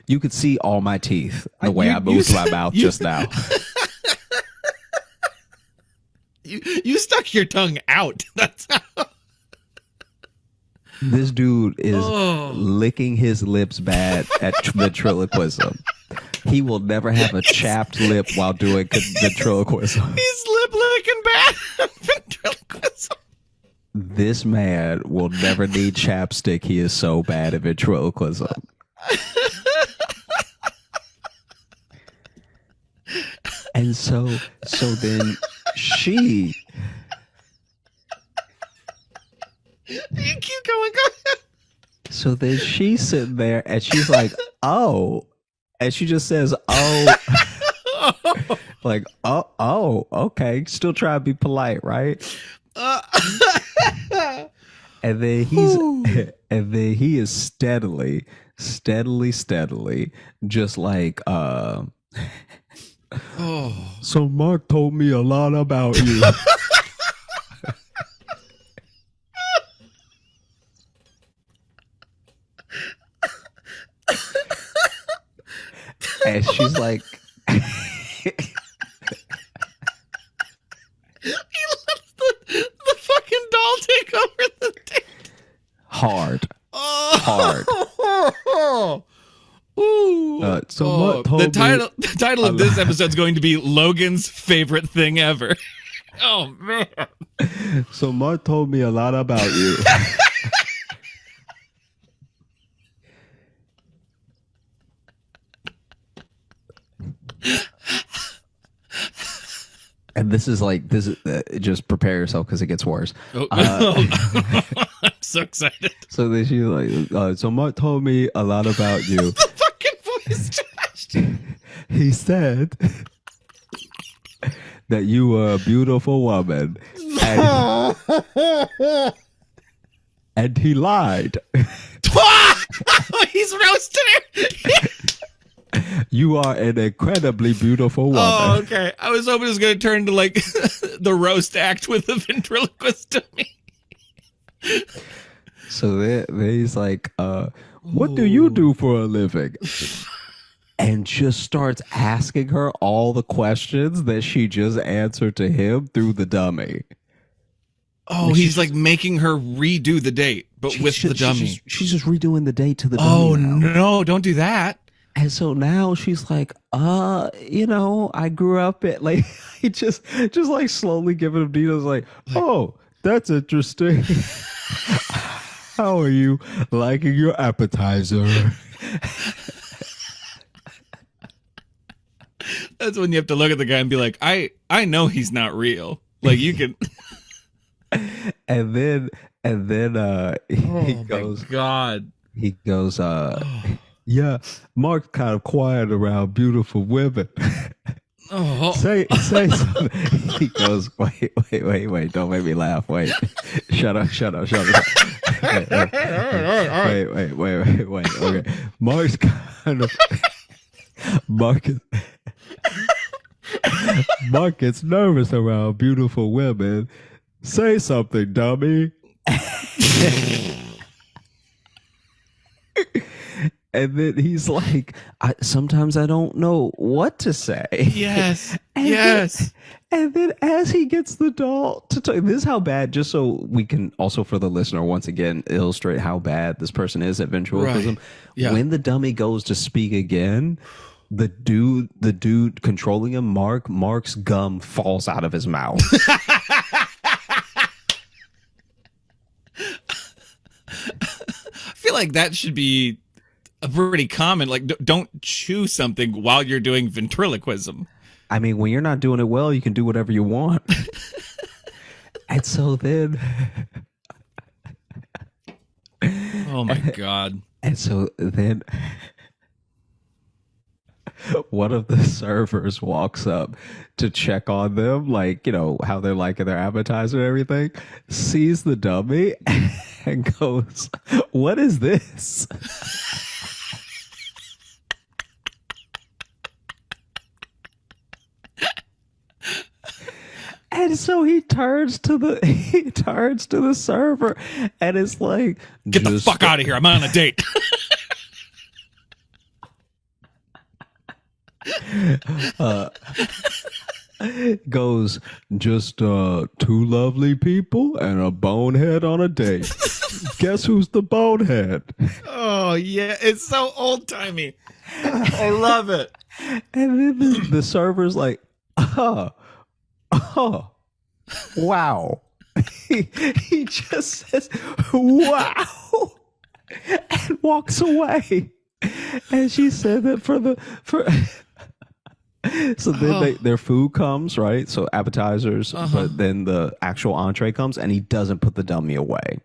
You could see all my teeth the way I moved my mouth just now. You stuck your tongue out. That's how. This dude is licking his lips bad at ventriloquism. He will never have a chapped lip while doing ventriloquism. He's lip licking bad at ventriloquism. This man will never need chapstick. He is so bad at ventriloquism. And so then she... You keep going. Go ahead. So then she's sitting there and she's like, oh. And she just says, oh. Like, oh, okay. Still trying to be polite, right? And then he is steadily, just like, so Mark told me a lot about you. And she's like, he lets the fucking doll take over the date. Hard. Ooh. The title of this episode is going to be Logan's favorite thing ever. Oh man. So Mark told me a lot about you. And this is just prepare yourself because it gets worse. I'm so excited. So then she's like, so Mark told me a lot about you. The fucking voice, Josh. He said that you were a beautiful woman. And he lied. He's roasting her. You are an incredibly beautiful woman. Oh, okay. I was hoping it was going to turn to like the roast act with the ventriloquist dummy. So then he's like, what do you do for a living? And just starts asking her all the questions that she just answered to him through the dummy. Oh, he's like making her redo the date, but with the dummy. She's just redoing the date to the dummy. Oh, no, don't do that. And so now she's like, I grew up at like, he just like slowly giving him details like, oh, that's interesting. How are you liking your appetizer? That's when you have to look at the guy and be like, I know he's not real. Like you can. and then he goes, my God. He goes, yeah, Mark's kind of quiet around beautiful women. Say something. He goes, wait, don't make me laugh. Wait, shut up. Wait. Okay, Mark's kind of Mark gets nervous around beautiful women. Say something, dummy. And then he's like, sometimes I don't know what to say. Yes. Yes. And then as he gets the doll to talk, this is how bad, just so we can also for the listener once again illustrate how bad this person is at ventriloquism. Right. Yeah. When the dummy goes to speak again, the dude controlling him, Mark's gum falls out of his mouth. feel like that should be a pretty common. Like, don't chew something while you're doing ventriloquism. I mean, when you're not doing it well, you can do whatever you want. And so then, oh my God. And so then one of the servers walks up to check on them, like, you know, how they're liking their appetizer and everything, sees the dummy and goes, "What is this?" And so he turns to the server and it's like, "Get the fuck out of here. I'm on a date." Goes, "Just 2 lovely people and a bonehead on a date. Guess who's the bonehead?" Oh yeah, it's so old timey. I love it. And then the server's like, "Oh, wow." He just says, "Wow," and walks away. And she said that so then their food comes, right? So appetizers, but then the actual entree comes, and he doesn't put the dummy away.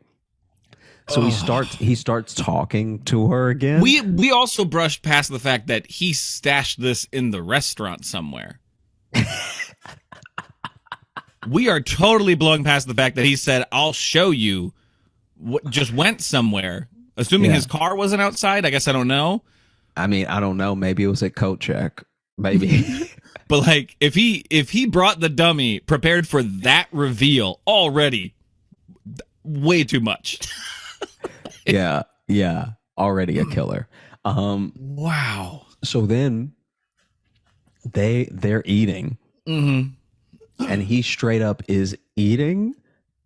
So he starts talking to her again. We also brushed past the fact that he stashed this in the restaurant somewhere. We are totally blowing past the fact that he said, "I'll show you," just went somewhere. Assuming his car wasn't outside. I guess I don't know. I mean, I don't know. Maybe it was at coat check. Maybe. But like, if he brought the dummy prepared for that reveal already, way too much. Yeah. Already a killer. Wow. So then they're eating. Mm-hmm. And he straight up is eating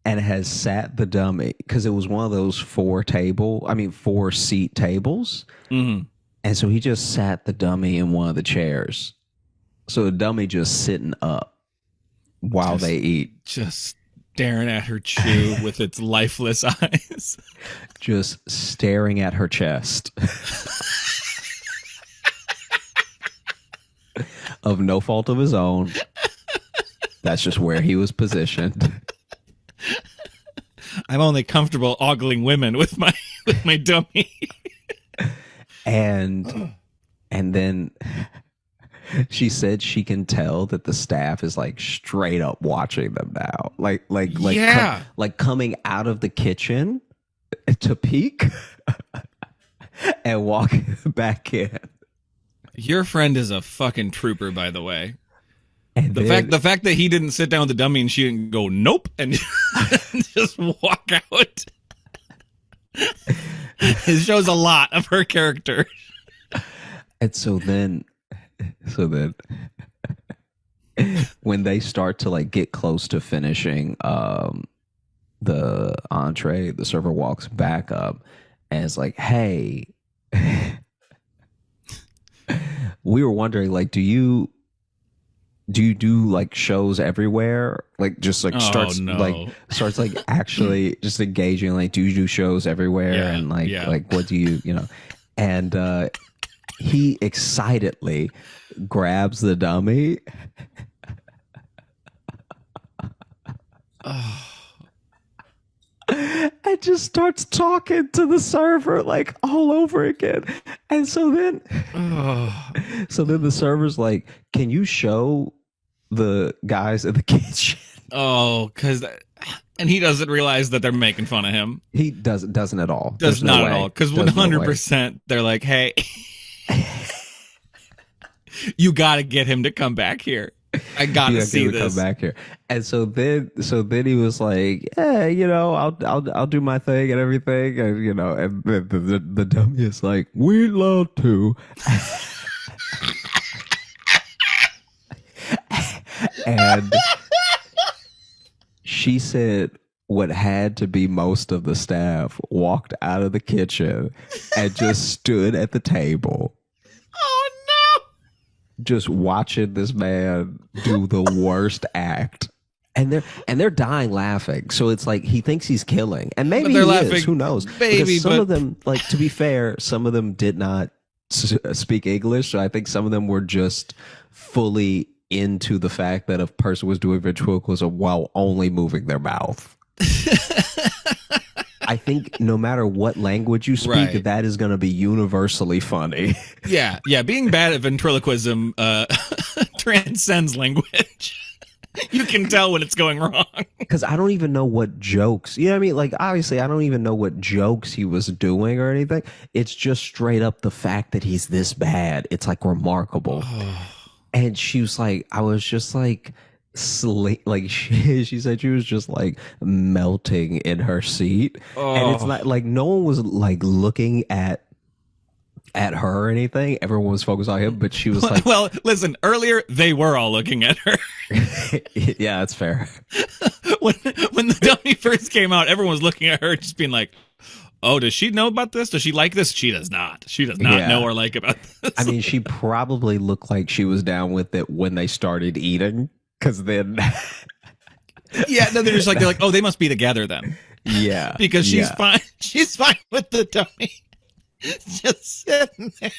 and has sat the dummy, because it was one of those 4-seat tables. Mm-hmm. And so he just sat the dummy in one of the chairs. So the dummy just sitting up while they eat. Just staring at her chew with its lifeless eyes. Just staring at her chest. Of no fault of his own. That's just where he was positioned. I'm only comfortable ogling women with my dummy. And then she said she can tell that the staff is like straight up watching them now. Like coming out of the kitchen to peek and walk back in. Your friend is a fucking trooper, by the way. And the fact that he didn't sit down with the dummy and she didn't go nope and just walk out. It shows a lot of her character. And so then when they start to like get close to finishing the entree, the server walks back up and it's like, "Hey, we were wondering, like, do you do like shows everywhere?" Like just like starts like actually just engaging, like, do you do shows everywhere? And like what do you know? And he excitedly grabs the dummy. And just starts talking to the server like all over again. And so then the server's like, "Can you show the guys in the kitchen?" And he doesn't realize that they're making fun of him. He doesn't at all. Does not at all. Because 100% they're like, "Hey, you got to get him to come back here. I got to see this." Come back here. And so then he was like, "Yeah, you know, I'll do my thing and everything." And you know, and the dummy is like, "We'd love to." And she said what had to be most of the staff walked out of the kitchen and just stood at the table. Oh no! Just watching this man do the worst act they're dying laughing. So it's like he thinks he's killing, and maybe they're he laughing, is. Who knows? baby, because some but- of them, like, to be fair, some of them did not speak English. So I think some of them were just fully into the fact that a person was doing ventriloquism while only moving their mouth. I think no matter what language you speak, Right. that is going to be universally funny. Yeah. Being bad at ventriloquism transcends language. You can tell when it's going wrong. Because I don't even know what jokes, you know what I mean? Like, obviously, I don't even know what jokes he was doing or anything. It's just straight up the fact that he's this bad. It's like remarkable. And she was like, I was just like, like she said she was just like melting in her seat. And it's not like no one was like looking at her or anything. Everyone was focused on him, but she was like, well, listen, earlier they were all looking at her. yeah, that's fair. when the dummy first came out, everyone was looking at her just being like, oh, does she know about this? Does she like this? She does not. She does not know or like about this. I mean, she probably looked like she was down with it when they started eating, because then yeah, no, they're like, oh, they must be together then. Yeah. Because she's fine. She's fine with the dummy. Just sitting there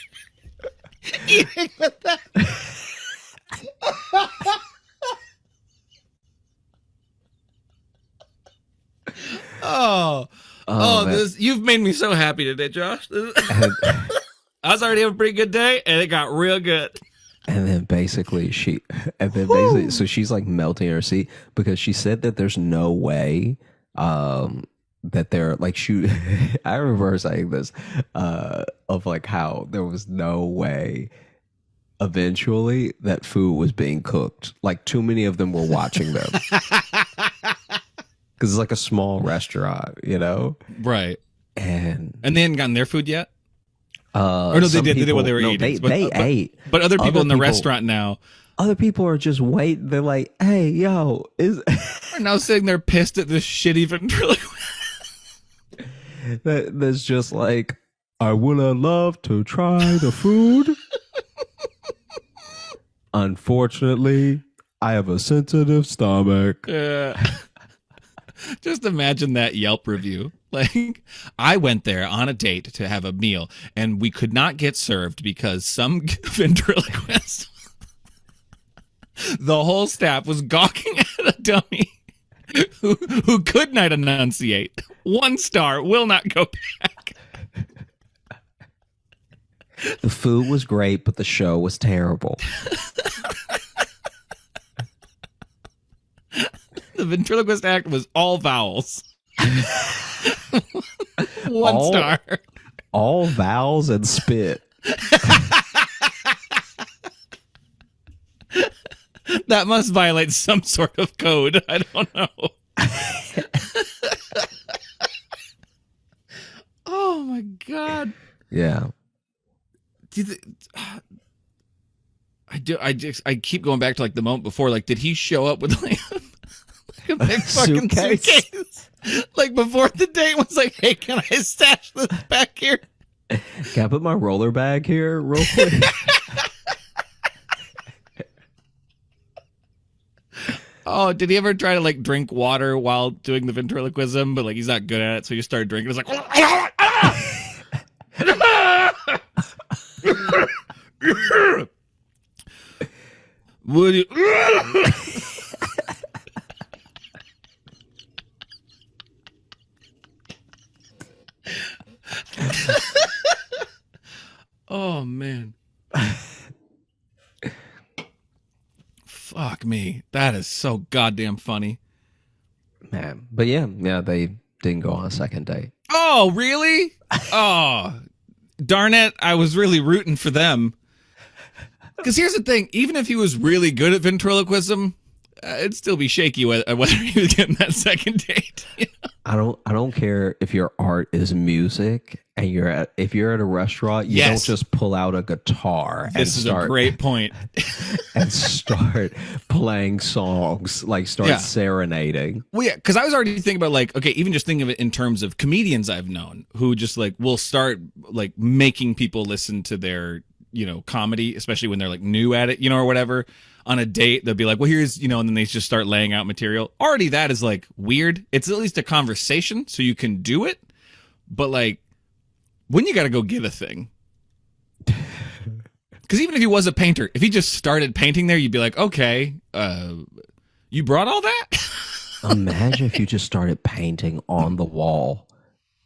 eating with that. You've made me so happy today, Josh. I was already having a pretty good day, and it got real good. And then basically so she's like melting in her seat because she said that there's no way that they're like I remember her saying this of like how there was no way eventually that food was being cooked. Like too many of them were watching them. Because it's like a small restaurant, you know? Right. And they hadn't gotten their food yet? Or no, they did. They did what they were eating. They ate. But other people in the restaurant now. Other people are just waiting. They're like, hey, yo. Are now sitting there pissed at this shitty ventriloquist. That's just like, I would have loved to try the food. Unfortunately, I have a sensitive stomach. Just imagine that Yelp review. Like, I went there on a date to have a meal, and we could not get served because some ventriloquist, the whole staff was gawking at a dummy who could not enunciate. 1 star, will not go back. The food was great, but the show was terrible. The ventriloquist act was all vowels. 1 star. All vowels and spit. That must violate some sort of code. I don't know. Oh my God. Yeah. I keep going back to like the moment before. Like, did he show up with like a big fucking suitcase? Like before the date was like, hey, can I stash this back here? Can I put my roller bag here real quick? Oh, did he ever try to like drink water while doing the ventriloquism? But like he's not good at it, so he just started drinking. It's like, would you? Oh man. Fuck me. That is so goddamn funny. Man. But yeah, they didn't go on a second date. Oh, really? Oh, darn it. I was really rooting for them. Because here's the thing. Even if he was really good at ventriloquism, it'd still be shaky whether he was getting that second date. You know? I don't care if your art is music and if you're at a restaurant, you don't just pull out a guitar and This is a great point. and start playing songs, like serenading. Well, yeah, because I was already thinking about like, okay, even just thinking of it in terms of comedians I've known who just like will start like making people listen to their comedy, especially when they're like new at it, or whatever. On a date, they'll be like, well, here's, and then they just start laying out material. Already that is like weird. It's at least a conversation, so you can do it. But like, when you got to go get a thing. Because even if he was a painter, if he just started painting there, you'd be like, okay, you brought all that? Imagine if you just started painting on the wall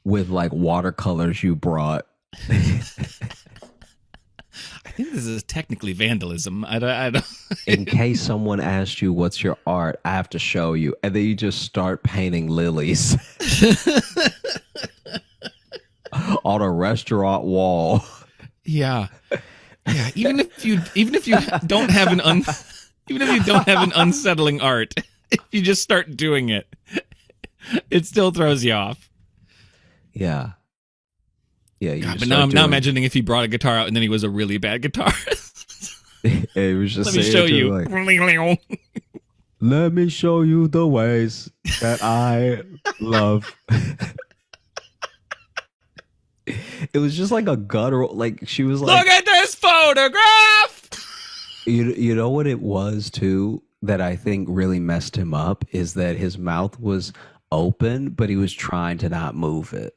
with like watercolors you brought. I think this is technically vandalism. I don't. In case someone asked you what's your art, I have to show you, and then you just start painting lilies on a restaurant wall. Yeah. Even if you don't have an unsettling art, if you just start doing it, it still throws you off. Yeah. Yeah, God, but now I'm imagining if he brought a guitar out and then he was a really bad guitarist. It was just Let me show you. Like, let me show you the ways that I love. It was just like a guttural, like she was like, look at this photograph. You know what it was too that I think really messed him up is that his mouth was open, but he was trying to not move it.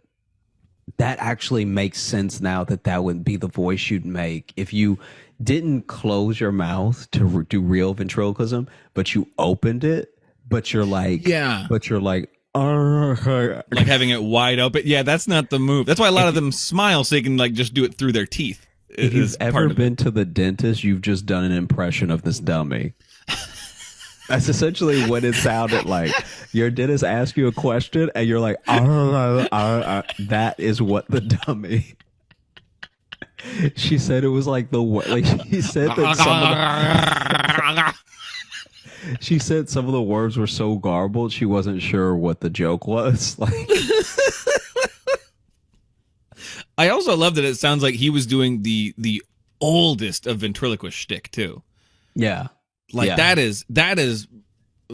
That actually makes sense now that would be the voice you'd make if you didn't close your mouth to do real ventriloquism, but you opened it, but you're like, like having it wide open. Yeah, that's not the move. That's why a lot of them smile so they can like just do it through their teeth. If you've ever been to the dentist, you've just done an impression of this dummy. That's essentially what it sounded like. Your dentist asks you a question, and you're like, that is what the dummy. She said it was like she said that she said some of the words were so garbled she wasn't sure what the joke was. Like, I also love that it sounds like he was doing the oldest of ventriloquist shtick too. Yeah. Like that is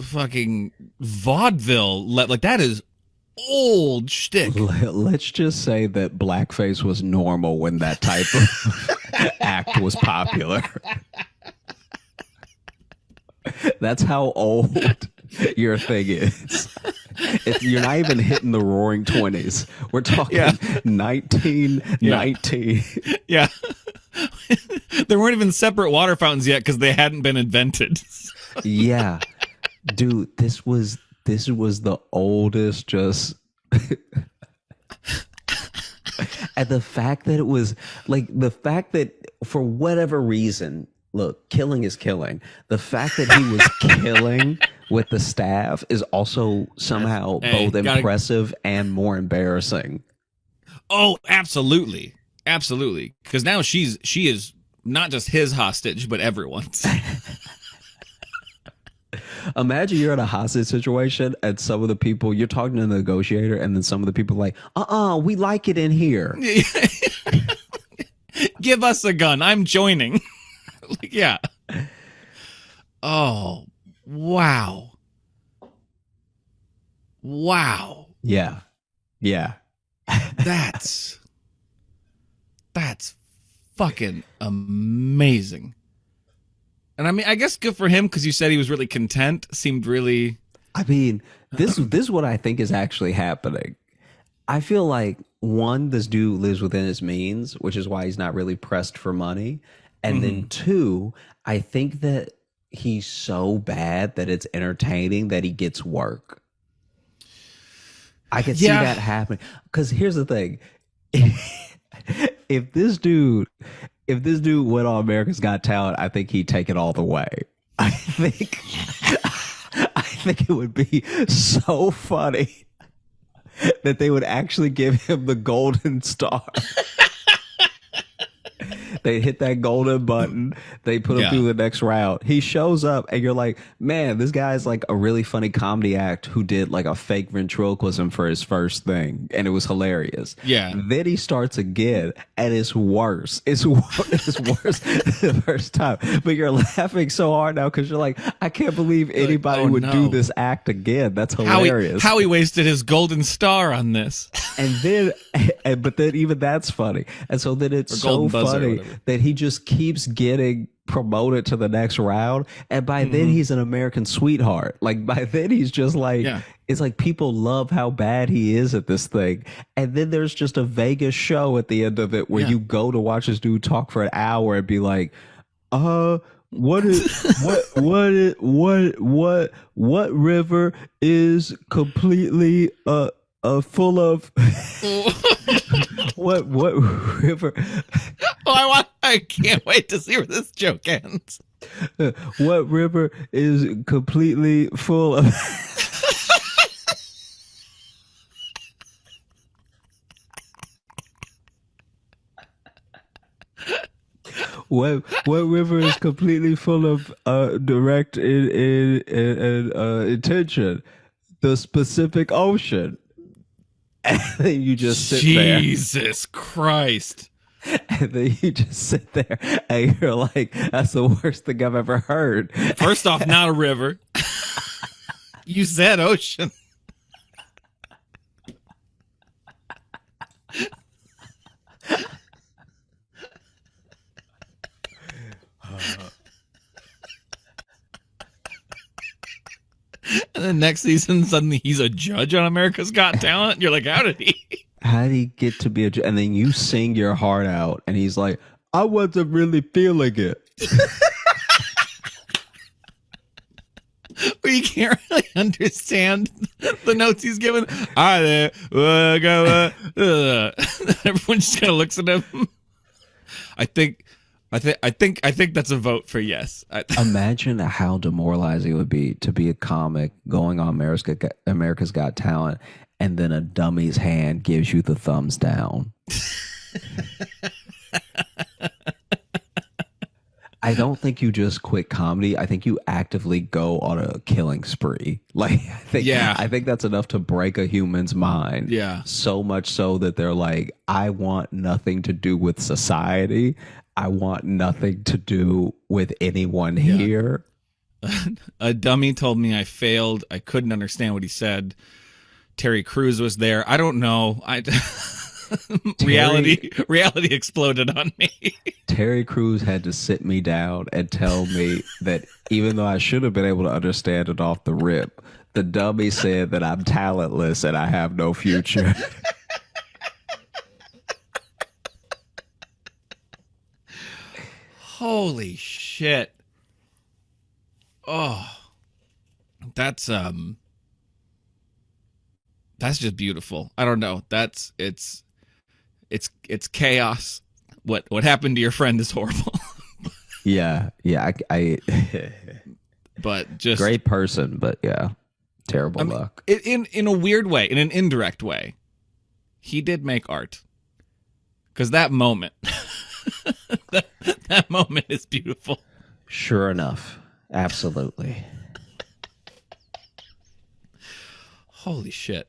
fucking vaudeville. Like that is old shtick. Let's just say that blackface was normal when that type of act was popular. That's how old your thing is. You're not even hitting the roaring 20s. We're talking 1919. Yeah. There weren't even separate water fountains yet because they hadn't been invented. Yeah. Dude, this was the oldest just and the fact that it was like the fact that for whatever reason, look, killing is killing. The fact that he was killing with the staff is also somehow both impressive and more embarrassing. Oh, absolutely. Absolutely. Because now she is not just his hostage, but everyone's. Imagine you're in a hostage situation and some of the people, you're talking to the negotiator, and then some of the people are like, we like it in here. Give us a gun. I'm joining. Like, yeah. Oh, wow. Wow. Yeah. Yeah. That's fucking amazing. And I mean, I guess good for him because you said he was really content. Seemed really. I mean, this is what I think is actually happening. I feel like this dude lives within his means, which is why he's not really pressed for money. And then two, I think that he's so bad that it's entertaining that he gets work. I can see that happening. Because here's the thing. If this dude went on America's Got Talent, I think he'd take it all the way. I think it would be so funny that they would actually give him the golden star. They hit that golden button. They put him through the next round. He shows up, and you're like, man, this guy's like a really funny comedy act who did like a fake ventriloquism for his first thing, and it was hilarious. Yeah. Then he starts again, and it's worse. It's worse the first time. But you're laughing so hard now because you're like, I can't believe anybody would do this act again. That's hilarious. How he wasted his golden star on this. And then, but then even that's funny. And so then it's so funny that he just keeps getting promoted to the next round, and by then he's an American sweetheart. Like by then he's just like, it's like people love how bad he is at this thing, and then there's just a Vegas show at the end of it where you go to watch this dude talk for an hour and be like, what river is completely full of what river? I can't wait to see where this joke ends. What river is completely full of what river is completely full of direct intention? The Pacific Ocean. And then you just sit there. Jesus Christ. And then you just sit there and you're like, that's the worst thing I've ever heard. First off, not a river. You said ocean. And then next season, suddenly he's a judge on America's Got Talent. You're like, how did he? How did he get to be a judge? And then you sing your heart out, and he's like, I wasn't really feeling it. Or you can't really understand the notes he's given. Hi there. Everyone just kind of looks at him. I think that's a vote for yes. Imagine how demoralizing it would be to be a comic going on America's Got Talent, and then a dummy's hand gives you the thumbs down. I don't think you just quit comedy. I think you actively go on a killing spree. Like, I think that's enough to break a human's mind. Yeah. So much so that they're like, I want nothing to do with society. I want nothing to do with anyone here. A dummy told me I failed. I couldn't understand what he said. Terry Crews was there. I don't know. Reality exploded on me. Terry Crews had to sit me down and tell me that even though I should have been able to understand it off the rip, the dummy said that I'm talentless and I have no future. Holy shit. Oh. That's just beautiful. I don't know. It's chaos. What happened to your friend is horrible. Yeah. I but just great person, but yeah, terrible luck. In a weird way, in an indirect way, he did make art. Because that moment, that moment is beautiful. Sure enough, absolutely. Holy shit.